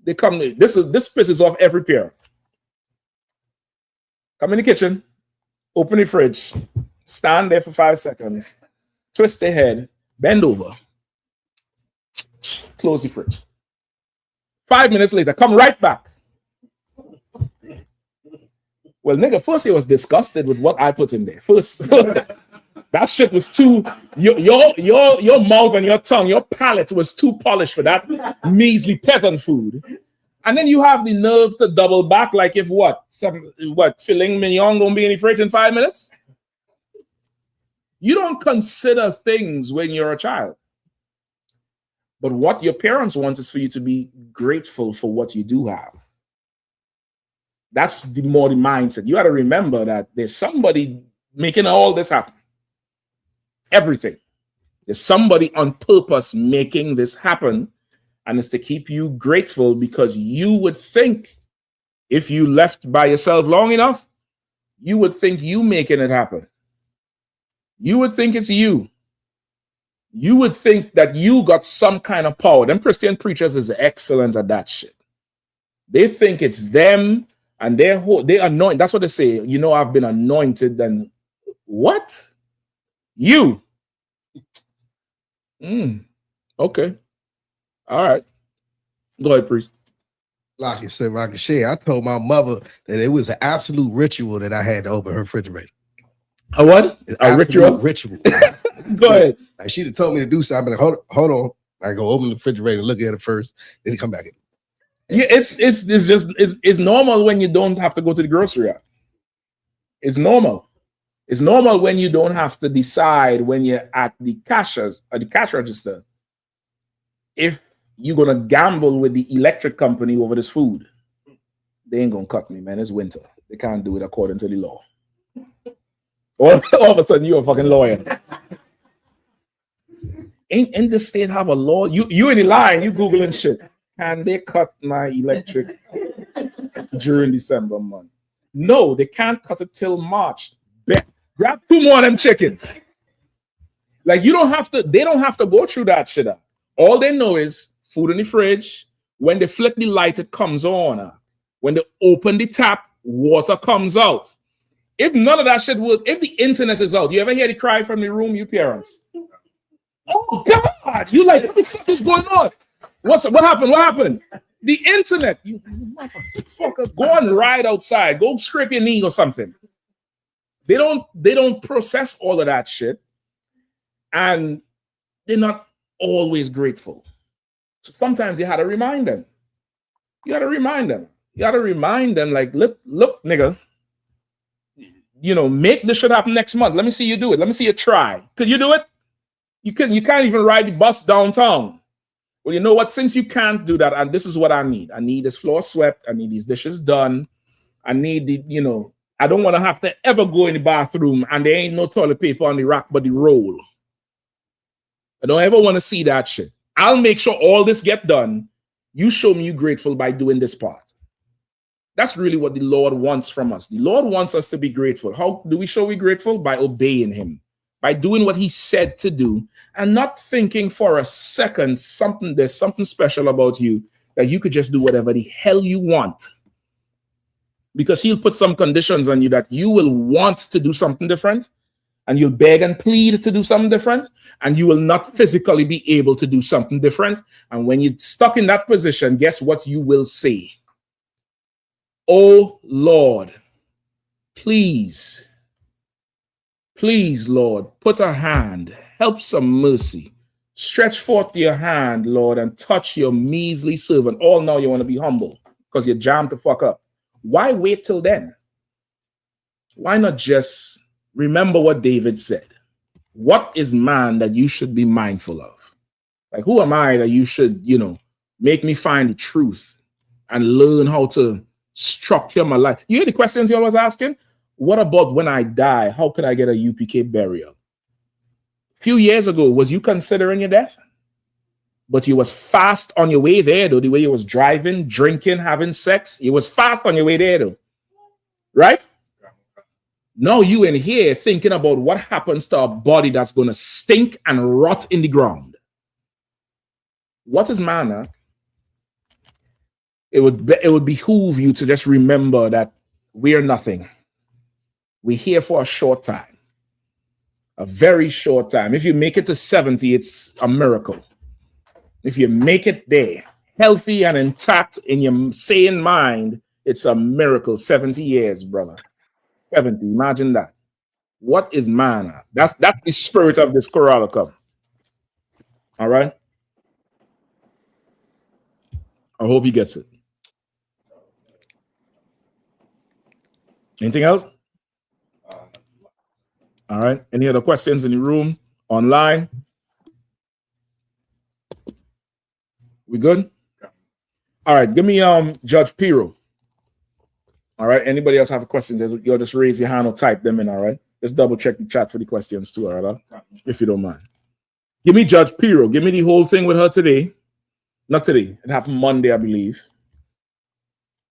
they come. This pisses off every parent. Come in the kitchen, open the fridge, stand there for 5 seconds, twist their head, bend over, close the fridge. 5 minutes later, come right back. Well, nigga, first he was disgusted with what I put in there. First, that shit was too. Your mouth and your tongue, your palate was too polished for that measly peasant food. And then you have the nerve to double back, like if what filet mignon gonna be in the fridge in 5 minutes? You don't consider things when you're a child. But what your parents want is for you to be grateful for what you do have. That's the mindset. You got to remember that there's somebody making all this happen. Everything. There's somebody on purpose making this happen. And it's to keep you grateful because you would think if you left by yourself long enough, you would think you making it happen. You would think it's you. You would think that you got some kind of power. Them Christian preachers is excellent at that shit. They think it's them and they anoint. That's what they say. You know, I've been anointed. And what? You? Okay. All right. Go ahead, priest. Like you said, Ricochet, I told my mother that it was an absolute ritual that I had to open her refrigerator. A what? A ritual? Ritual. Go ahead. Like she'd have told me to do something. Like, hold on. I go open the refrigerator and look at it first, then come back in. Yeah, it's normal when you don't have to go to the grocery. It's normal. It's normal when you don't have to decide when you're at the cash register if you're gonna gamble with the electric company over this food. They ain't gonna cut me, man. It's winter. They can't do it according to the law. All of a sudden, you're a fucking lawyer. Ain't the state have a law? You in the line, you Googling shit. Can they cut my electric during December month? No, they can't cut it till March. Grab 2 more of them chickens. Like they don't have to go through that shit. All they know is food in the fridge. When they flick the light, it comes on. When they open the tap, water comes out. If none of that shit works, if the internet is out, you ever hear the cry from the room, you parents? Oh God! You like, what the fuck is going on? What happened? What happened? The internet. You motherfucker, go and ride outside. Go scrape your knee or something. They don't process all of that shit, and they're not always grateful. So sometimes you had to remind them. You got to remind them. Like, look, nigga. You know, make this shit happen next month. Let me see you do it. Let me see you try. Could you do it? You can't even ride the bus downtown. Well, you know what? Since you can't do that, and this is what I need. I need this floor swept. I need these dishes done. I need I don't want to have to ever go in the bathroom and there ain't no toilet paper on the rack but the roll. I don't ever want to see that shit. I'll make sure all this get done. You show me you're grateful by doing this part. That's really what the Lord wants from us. The Lord wants us to be grateful. How do we show we're grateful? By obeying him, by doing what he said to do and not thinking for a second there's something special about you that you could just do whatever the hell you want. Because he'll put some conditions on you that you will want to do something different and you'll beg and plead to do something different and you will not physically be able to do something different. And when you're stuck in that position, guess what you will say? Oh Lord, please, Lord, put a hand, help some mercy. Stretch forth your hand, Lord, and touch your measly servant. All now you want to be humble because you're jammed the fuck up. Why wait till then? Why not just remember what David said? What is man that you should be mindful of? Like, who am I that you should, make me find the truth and learn how to structure my life? You hear the questions you was asking? What about when I die? How could I get a UPK burial? A few years ago, was you considering your death? But you was fast on your way there, though, the way you was driving, drinking, having sex. You was fast on your way there, though. Right? Now you in here thinking about what happens to a body that's going to stink and rot in the ground. What is man? It would behoove you to just remember that we're nothing. We're here for a short time. A very short time. If you make it to 70, it's a miracle. If you make it there, healthy and intact in your sane mind, it's a miracle. 70 years, brother. 70. Imagine that. What is man? That's the spirit of this Coralica. All right. I hope he gets it. Anything else? All right. Any other questions in the room? Online? We good? All right. Give me Judge Pirro. All right. Anybody else have a question? You'll just raise your hand or type them in. All right. Let's double check the chat for the questions too. All right. If you don't mind. Give me Judge Pirro. Give me the whole thing with her today. Not today. It happened Monday, I believe.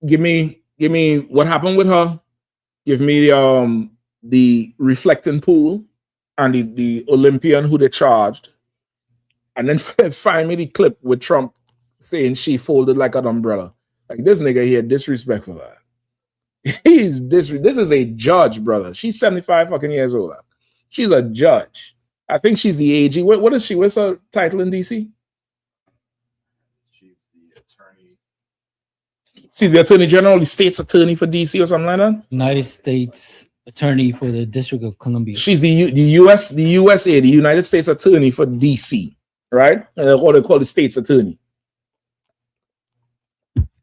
Give me what happened with her. Give me the reflecting pool and the Olympian who they charged. And then find me the clip with Trump saying she folded like an umbrella. Like, this nigga here, disrespectful. This is a judge, brother. She's 75 fucking years old. She's a judge. I think she's the AG. What is she? What's her title in DC? She's the attorney. She's the attorney general, the state's attorney for DC or something like that. United States attorney for the District of Columbia. She's the USA, the United States attorney for DC, right? What they call the state's attorney.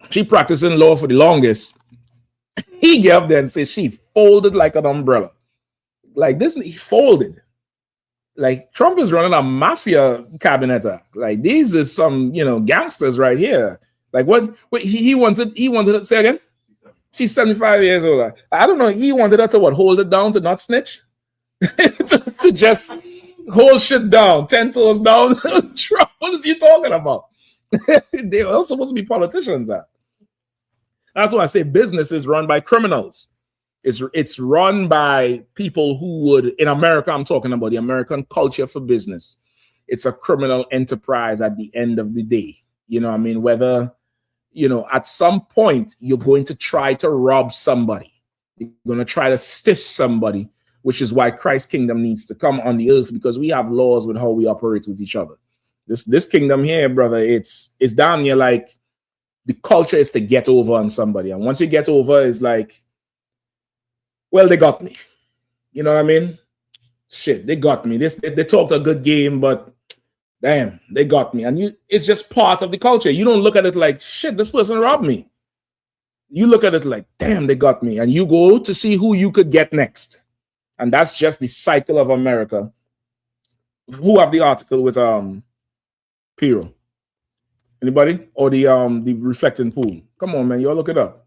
She practiced in law for the longest. He get up there and say she folded like an umbrella. Like this, he folded. Like Trump is running a mafia cabinet. Like these is some, gangsters right here. Like what he wanted to say again? She's 75 years old. I don't know. He wanted her to hold it down, to not snitch, to just hold shit down, 10 toes down. Trump, what is he talking about? They're all supposed to be politicians. That's why I say business is run by criminals. It's run by people who would, in America, I'm talking about the American culture for business. It's a criminal enterprise at the end of the day. You know what I mean? Whether, at some point you're going to try to rob somebody. You're going to try to stiff somebody, which is why Christ's kingdom needs to come on the earth, because we have laws with how we operate with each other. This kingdom here, brother, it's down here like the culture is to get over on somebody. And once you get over, it's like, well, they got me. You know what I mean? Shit, they got me. They talked a good game, but damn, they got me. And it's just part of the culture. You don't look at it like, shit, this person robbed me. You look at it like, damn, they got me. And you go to see who you could get next. And that's just the cycle of America. Who have the article with Pirro? Anybody? Or the reflecting pool? Come on, man. Y'all look it up.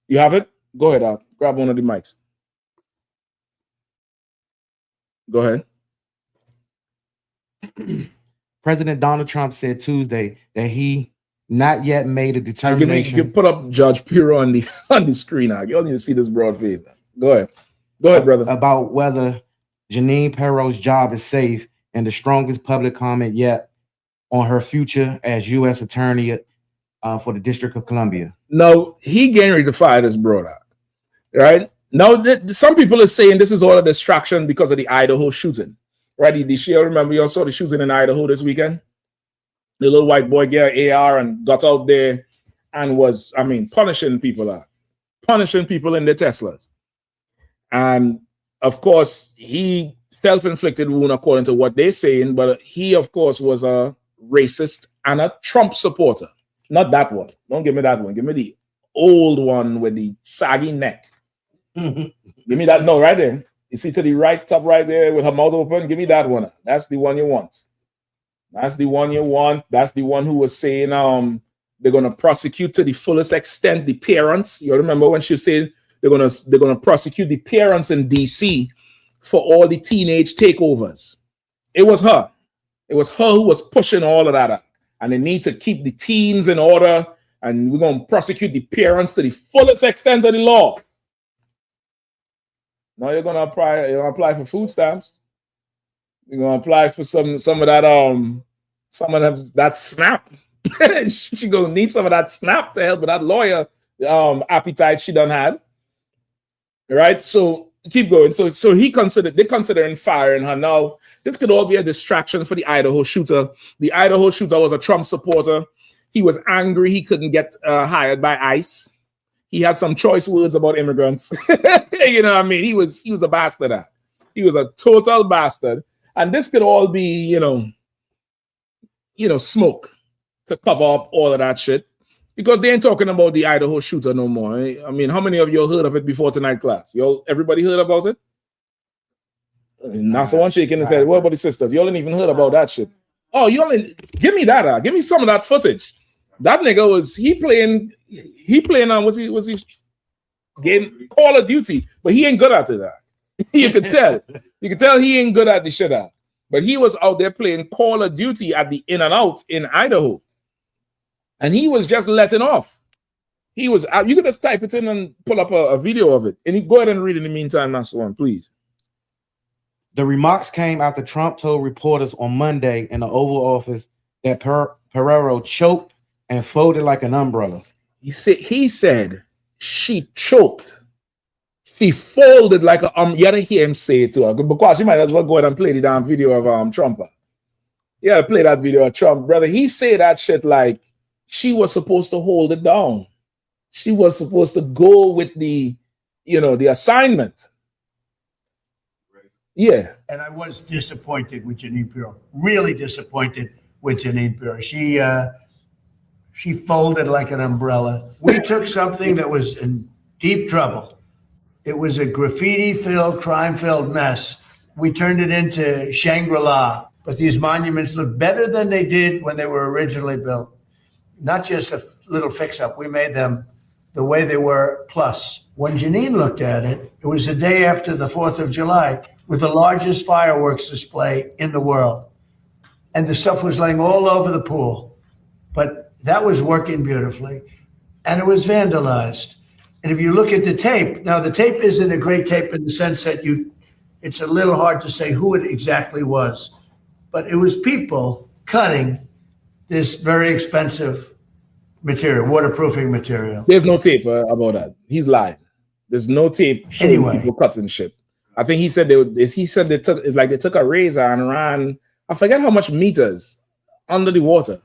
You have it? Go ahead, grab one of the mics. Go ahead. President Donald Trump said Tuesday that he not yet made a determination. You put up Judge Pirro on the screen now. You all need to see this broad face. Go ahead. Go ahead, brother. About whether Janine Pirro's job is safe, and the strongest public comment yet on her future as U.S. attorney for the District of Columbia. No, he getting ready to fire this broad, right? Now, some people are saying this is all a distraction because of the Idaho shooting, right? Did you remember you all saw the shooting in Idaho this weekend? The little white boy got an AR and got out there and was, I mean, punishing people in the Teslas. And of course, he self-inflicted wound according to what they're saying, but he, of course, was a racist and a Trump supporter. Not that one. Don't give me that one. Give me the old one with the saggy neck. Give me that. No, right there. You see to the right, top right there with her mouth open. Give me that one. That's the one you want. That's the one you want. That's the one who was saying they're gonna prosecute to the fullest extent the parents. You remember when she said they're gonna prosecute the parents in DC for all the teenage takeovers. It was her. It was her who was pushing all of that up. And they need to keep the teens in order, and we're gonna prosecute the parents to the fullest extent of the law. Now you're gonna apply for food stamps. You're gonna apply for some of that SNAP. She gonna need some of that SNAP to help with that lawyer appetite she done had. Right? So keep going. So they're considering firing her. Now, this could all be a distraction for the Idaho shooter. The Idaho shooter was a Trump supporter. He was angry he couldn't get hired by ICE. He had some choice words about immigrants. You know what I mean? He was a bastard. He was a total bastard. And this could all be, smoke to cover up all of that shit. Because they ain't talking about the Idaho shooter no more. I mean, how many of you heard of it before tonight class? Everybody heard about it? Not someone shaking his head. What about the sisters? You all ain't even heard about that shit. Oh, give me that. Give me some of that footage. That nigga was playing on was he getting Call of Duty, but he ain't good at it. You could tell. You could tell he ain't good at the shit out. But he was out there playing Call of Duty at the In and Out in Idaho. And he was just letting off. He was out. You could just type it in and pull up a video of it. And you go ahead and read in the meantime, Master One, please. The remarks came after Trump told reporters on Monday in the Oval Office that Pirro choked and folded like an umbrella. He said she choked. She folded like a you gotta hear him say it to her. Because you might as well go ahead and play the damn video of Trump. You gotta play that video of Trump, brother. He said that shit like she was supposed to hold it down. She was supposed to go with the assignment. Yeah. And I was disappointed with Jeanine Pirro. Really disappointed with Jeanine Pirro. She folded like an umbrella. We took something that was in deep trouble. It was a graffiti-filled, crime-filled mess. We turned it into Shangri-La. But these monuments look better than they did when they were originally built. Not just a little fix-up. We made them the way they were plus. When Jeanine looked at it, it was the day after the 4th of July with the largest fireworks display in the world. And the stuff was laying all over the pool. But that was working beautifully. And it was vandalized. And if you look at the tape, now the tape isn't a great tape in the sense that it's a little hard to say who it exactly was. But it was people cutting this very expensive material, waterproofing material. There's no tape about that. He's lying. There's no tape showing people cutting shit. I think he said they took a razor and ran, I forget how much meters under the water.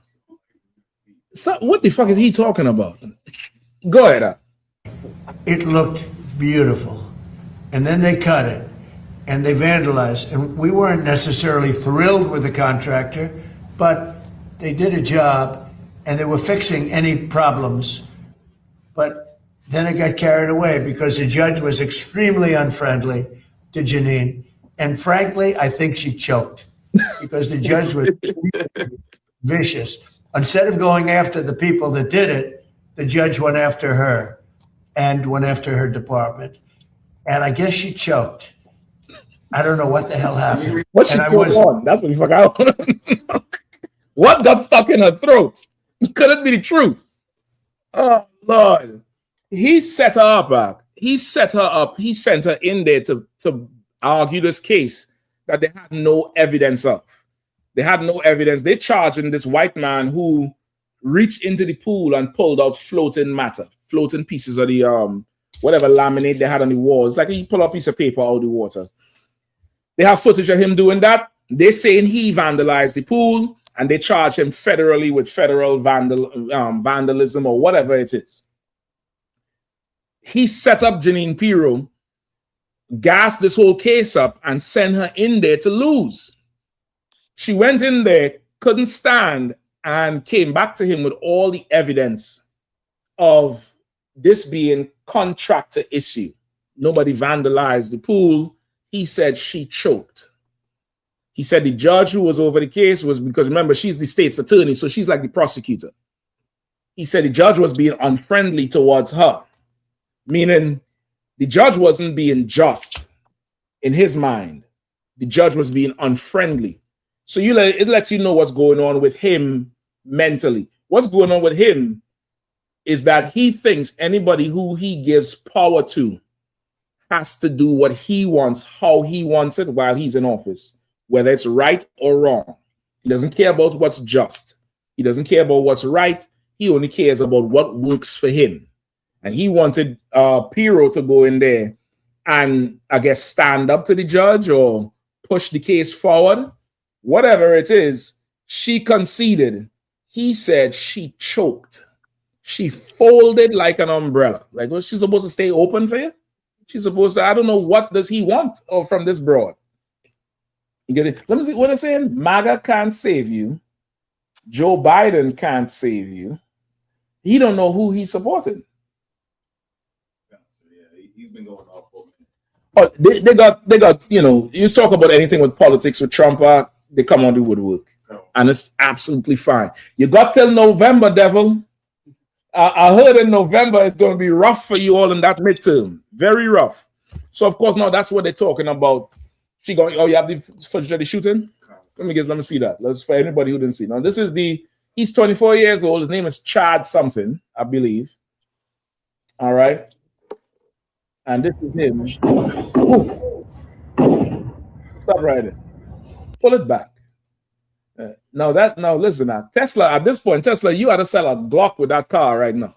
So what the fuck is he talking about? Go ahead. It looked beautiful. And then they cut it and they vandalized. And we weren't necessarily thrilled with the contractor, but they did a job and they were fixing any problems. But then it got carried away because the judge was extremely unfriendly to Jeanine. And frankly, I think she choked because the judge was vicious. Instead of going after the people that did it, the judge went after her and went after her department. And I guess she choked. I don't know what the hell happened. What she put on? That's what the fuck I want to know. What got stuck in her throat? Could it be the truth? Oh, Lord. He set her up. He set her up. He sent her in there to argue this case that they had no evidence of. They had no evidence. They charging this white man who reached into the pool and pulled out floating matter, floating pieces of the whatever laminate they had on the walls. Like he pull a piece of paper out of the water. They have footage of him doing that. They're saying he vandalized the pool and they charge him federally with federal vandalism or whatever it is. He set up Jeanine Pirro, gassed this whole case up, and sent her in there to lose. She went in there, couldn't stand, and came back to him with all the evidence of this being contractor issue. Nobody vandalized the pool. He said she choked. He said the judge who was over the case was, because remember, she's the state's attorney, so she's like the prosecutor. He said the judge was being unfriendly towards her, meaning the judge wasn't being just in his mind. The judge was being unfriendly. So it lets you know what's going on with him mentally. What's going on with him is that he thinks anybody who he gives power to has to do what he wants, how he wants it while he's in office, whether it's right or wrong. He doesn't care about what's just. He doesn't care about what's right. He only cares about what works for him. And he wanted Pirro to go in there and, I guess, stand up to the judge or push the case forward. Whatever it is, she conceded. He said she choked. She folded like an umbrella. Like, was she supposed to stay open for you? She's supposed to, I don't know, what does he want from this broad? You get it? Let me see what they're saying. MAGA can't save you. Joe Biden can't save you. He don't know who he's supporting. He's been going off. Oh, they got, you know, you talk about anything with politics with Trump, they come on the woodwork. And it's absolutely fine. You got till November, devil. I heard in November it's going to be rough for you all in that midterm. Very rough. So, of course, now that's what they're talking about. She going, oh, you have the footage of the shooting? Let me see that. That's for anybody who didn't see. Now, this is he's 24 years old. His name is Chad something, I believe. All right. And this is him. Ooh. Stop right there. Pull it back. Now listen now. Tesla, at this point, Tesla, you ought to sell a Glock with that car right now.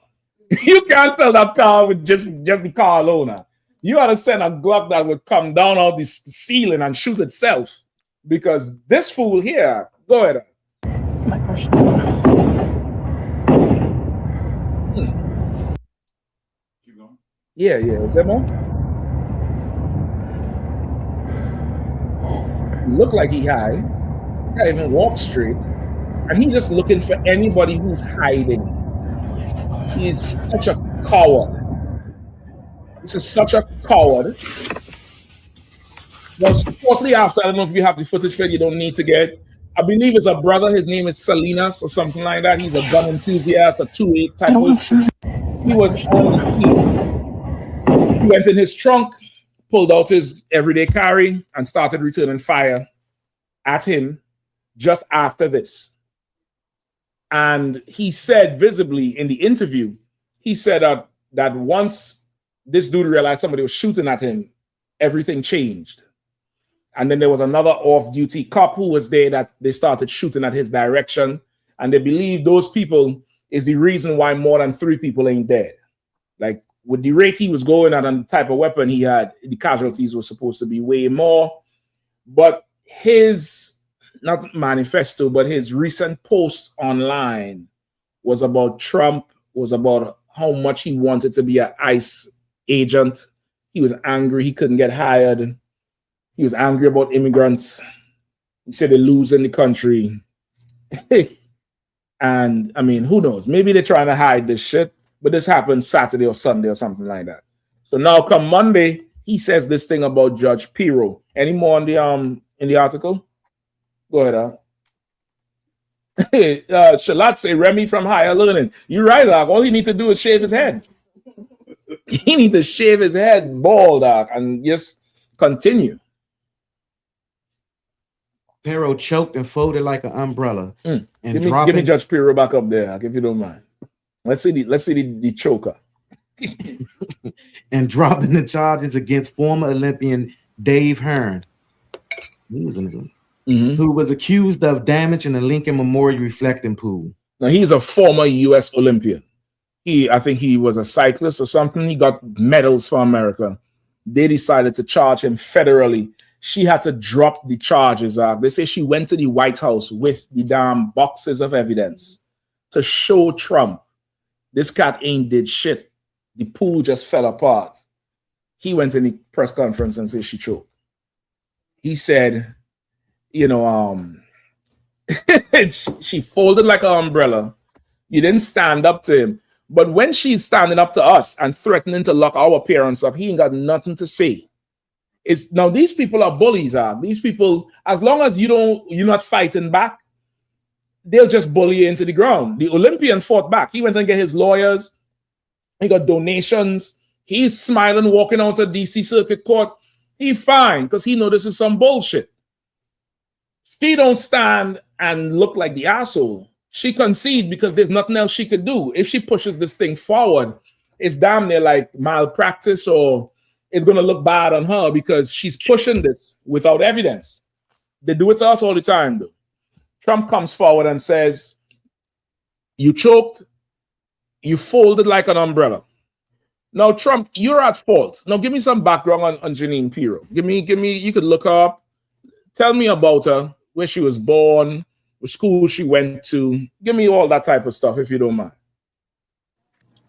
You can't sell that car with just the car alone now. You ought to send a Glock that would come down all the ceiling and shoot itself. Because this fool here, go ahead. My question. Keep going. Yeah. Is that more? Look like he high. Can't even walk straight. And he's just looking for anybody who's hiding. He's such a coward. This is such a coward. Now, shortly after, I don't know if you have the footage for it, you don't need to get it. I believe it's a brother, his name is Salinas or something like that. He's a gun enthusiast, a 2.8 type of. He was on the scene. He went in his trunk, pulled out his everyday carry, and started returning fire at him just after this. And he said visibly in the interview, he said that once this dude realized somebody was shooting at him, everything changed. And then there was another off-duty cop who was there that they started shooting at his direction. And they believe those people is the reason why more than 3 people ain't dead. Like with the rate he was going at and the type of weapon he had, the casualties were supposed to be way more. But his, not manifesto, but his recent posts online was about Trump, was about how much he wanted to be an ICE agent. He was angry he couldn't get hired. He was angry about immigrants. He said they're losing the country. And I mean, who knows? Maybe they're trying to hide this shit, but this happened Saturday or Sunday or something like that. So now come Monday, he says this thing about Judge Pirro. Any more on the in the article? Go ahead, Shalat say Remy from Higher Learning. You're right, Doc. All he need to do is shave his head. He need to shave his head bald, Doc, and just continue. Pirro choked and folded like an umbrella. And give me Judge Pirro back up there, Doc, if you don't mind. Let's see the choker. And dropping the charges against former Olympian Dave Hearn. He was in who was accused of damaging the Lincoln Memorial reflecting pool. Now, he's a former U.S. Olympian. I think he was a cyclist or something. He got medals for America. They decided to charge him federally. she had to drop the charges. They say she went to the White House with the damn boxes of evidence to show Trump this cat ain't did shit. The pool just fell apart. He went in the press conference and said she choked. He said, you know, she folded like an umbrella. You didn't stand up to him. But when she's standing up to us and threatening to lock our parents up, he ain't got nothing to say. Now these people are bullies. These people, as long as you're not fighting back, they'll just bully you into the ground. The Olympian fought back. He went and get his lawyers. He got donations. He's smiling, walking out to DC Circuit Court. He fine because he know this is some bullshit. She don't stand and look like the asshole. She concede because there's nothing else she could do. If she pushes this thing forward, it's damn near like malpractice, or it's going to look bad on her because she's pushing this without evidence. They do it to us all the time, though. Trump comes forward and says, you choked, you folded like an umbrella. Now, Trump, you're at fault. Now, give me some background on Jeanine Pirro. Give me, you could look her up. Tell me about her, where she was born, the school she went to. Give me all that type of stuff, if you don't mind.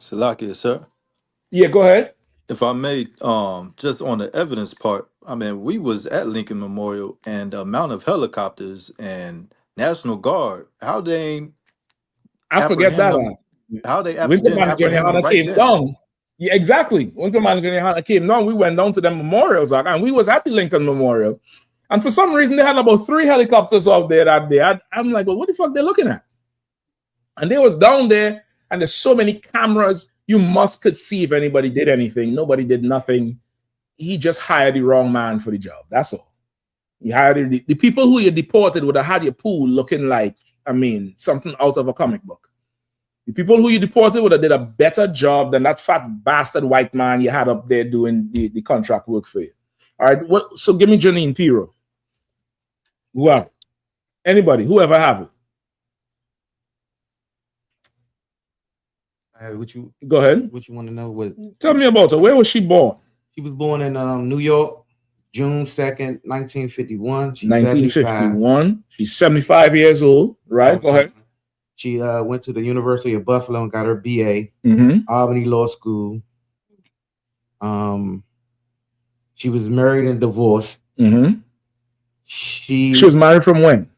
Salakia, sir. Yeah, go ahead. If I may, just on the evidence part, I mean, we was at Lincoln Memorial, and the amount of helicopters and National Guard, how they ain't I forget that. How they when Commander Yahanna right came there. down. Yeah, exactly. When Commander Yahanna came down, we went down to the memorials, and we was at the Lincoln Memorial. And for some reason, they had about 3 helicopters out there that day. I'm like, well, what the fuck they looking at? And they was down there, and there's so many cameras. You could see if anybody did anything. Nobody did nothing. He just hired the wrong man for the job. That's all. He hired the people who you deported would have had your pool looking like, I mean, something out of a comic book. The people who you deported would have did a better job than that fat bastard white man you had up there doing the contract work for you. All right. So give me Jeanine Pirro. Whoever. Anybody, whoever have it. Go ahead. What you want to know? Tell me about her. Where was she born? She was born in New York, June 2nd, 1951. She's 1951. 75. She's 75 years old. Right. Go ahead. She went to the University of Buffalo and got her BA. Albany Law School. She was married and divorced. She was married from when?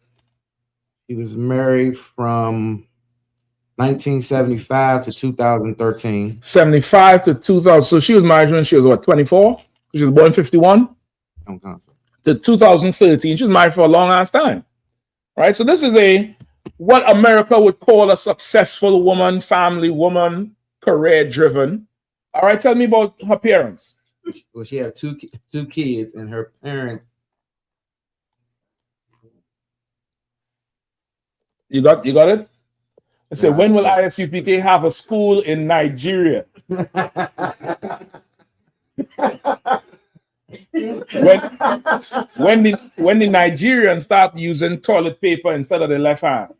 She was married from 1975 to 2013. 75 to 2000. So she was married when she was what, 24? She was born in 51? To 2013. She was married for a long ass time. Right? So this is what America would call a successful woman, family woman, career driven. All right, tell me about her parents. Well, she had two kids, and her parents. You got it? I said, when will I.S.U.P.K have a school in Nigeria? when the Nigerians start using toilet paper instead of the left hand.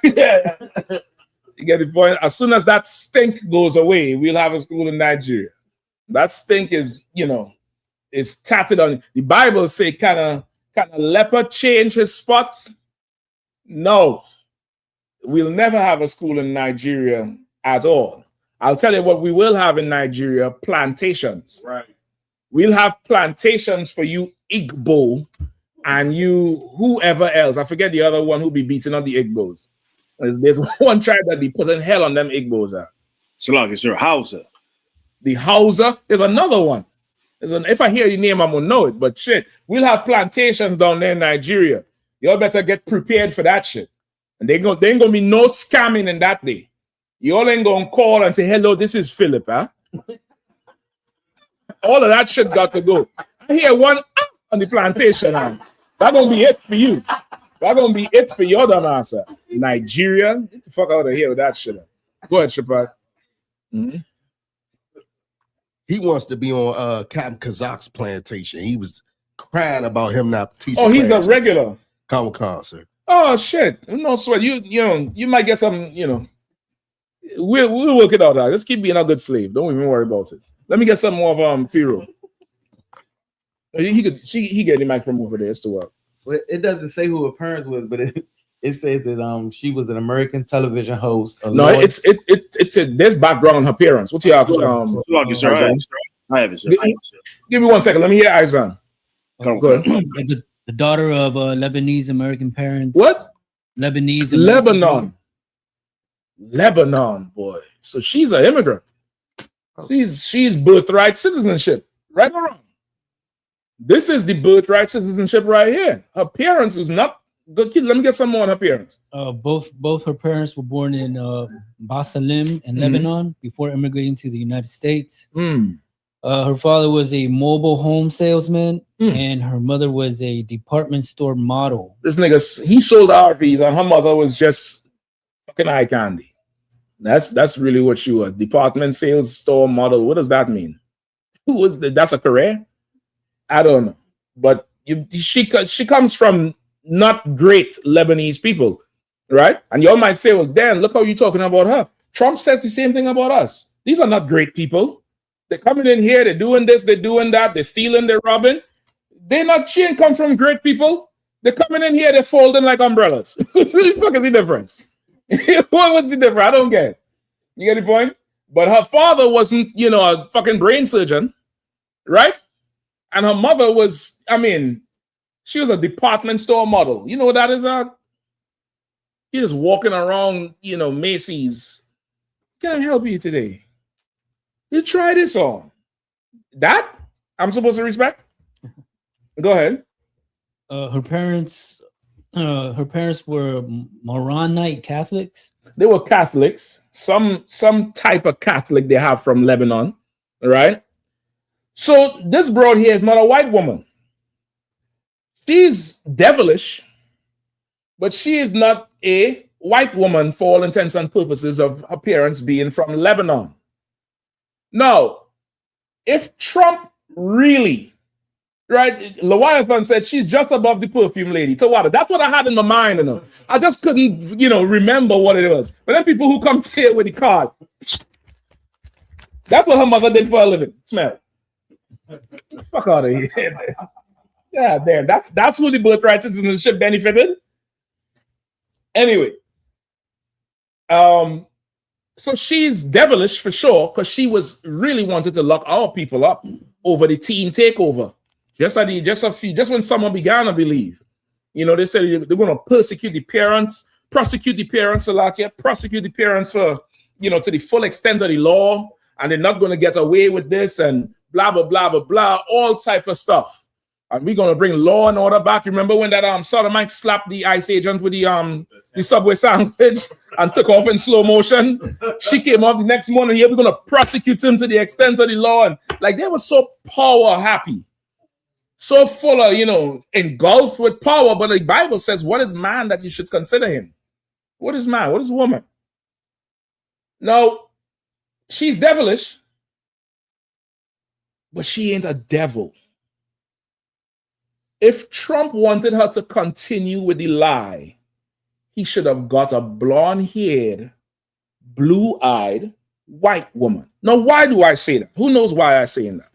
Yeah. You get the point? As soon as that stink goes away, we'll have a school in Nigeria. That stink is, is tatted on. The Bible say, can a leopard change his spots? No. We'll never have a school in Nigeria at all. I'll tell you what we will have in Nigeria, plantations. Right. We'll have plantations for you Igbo and you whoever else. I forget the other one who be beating up the Igbos. There's one tribe that be putting hell on them Igbos. Salak, it's your Hausa. The Hausa. There's another one. If I hear the name, I'm gonna know it. But shit, we'll have plantations down there in Nigeria. Y'all better get prepared for that shit. And there ain't gonna be no scamming in that day. You all ain't gonna call and say, hello, this is Philip, huh? All of that shit got to go. I hear one on the plantation, huh? That's gonna be it for you. That's gonna be it for your dumb ass. Nigeria, get the fuck out of here with that shit. Go ahead, Shepard. He wants to be on Captain Kazak's plantation. He was crying about him not teaching. Oh, he's a regular. Comic-Con, sir. Oh shit! No sweat. You might get some. We'll work it out. Just keep being a good slave. Don't even worry about it. Let me get some more of Pirro. He get the mic from over there to work. Well, it doesn't say who her parents was, but it says that she was an American television host. It's there's background on her parents. What's your I have it, sir. Give me 1 second. Let me hear Izan. Go ahead. The daughter of Lebanese American parents. What? Lebanese Lebanon, boy. So she's an immigrant. She's birthright citizenship, right or wrong? This is the birthright citizenship right here. Her parents was not good kid. Let me get some more on her parents. Both her parents were born in Basalim in Lebanon before immigrating to the United States. Her father was a mobile home salesman, and her mother was a department store model. This nigga, he sold RVs, and her mother was just fucking eye candy. That's really what she was. Department sales store model. What does that mean? Who was that? That's a career? I don't know. But she comes from not great Lebanese people, right? And y'all might say, well, Dan, look how you're talking about her. Trump says the same thing about us. These are not great people. They're coming in here, they're doing this, they're doing that, they're stealing, they're robbing. She ain't come from great people. They're coming in here, they're folding like umbrellas. What the fuck is the difference? What's the difference? I don't get it. You get the point? But her father wasn't, a fucking brain surgeon, right? And her mother was, she was a department store model. You know what that is? You're just walking around, Macy's. Can I help you today? You try this on. That I'm supposed to respect? Go ahead. Her parents were Maronite Catholics. They were Catholics. Some type of Catholic they have from Lebanon, right? So this broad here is not a white woman. She's devilish, but she is not a white woman for all intents and purposes of her parents being from Lebanon. Now, if Trump really, right, Leviathan said she's just above the perfume lady. So what? That's what I had in my mind. I just couldn't, remember what it was. But then people who come here with the card, that's what her mother did for a living. Smell. Fuck out of here. Yeah, damn. That's who the birthright citizenship benefited. Anyway, so she's devilish for sure, because she was really wanted to lock our people up over the teen takeover. Just when someone began to believe, they said they're going to persecute the parents, prosecute the parents, prosecute the parents for, to the full extent of the law, and they're not going to get away with this, and blah blah blah blah blah, all type of stuff. And we're going to bring law and order back. Remember when that sodomite slapped the ICE agent with the Subway sandwich and took off in slow motion? She came up the next morning. Here we're going to prosecute him to the extent of the law. And they were so power happy, so full of engulfed with power. But the Bible says, "What is man that you should consider him? What is man? What is woman?" Now, she's devilish, but she ain't a devil. If Trump wanted her to continue with the lie, he should have got a blonde-haired, blue-eyed white woman. Now, why do I say that? Who knows why I'm saying that?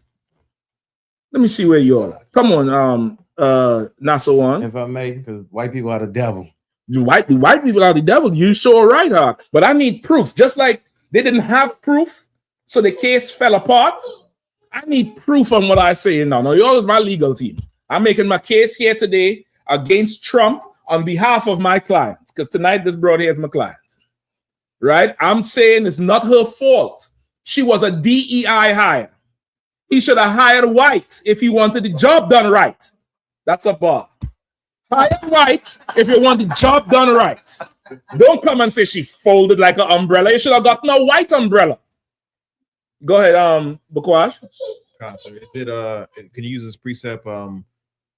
Let me see where you are. Come on, Nasa One. If I may, because white people are the devil. The white people are the devil. You sure right, huh? But I need proof. Just like they didn't have proof, so the case fell apart. I need proof on what I say now. Now, yours is my legal team. I'm making my case here today against Trump on behalf of my clients, because tonight this broad here is my client, right? I'm saying it's not her fault. She was a DEI hire. He should have hired white if he wanted the job done right. That's a bar. Hire white if you want the job done right. Don't come and say she folded like an umbrella. You should have gotten a white umbrella. Go ahead, Bakwash. Can you use this precept?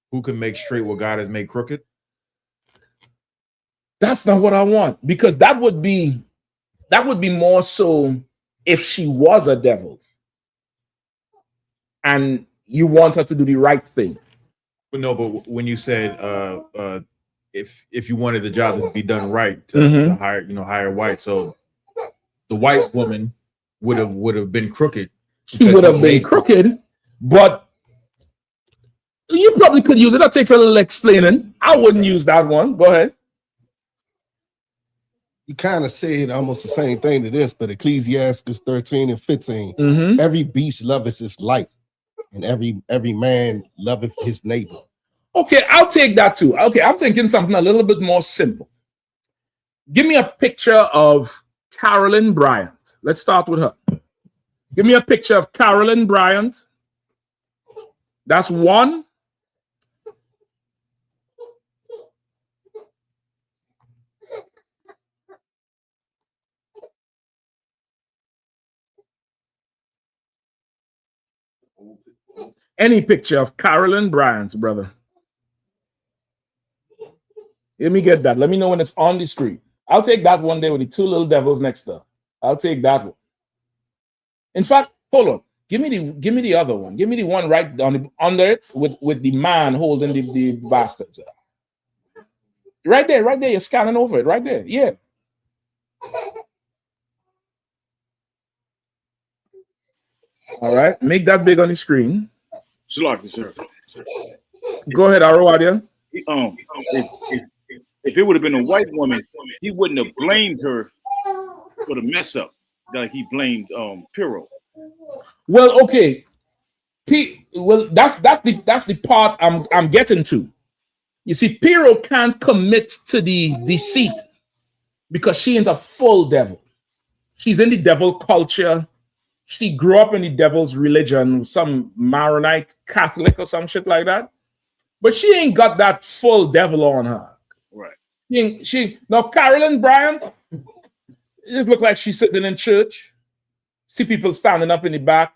Who can make straight what God has made crooked? That's not what I want, because that would be more so if she was a devil and you want her to do the right thing. But no, but when you said if you wanted the job to be done right, to hire white, so the white woman would have been crooked. She would have been crooked, but You probably could use it. That takes a little explaining. I wouldn't use that one. Go ahead. You kind of said almost the same thing to this, but Ecclesiastes 13 and 15. Every beast loveth his life, and every man loveth his neighbor. Okay, I'll take that too. Okay, I'm thinking something a little bit more simple. Give me a picture of Carolyn Bryant. Let's start with her. Give me a picture of Carolyn Bryant. That's one. Any picture of Carolyn Bryant, brother. Let me get that. Let me know when it's on the screen. I'll take that one there with the two little devils next to her. I'll take that one. In fact, hold on. Give me the other one. Give me the one right on under it with the man holding the bastards. Right there. You're scanning over it. Right there. Yeah. All right. Make that big on the screen. Salaki, sir. Go ahead, Arawadia. If it would have been a white woman, he wouldn't have blamed her for the mess up like he blamed Pirro. Well, okay. That's the part I'm getting to. You see, Pirro can't commit to the deceit because she ain't a full devil. She's in the devil culture. She grew up in the devil's religion, some Maronite Catholic or some shit like that. But she ain't got that full devil on her. Right. Now, Carolyn Bryant, it just look like she's sitting in church. See people standing up in the back.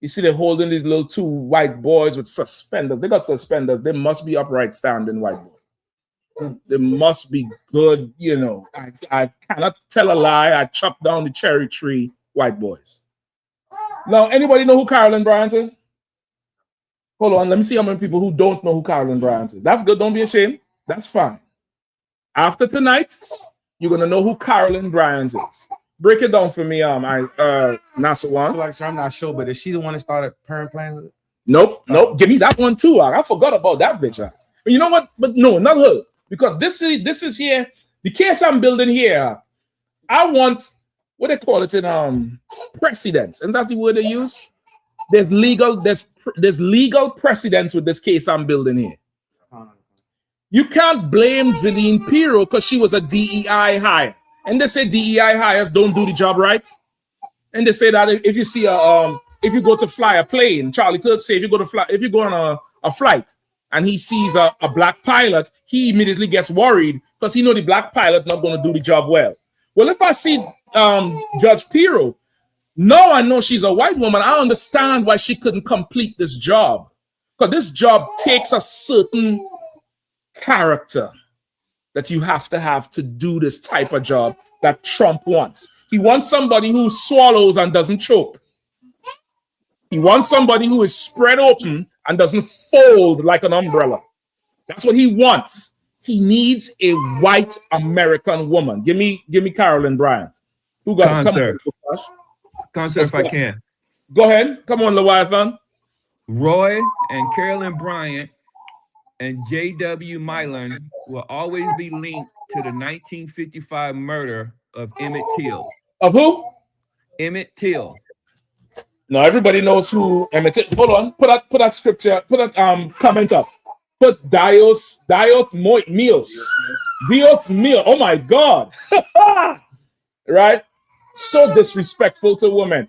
You see they're holding these little two white boys with suspenders. They got suspenders. They must be upright standing white boys. They must be good, you know. I cannot tell a lie. I chopped down the cherry tree white boys. Now, anybody know who Carolyn Bryant is? Hold on, let me see how many people who don't know who Carolyn Bryant is. That's good, don't be ashamed. That's fine. After tonight, you're gonna know who Carolyn Bryant is. Break it down for me, Nasawan. Like, sir, I'm not sure, but is she the one that started Parent Plan? Nope. Give me that one too. I forgot about that bitch. But you know what? But no, not her. Because this is here. The case I'm building here. I want what they call it in precedence. And that's the word they use. There's legal precedence with this case I'm building here. You can't blame Janine Pirro because she was a DEI hire. And they say DEI hires don't do the job right. And they say that if you see if you go to fly a plane, Charlie Kirk say if you go on a flight and he sees a black pilot, he immediately gets worried because he know the black pilot not going to do the job well. Well, if I see Judge Pirro, now I know she's a white woman. I understand why she couldn't complete this job. Because this job takes a certain character that you have to do this type of job that Trump wants. He wants somebody who swallows and doesn't choke. He wants somebody who is spread open and doesn't fold like an umbrella. That's what he wants. He needs a white American woman. Give me Carolyn Bryant. Who got it? Concert, if I can. Go ahead. Come on, Leviathan. Roy and Carolyn Bryant and J.W. Milan will always be linked to the 1955 murder of Emmett Till. Of who? Emmett Till. Now everybody knows who Emmett Till. Hold on. Put that scripture. Put that comment up. Put Dios Meals. Dios Meal. Oh my God. Right? So disrespectful to women.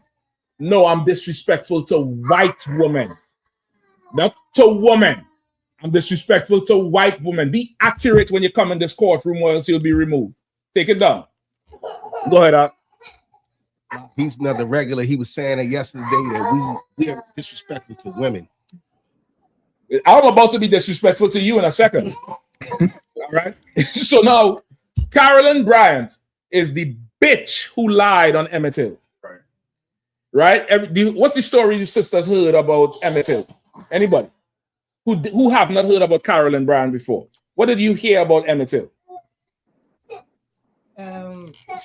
No, I'm disrespectful to white women. Not to women. I'm disrespectful to white women. Be accurate when you come in this courtroom or else you'll be removed. Take it down. Go ahead, Al. He's another regular. He was saying it yesterday that we are disrespectful to women. I'm about to be disrespectful to you in a second. All right. So now, Carolyn Bryant is the bitch who lied on Emmett Till. Right? What's the story your sisters heard about Emmett Till? Anybody who have not heard about Carolyn Bryant before? What did you hear about Emmett Till?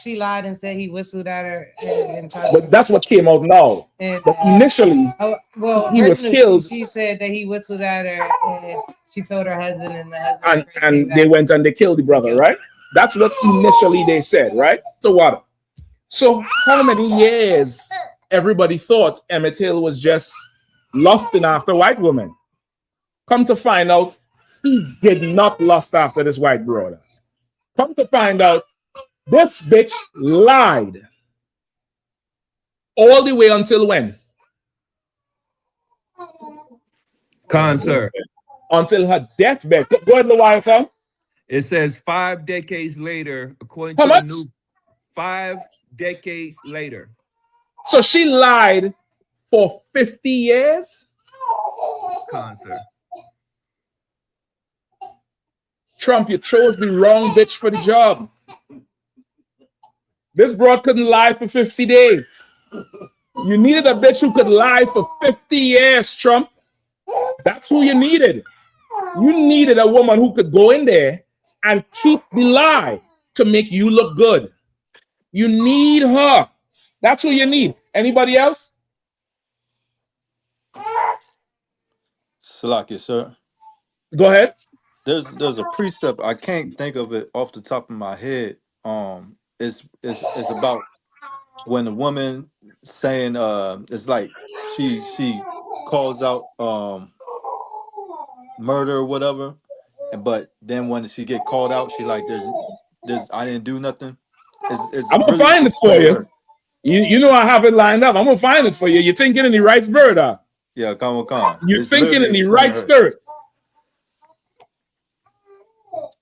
She lied and said he whistled at her and tried But that's what came out now. But initially, he was killed. She said that he whistled at her and she told her husband, and the husband and they went and they killed the brother, right? That's what initially they said, right? So what? So how many years everybody thought Emmett Till was just lusting after white women? Come to find out, he did not lust after this white brother. Come to find out, this bitch lied all the way until when? Sir. Until her deathbed. Go ahead, Leviathan. It says 5 decades later, according How to much? the new 5 decades later. So she lied for 50 years? Sir. Trump, you chose the wrong bitch for the job. This broad couldn't lie for 50 days. You needed a bitch who could lie for 50 years, Trump. That's who you needed. You needed a woman who could go in there and keep the lie to make you look good. You need her. That's who you need. Anybody else? Salakia, sir. Go ahead. There's a precept. I can't think of it off the top of my head. It's about when a woman saying it's like she calls out murder or whatever, but then when she get called out, she like there's I didn't do nothing. It's I'm gonna really find it for explain you. her. You know I have it lined up. I'm gonna find it for you. You're thinking in the right spirit, huh? Yeah, Khan. You're It's thinking literally in the explaining right her. spirit.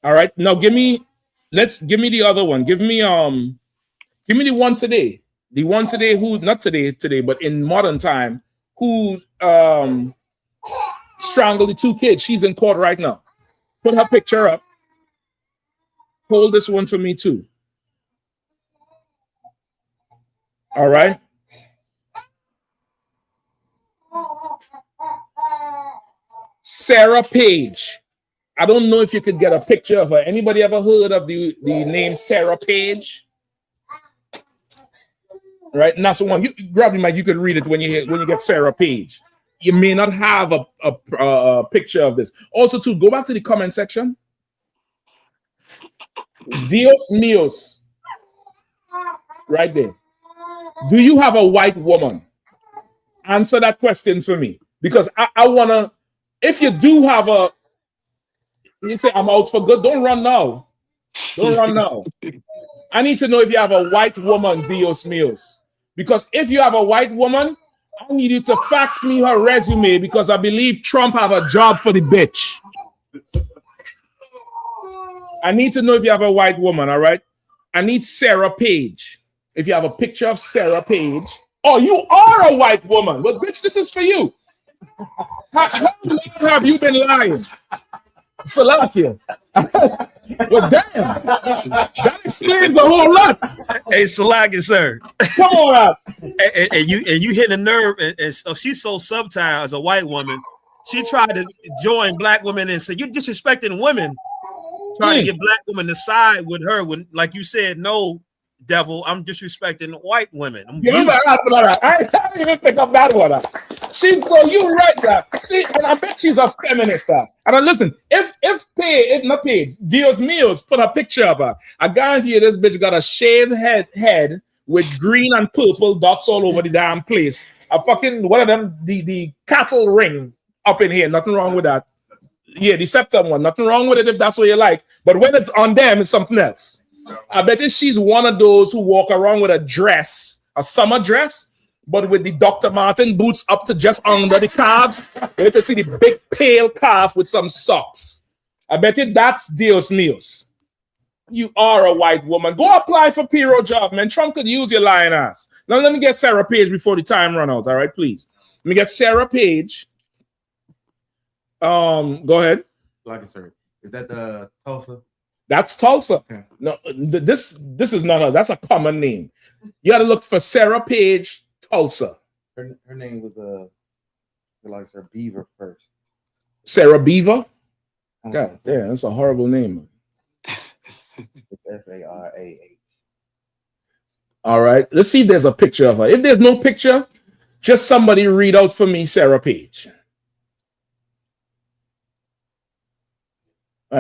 All right. Now give me the other one. Give me the one today. The one today who not today, but in modern time, who strangled the 2 kids. She's in court right now. Put her picture up. Hold this one for me too. All right. Sarah Page. I don't know if you could get a picture of her. Anybody ever heard of the name Sarah Page? Right, and that's the one. You grab the mic. You could read it when you get Sarah Page. You may not have a picture of this. Also, to go back to the comment section. Dios míos, right there. Do you have a white woman? Answer that question for me, because I wanna. If you do have a, you say I'm out for good. Don't run now. Don't run now. I need to know if you have a white woman, Dios míos. Because if you have a white woman, I need you to fax me her resume, because I believe Trump have a job for the bitch. I need to know if you have a white woman, all right? I need Sarah Page. If you have a picture of Sarah Page. Oh, you are a white woman. Well, bitch, this is for you. How long have you been lying? Salakia. Well, damn. That explains a whole lot. Hey, Salakia, sir. Come on out. And you hit a nerve, and so she's so subtile as a white woman. She tried to join black women and say, you're disrespecting women. Trying to get black women to side with her when, like you said, no, devil, I'm disrespecting white women. I didn't even pick up that one. She's so you right there. See, and I bet she's a feminist. And listen, if not Paige, Dios míos, put a picture of her. I guarantee you this bitch got a shaved head with green and purple dots all over the damn place. A fucking one of them, the cattle ring up in here. Nothing wrong with that. Yeah, the septum one. Nothing wrong with it if that's what you like. But when it's on them, it's something else. I bet you she's one of those who walk around with a dress, a summer dress, but with the Dr. Martin boots up to just under the calves. You can see the big pale calf with some socks. I bet you that's Dios míos. You are a white woman. Go apply for Pirro job, man. Trump could use your lying ass. Now let me get Sarah Page before the time run out. All right, please. Let me get Sarah Page. Go ahead. Like sir, is that the Tulsa? That's Tulsa. Okay. No, this is not her. That's a common name. You got to look for Sarah Page, Tulsa. Her name was like her Beaver first. Sarah Beaver. God damn, that's a horrible name. S-A-R-A-H. All right. Let's see if there's a picture of her. If there's no picture, just somebody read out for me Sarah Page.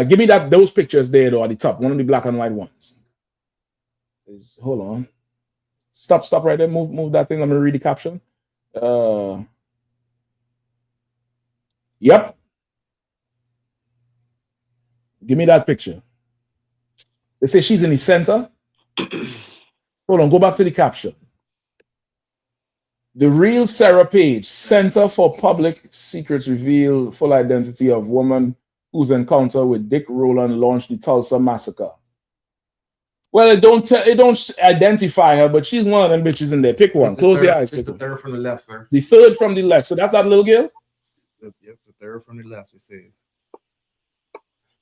Give me those pictures there though at the top. One of the black and white ones. Hold on. Stop right there. Move that thing. I'm gonna read the caption. Yep. Give me that picture. They say she's in the center. Hold on, go back to the caption. The real Sarah Page, Center for Public Secrets reveal full identity of woman whose encounter with Dick Rowland launched the Tulsa massacre. Well, it don't identify her, but she's one of them bitches in there. Pick one. Close your eyes. It's the third from the left, sir. The third from the left. So that's that little girl? Yep, the third from the left, it says.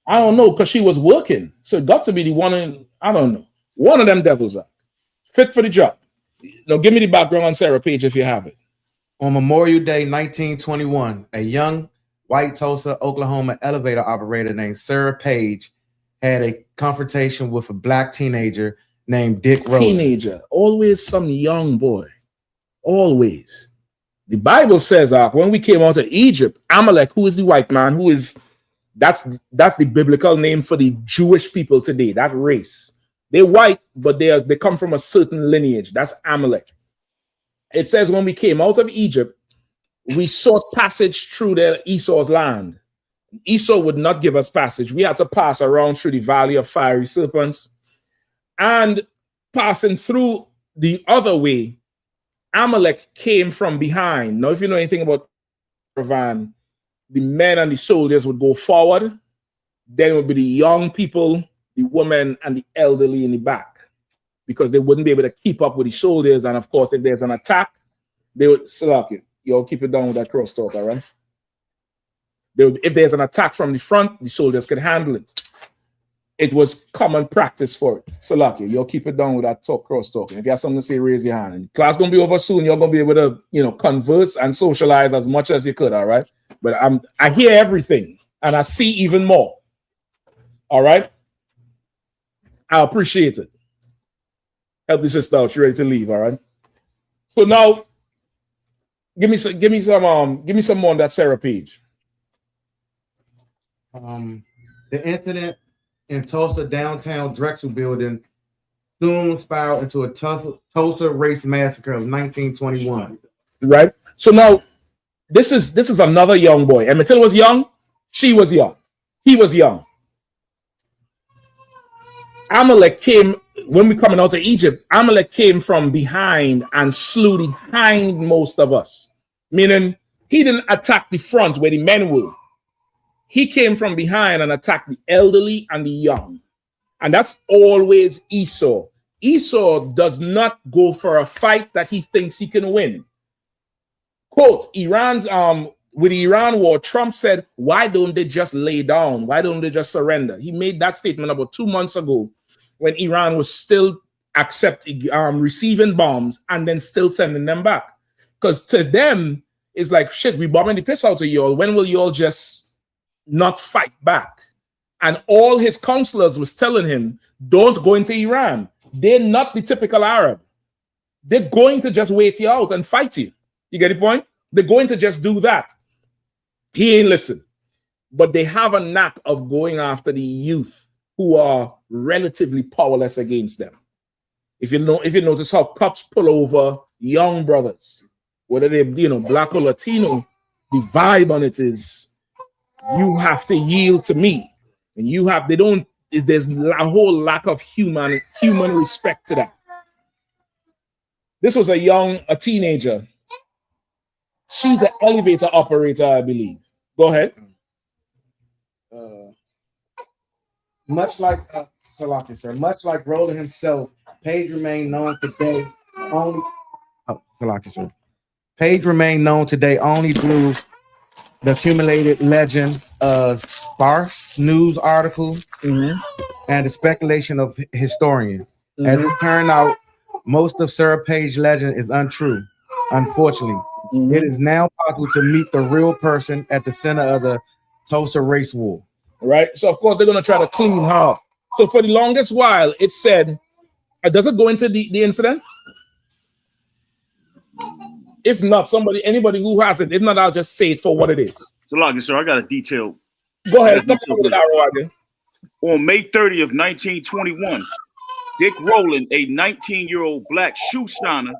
I don't know, because she was working. So it got to be the one in, I don't know. One of them devils are fit for the job. Now give me the background on Sarah Page if you have it. On Memorial Day 1921, a young white Tulsa, Oklahoma elevator operator named Sarah Page had a confrontation with a black teenager named Dick Rowland. Teenager, always some young boy. Always. The Bible says when we came out of Egypt, Amalek, who is the white man, that's the biblical name for the Jewish people today, that race. They're white, but they come from a certain lineage. That's Amalek. It says when we came out of Egypt, we sought passage through Esau's land. Esau would not give us passage. We had to pass around through the valley of fiery serpents. And passing through the other way, Amalek came from behind. Now, if you know anything about caravan, the men and the soldiers would go forward. Then it would be the young people, the women, and the elderly in the back, because they wouldn't be able to keep up with the soldiers. And of course, if there's an attack, they would select it. Y'all keep it down with that crosstalk, all right? If there's an attack from the front, the soldiers can handle it. It was common practice for it. Select it. Y'all keep it down with that crosstalk. And if you have something to say, raise your hand. And class gonna be over soon. You're gonna be able to, converse and socialize as much as you could, all right? But I hear everything and I see even more. All right. I appreciate it. Help the sister out. She's ready to leave. All right. So now, give me some more on that Sarah Page. The incident in Tulsa downtown Drexel building soon spiraled into a Tulsa race massacre of 1921. Right. So now, this is another young boy. Emmett Till was young. She was young. He was young. Amalek came, when we coming out of Egypt, Amalek came from behind and slew the hindmost of us. Meaning, he didn't attack the front where the men were. He came from behind and attacked the elderly and the young. And that's always Esau. Esau does not go for a fight that he thinks he can win. Quote, with the Iran war, Trump said, why don't they just lay down? Why don't they just surrender? He made that statement about 2 months ago when Iran was still receiving bombs and then still sending them back. Because to them, it's like, shit, we bombing the piss out of y'all. When will y'all just not fight back? And all his counselors was telling him, don't go into Iran. They're not the typical Arab. They're going to just wait you out and fight you. You get the point? They're going to just do that. He ain't listen. But they have a knack of going after the youth who are relatively powerless against them. If you notice how cops pull over young brothers, whether they're black or Latino, the vibe on it is you have to yield to me. And there's a whole lack of human respect to that. This was a teenager. She's an elevator operator, I believe. Go ahead. Much like Rowland himself, Page remained known today only. Page remained known today only through the accumulated legend of sparse news articles and the speculation of historians. As it turned out, most of Sarah Page's legend is untrue. Unfortunately, it is now possible to meet the real person at the center of the Tulsa race war. Right. So of course they're gonna try to clean her up. So for the longest while, it said Does it go into the incident? If not, anybody who has it, if not, I'll just say it for what it is. So, like, sir, I got a detail. Go ahead. Come on with that, Roger. On May 30th, 1921, Dick Rowland, a 19-year-old black shoe shiner,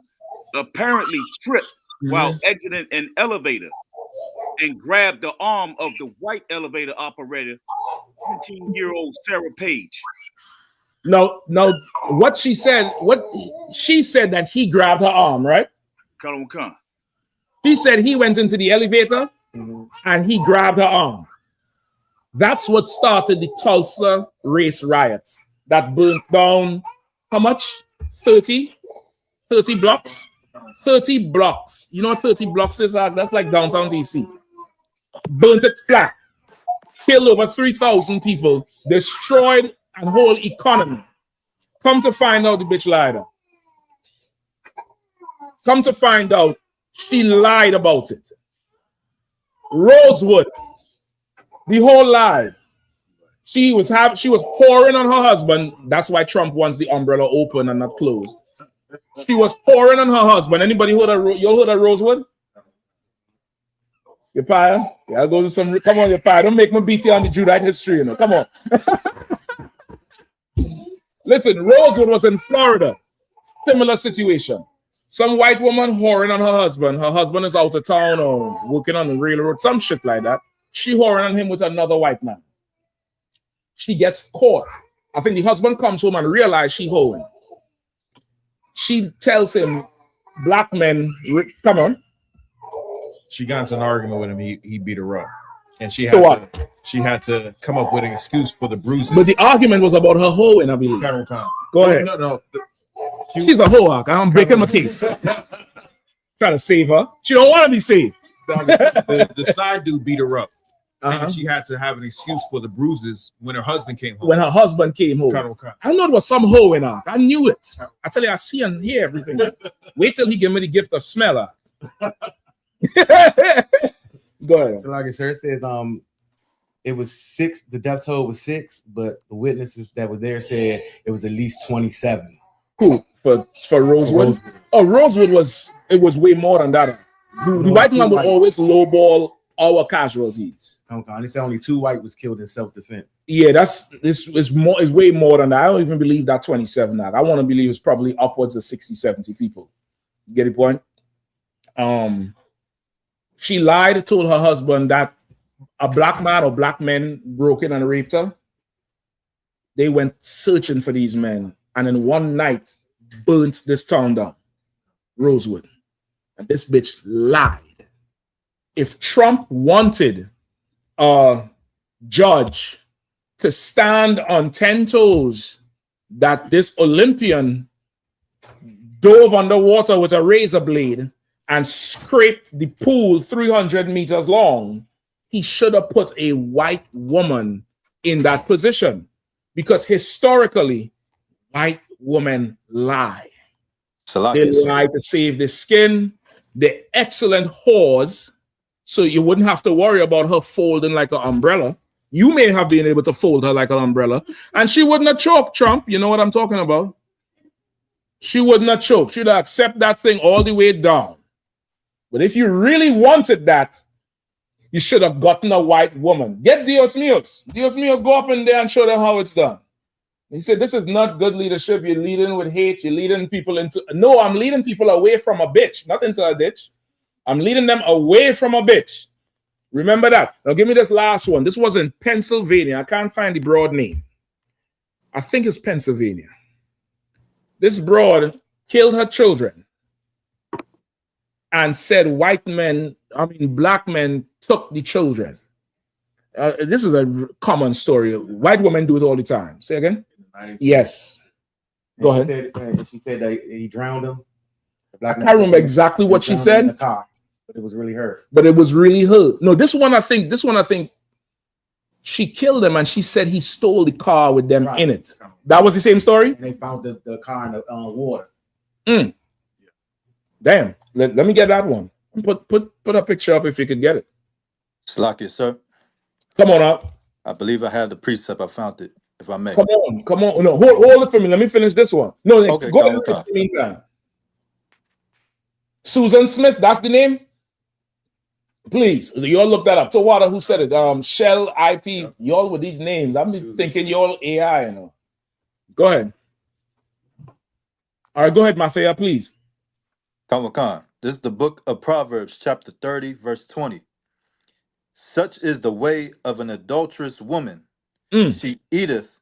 apparently tripped while exiting an elevator and grabbed the arm of the white elevator operator, 17-year-old Sarah Page. No, what she said that he grabbed her arm, right? She said he went into the elevator and he grabbed her arm. That's what started the Tulsa race riots that burnt down how much? 30 blocks? 30 blocks. You know what 30 blocks is? That's like downtown DC. Burnt it flat. Killed over 3,000 people. Destroyed a whole economy. Come to find out the bitch lied. Come to find out she lied about it. Rosewood. The whole lie. She was pouring on her husband. That's why Trump wants the umbrella open and not closed. She was pouring on her husband. Anybody heard of Rosewood? Your pie? Yeah, I'll go to some. Come on, your pie. Don't make me beat you on the Judite history, you know. Come on. Listen, Rosewood was in Florida. Similar situation. Some white woman whoring on her husband. Her husband is out of town or working on the railroad, some shit like that. She whoring on him with another white man. She gets caught. I think the husband comes home and realizes she whoring. She tells him, black men, come on. She got into an argument with him. He beat her up. And she had to come up with an excuse for the bruises. But the argument was about her hoeing, I believe. Go ahead. No. She's a hoe. I'm breaking my case. Trying to save her. She don't want to be saved. The side dude beat her up. And she had to have an excuse for the bruises when her husband came home. When her husband came home. I know there was some hoe in her. I knew it. I tell you, I see and hear everything. Wait till he give me the gift of smell. Go ahead. So like it says, it was 6. The death toll was 6, but the witnesses that were there said it was at least 27. Who for Rosewood? Oh, Rosewood was way more than that. The white man would always lowball our casualties. They said only 2 white was killed in self-defense. Yeah, this is way more than that. I don't even believe that 27. That I want to believe it's probably upwards of 60, 70 people. You get the point? She lied, told her husband that a black man or black men broke in and raped her. They went searching for these men and in one night burnt this town down, Rosewood. And this bitch lied. If Trump wanted a judge to stand on 10 toes that this Olympian dove underwater with a razor blade and scraped the pool 300 meters long, he should have put a white woman in that position. Because historically, white women lie. They lie to save their skin. They're excellent whores, so you wouldn't have to worry about her folding like an umbrella. You may have been able to fold her like an umbrella, and she wouldn't have choked Trump. You know what I'm talking about? She wouldn't have choked. She'd accept that thing all the way down. But if you really wanted that, you should have gotten a white woman. Get Dios Míos. Dios Míos, go up in there and show them how it's done. He said, this is not good leadership. You're leading with hate. You're leading people into... No, I'm leading people away from a bitch, not into a ditch. I'm leading them away from a bitch. Remember that. Now give me this last one. This was in Pennsylvania. I can't find the broad name. I think it's Pennsylvania. This broad killed her children and said black men took the children. This is a common story. White women do it all the time. Say again? Yes. Go ahead. She said that he drowned him. I can't remember exactly what she said. In the car, but it was really her. No, this one I think she killed him and she said he stole the car with them in it. That was the same story? And they found the car in the water. Damn. Let me get that one. Put a picture up if you could get it. Slack it, sir. Come on up. I believe I have the precept. I found it. if I may. Come on. No, hold it for me. Let me finish this one. No, Okay, go ahead in the meantime. Susan Smith, that's the name? Please, y'all look that up. Tawada, who said it? Shell IP. Y'all with these names. I'm thinking y'all AI, you know. Go ahead. All right, go ahead, Mafia, please. Khan. This is the book of Proverbs, chapter 30, verse 20. Such is the way of an adulterous woman. She eateth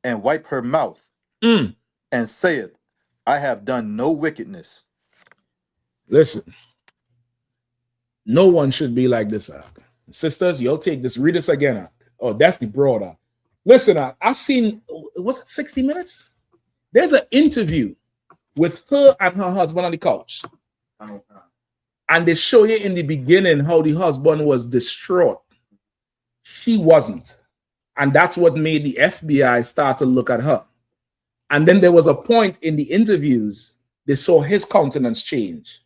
and wipe her mouth and saith, I have done no wickedness. Listen, no one should be like this. Sisters, you'll take this. Read this again. Oh, that's the broader. Listen, I've seen, was it 60 Minutes? There's an interview with her and her husband on the couch. And they show you in the beginning how the husband was distraught. She wasn't. And that's what made the FBI start to look at her. And then there was a point in the interviews, they saw his countenance change.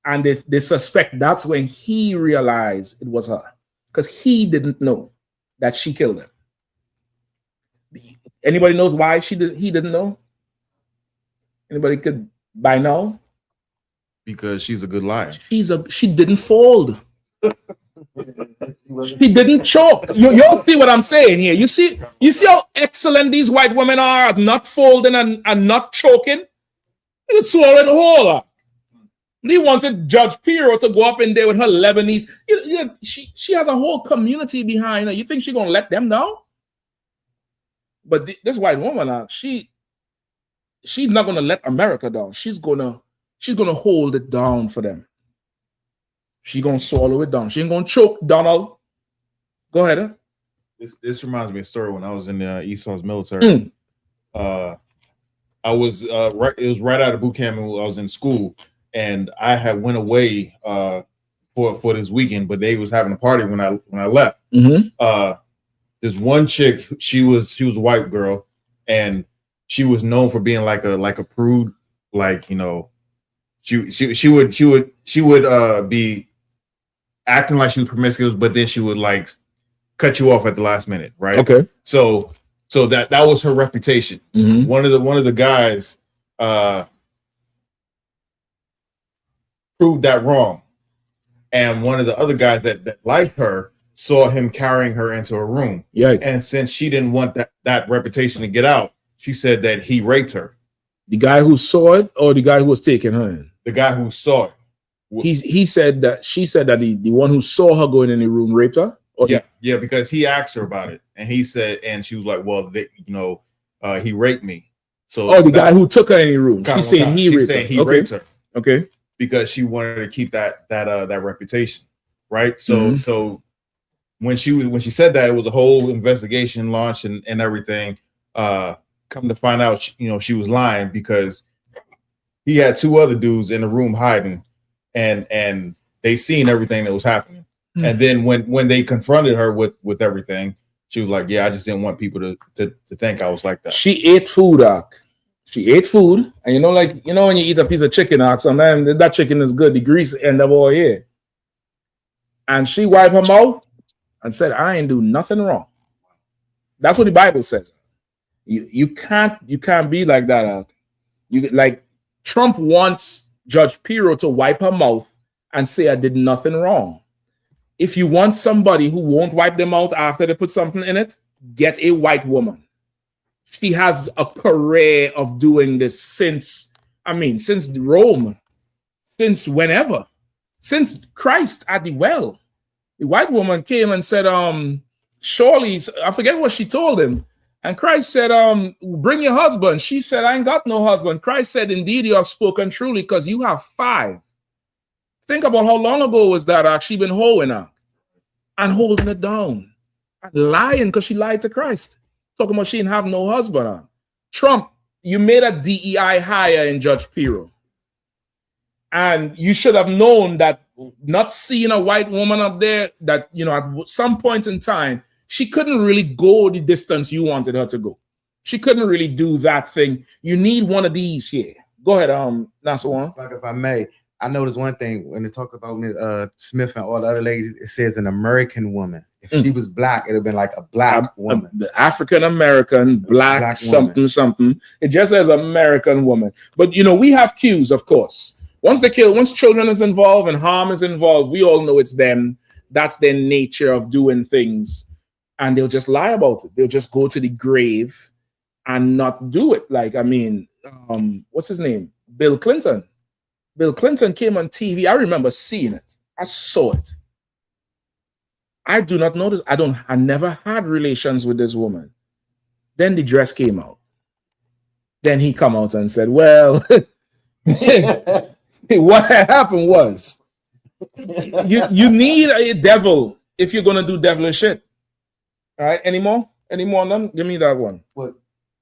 And they suspect that's when he realized it was her. Because he didn't know that she killed him. Anybody knows why he didn't know? Anybody could by now? Because she's a good liar. She didn't fold. She didn't choke. Y'all see what I'm saying here? You see how excellent these white women are at not folding and not choking? You could swallow it whole. They wanted Judge Pirro to go up in there with her Lebanese. She has a whole community behind her. You think she's gonna let them down? But this white woman, she's not gonna let America down. She's gonna hold it down for them. She's gonna swallow it down. She ain't gonna choke Donald. Go ahead. Huh? This reminds me of a story when I was in the Esau's military. I was it was right out of boot camp and I was in school, and I had went away for this weekend, but they was having a party when I left. This one chick, she was a white girl, and she was known for being like a prude, like, you know, she would be acting like she was promiscuous, but then she would like cut you off at the last minute, right? Okay. So that was her reputation. One of the guys proved that wrong, and one of the other guys that liked her saw him carrying her into a room. Yeah. And since she didn't want that reputation to get out, she said that he raped her. The guy who saw it, or the guy who was taking her in? The guy who saw it. She said that the one who saw her going in the room raped her. Yeah, because he asked her about it, and he said, and she was like, "Well, he raped me." So, the guy who took her in the room. She's saying he raped her. Okay, because she wanted to keep that reputation, right? So when she said that, it was a whole investigation launched and everything. Come to find out, she was lying, because he had two other dudes in the room hiding, and they seen everything that was happening. And then when they confronted her with everything, she was like, "Yeah, I just didn't want people to think I was like that." She ate food, She ate food, and when you eat a piece of chicken, sometimes that chicken is good. The grease end up all here, and she wiped her mouth and said, "I ain't do nothing wrong." That's what the Bible says. You can't be like that. Trump wants Judge Pirro to wipe her mouth and say, "I did nothing wrong." If you want somebody who won't wipe their mouth after they put something in it, get a white woman. She has a career of doing this since Rome, since whenever, since Christ at the well. The white woman came and said, surely, I forget what she told him. And Christ said, bring your husband. She said, I ain't got no husband. Christ said, indeed, you have spoken truly, because you have 5. Think about how long ago was that she been hoeing her and holding it down. And lying, because she lied to Christ. Talking about she didn't have no husband. Trump, you made a DEI hire in Judge Pirro. And you should have known that not seeing a white woman up there, that, at some point in time, she couldn't really go the distance you wanted her to go. She couldn't really do that thing. You need one of these here. Go ahead, Nasawan. Like, if I may, I noticed one thing when they talk about Smith and all the other ladies, it says an American woman. If she was black, it'd have been like a black woman. African American, black something, something. It just says American woman. But we have cues, of course. Once children is involved and harm is involved, we all know it's them. That's their nature of doing things. And they'll just lie about it. They'll just go to the grave and not do it. Like, what's his name? Bill Clinton. Bill Clinton came on TV. I remember seeing it. I saw it. I do not know this. I never had relations with this woman. Then the dress came out. Then he come out and said, well, what happened was you need a devil if you're going to do devilish shit. All right. Any more on them? Give me that one. What?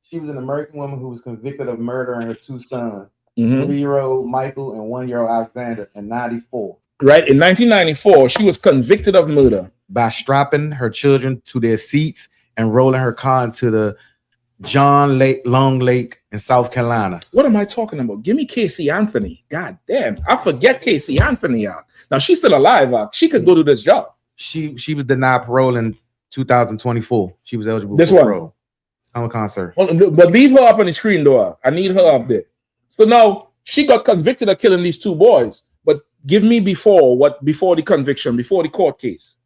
She was an American woman who was convicted of murdering her two sons. 3-year-old Michael and 1-year-old Alexander in 94. Right. In 1994, she was convicted of murder by strapping her children to their seats and rolling her car into the Long Lake in South Carolina. What am I talking about? Give me Casey Anthony. God damn. I forget Casey Anthony out. Now she's still alive. She could go do this job. She was denied parole in 2024. She was eligible for parole. I'm a concert. But leave her up on the screen, though. I need her up there. So now she got convicted of killing these two boys. But give me before the conviction, before the court case.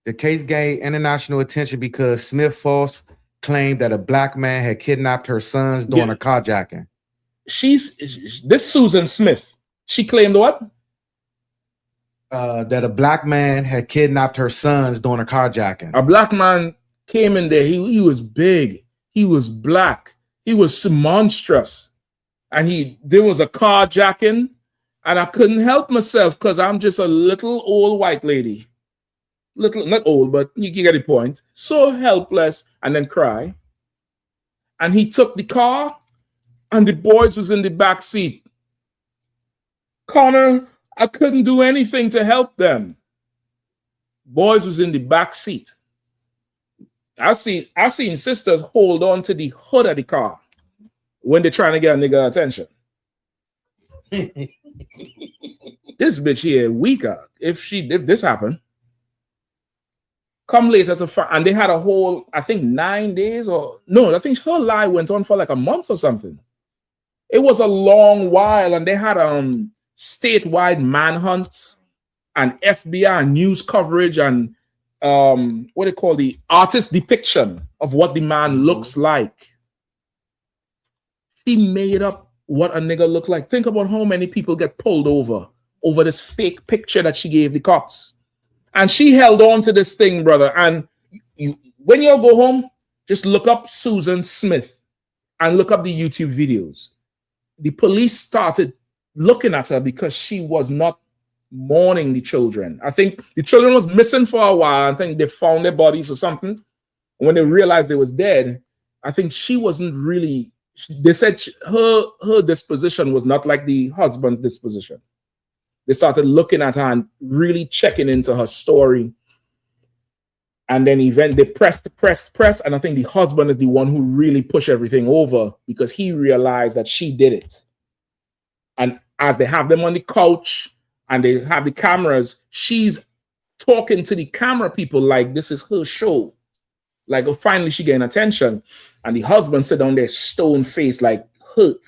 The case gained international attention because Smith false claimed that a black man had kidnapped her sons during a carjacking. This Susan Smith. She claimed what? That a black man had kidnapped her sons during a carjacking. A black man came in there. He was big. He was black. He was monstrous. And there was a carjacking, and I couldn't help myself because I'm just a little old white lady. Little, not old, but you get the point. So helpless, and then cry. And he took the car, and the boys was in the back seat. Connor, I couldn't do anything to help them. Boys was in the back seat. I seen sisters hold on to the hood of the car when they're trying to get a nigga attention. This bitch here weaker. If this happened, come later to find, and they had a whole, I think 9 days I think her lie went on for like a month or something. It was a long while, and they had statewide manhunts and FBI news coverage and what they call the artist depiction of what the man looks like. She made up what a nigga looked like. Think about how many people get pulled over this fake picture that she gave the cops. And she held on to this thing, brother. And when you go home, just look up Susan Smith and look up the YouTube videos. The police started looking at her because she was not mourning the children. I think the children was missing for a while. I think they found their bodies or something. When they realized they was dead, I think she wasn't really, they said her disposition was not like the husband's disposition. They started looking at her and really checking into her story. And then they pressed, and I think the husband is the one who really pushed everything over because he realized that she did it. And as they have them on the couch and they have the cameras, she's talking to the camera people like this is her show. Like, finally she getting attention. And the husband sit down there stone-faced, like hurt.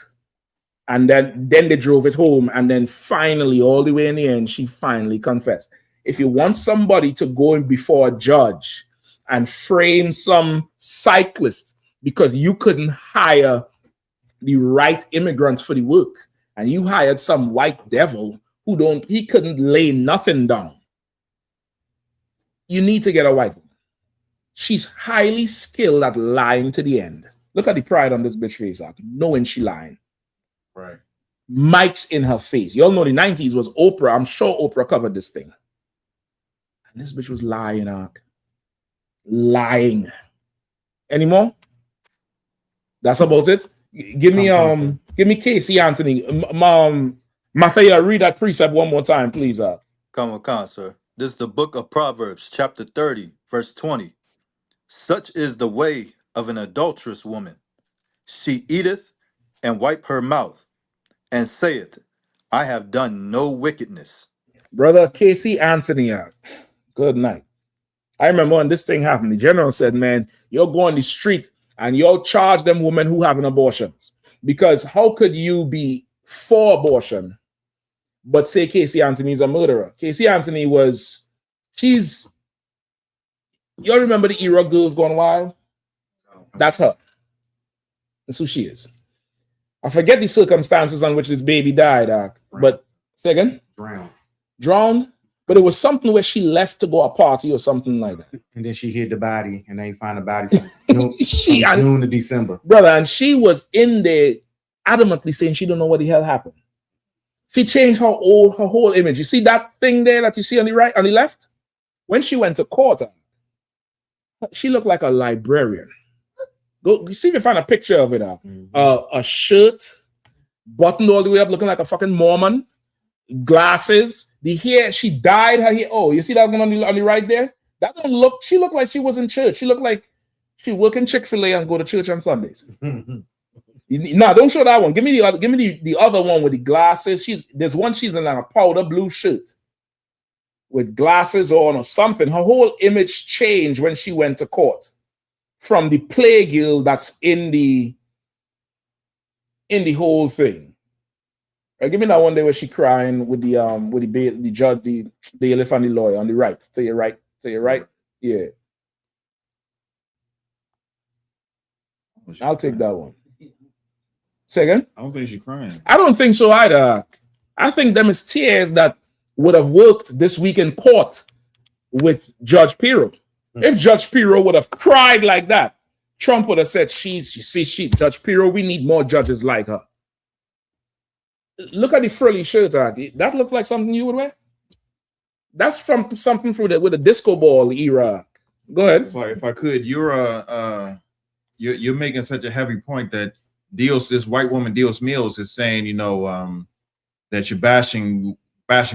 And then they drove it home. And then finally, all the way in the end, she finally confessed. If you want somebody to go in before a judge and frame some cyclist because you couldn't hire the right immigrants for the work, and you hired some white devil he couldn't lay nothing down, you need to get a white woman. She's highly skilled at lying to the end. Look at the pride on this bitch face, knowing she lying. Right. Mike's in her face. You all know the 90s was Oprah. I'm sure Oprah covered this thing. And this bitch was lying, lying. Any more? That's about it. Give me Casey Anthony. Mathia, read that precept one more time, please. Come on, sir. This is the book of Proverbs, chapter 30, verse 20. Such is the way of an adulterous woman. She eateth and wipe her mouth, and saith, I have done no wickedness. Brother Casey Anthony, good night. I remember when this thing happened, the general said, man, you'll go on the street and you'll charge them women who having abortions. Because how could you be for abortion, but say Casey Anthony is a murderer? Casey Anthony you remember the era Girls Gone Wild? That's her. That's who she is. I forget the circumstances on which this baby died, but say again? Drowned? But it was something where she left to go a party or something like that. And then she hid the body, and they find the body from June to December. Brother, and she was in there adamantly saying she don't know what the hell happened. She changed her whole image. You see that thing there that you see on the right, on the left? When she went to court, she looked like a librarian. Go see if you find a picture of it. A shirt, buttoned all the way up, looking like a fucking Mormon. Glasses, the hair, she dyed her hair. Oh, you see that one on the right there? That don't look, she looked like she was in church. She looked like she work in Chick-fil-A and go to church on Sundays. No, don't show that one. Give me the other one with the glasses. There's one she's in like a powder blue shirt with glasses on or something. Her whole image changed when she went to court from the playgirl that's in the whole thing. Give me that one day where she crying with the judge, the bailiff, and the lawyer on the right. To your right. Yeah. I'll take that one. Say again? I don't think she's crying. I don't think so either. I think them is tears that would have worked this week in court with Judge Pirro. If Judge Pirro would have cried like that, Trump would have said, Judge Pirro, we need more judges like her. Look at the frilly shirt. That looks like something you would wear. That's from something with a disco ball era. Go ahead. Sorry, if I could, you're making such a heavy point that this white woman Dios Mills is saying, that you're bashing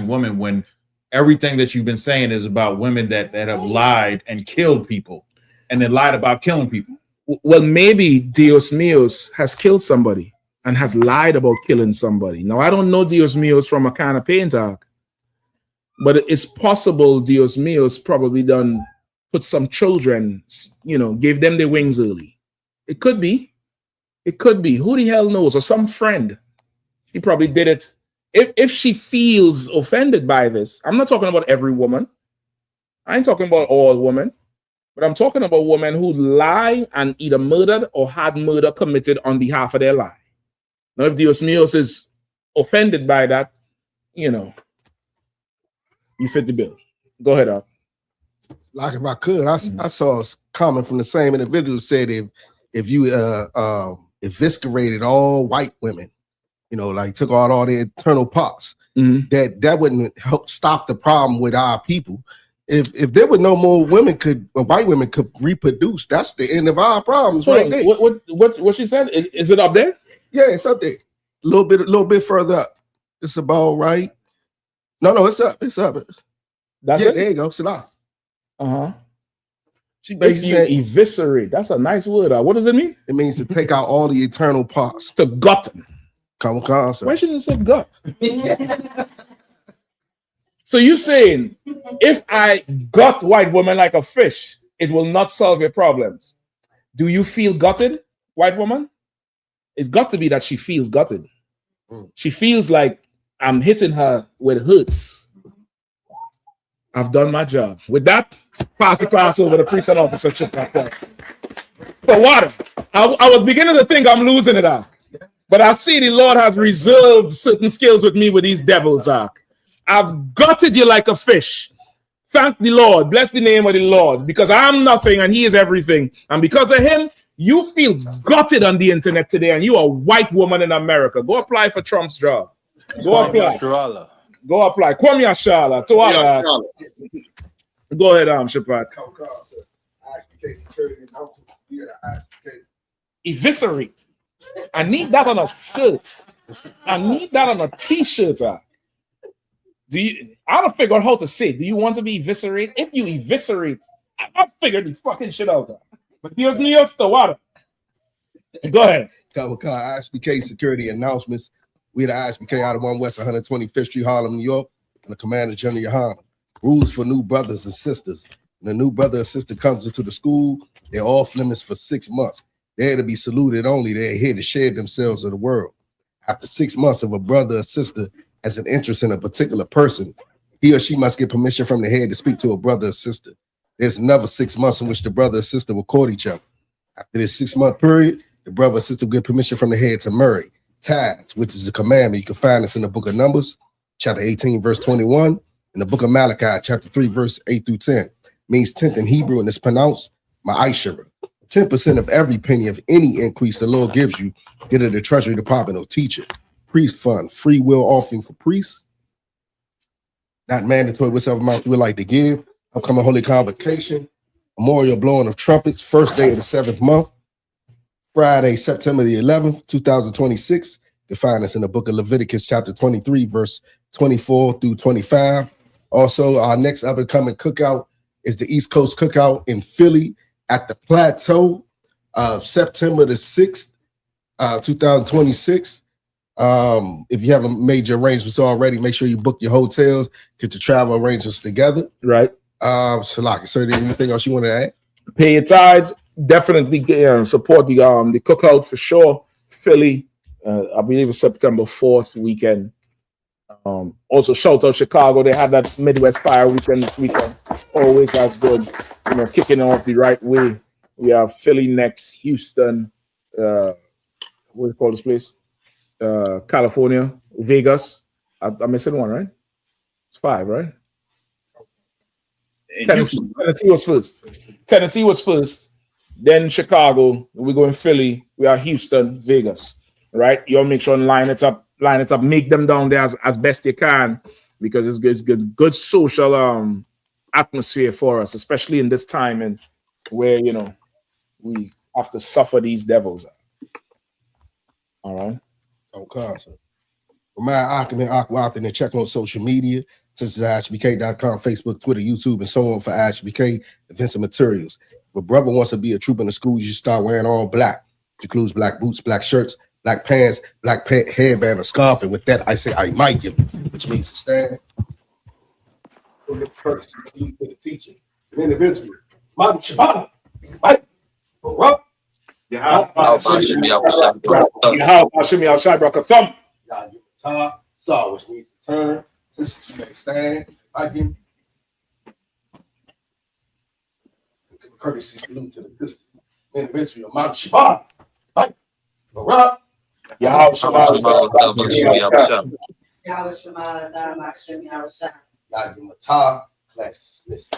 women when everything that you've been saying is about women that have lied and killed people, and then lied about killing people. Well, maybe Dios Mills has killed somebody and has lied about killing somebody. Now, I don't know Dios Mills from a kind of paint, but it's possible Dios Mills probably done put some children, gave them their wings early. It could be. It could be. Who the hell knows? Or some friend. She probably did it. If she feels offended by this, I'm not talking about every woman. I ain't talking about all women. But I'm talking about women who lie and either murdered or had murder committed on behalf of their lie. Now, if Dios Míos is offended by that, you fit the bill. Go ahead, Al. Like if I could, I saw a comment from the same individual said if you eviscerated all white women, like took out all the internal parts, that wouldn't help stop the problem with our people. If there were no more white women could reproduce, that's the end of our problems right there. What she said? Is it up there? Yeah, it's up there. A little bit further up. It's about right. No, it's up. It's up. That's it. There you go. Sit down. She basically said eviscerate. That's a nice word. What does it mean? It means to take out all the internal parts. To gut. Come. Why shouldn't it say gut? So you're saying if I gut white woman like a fish, it will not solve your problems. Do you feel gutted, white woman? It's got to be that she feels gutted. She feels like I'm hitting her with hurts. I've done my job. With that, pass the class over to priest and officer. For water. I was beginning to think I'm losing it out. But I see the Lord has reserved certain skills with me with these devils. I've gutted you like a fish. Thank the Lord. Bless the name of the Lord. Because I'm nothing and he is everything. And because of him, you feel gutted on the internet today and you are a white woman in America. Go apply for Trump's job. Go apply. Go apply. Kwame Ashala. Go ahead, Shapat. Eviscerate. I need that on a shirt. I need that on a t-shirt. I don't figure out how to say it. Do you want to be eviscerated? If you eviscerate, I'll figure the fucking shit out. But Dios mío, the water. Go ahead. I.S.U.P.K security announcements. We the I.S.U.P.K out of 1 West 125th Street, Harlem, New York, and the Commander General Yahanna. Rules for new brothers and sisters. When a new brother or sister comes into the school, they're off limits for 6 months. They're to be saluted only. They're here to share themselves of the world. After 6 months of a brother or sister has an interest in a particular person, he or she must get permission from the head to speak to a brother or sister. There's another 6 months in which the brother or sister will court each other. After this 6 month period, the brother or sister will get permission from the head to marry. Tithes, which is a commandment. You can find this in the book of Numbers, chapter 18, verse 21, in the book of Malachi, chapter 3, verse 8 through 10. Means tenth in Hebrew, and it's pronounced ma'ashara. 10% of every penny of any increase the Lord gives you, get it to the Treasury Department or teach it. Priest fund, free will offering for priests. Not mandatory, whatever amount you would like to give. Upcoming Holy Convocation, memorial blowing of trumpets, first day of the 7th month, Friday, September the 11th, 2026. You find us in the book of Leviticus, chapter 23, verse 24 through 25. Also, our next up and coming cookout is the East Coast Cookout in Philly at the Plateau, September the 6th, 2026. If you haven't made your arrangements already, make sure you book your hotels, get your travel arrangements together. Right. Shalaka, sir, anything else you want to add? Pay your tithes. Definitely support the cookout for sure. Philly, I believe it's September 4th weekend. Also shout out Chicago. They had that Midwest Fire weekend this weekend. Always that's good. Kicking off the right way. We have Philly next, Houston, what do you call this place? California, Vegas. I'm missing one, right? It's 5, right? Tennessee was first. Tennessee was first. Then Chicago. We're going Philly. We are Houston, Vegas. Right? You'll make sure and line it up, make them down there as best you can, because it's good social atmosphere for us, especially in this time and where we have to suffer these devils. All right. Okay, so remind Aqua and check on social media, such as I.S.U.P.K.com, Facebook, Twitter, YouTube, and so on for I.S.U.P.K events and materials. If a brother wants to be a troop in the school, you should start wearing all black, which includes black boots, black shirts, black pants, black hairband, or scarf. And with that, I say I might give him, which means to stand. Courtesy to the teacher. And individually, Mom Shabbat, Mike, up. Saw, which means to turn. Since you may stand, I give courtesy salute to the distance. Individually, Mom Shabbat, Mike, up. Yahweh Class dismissed.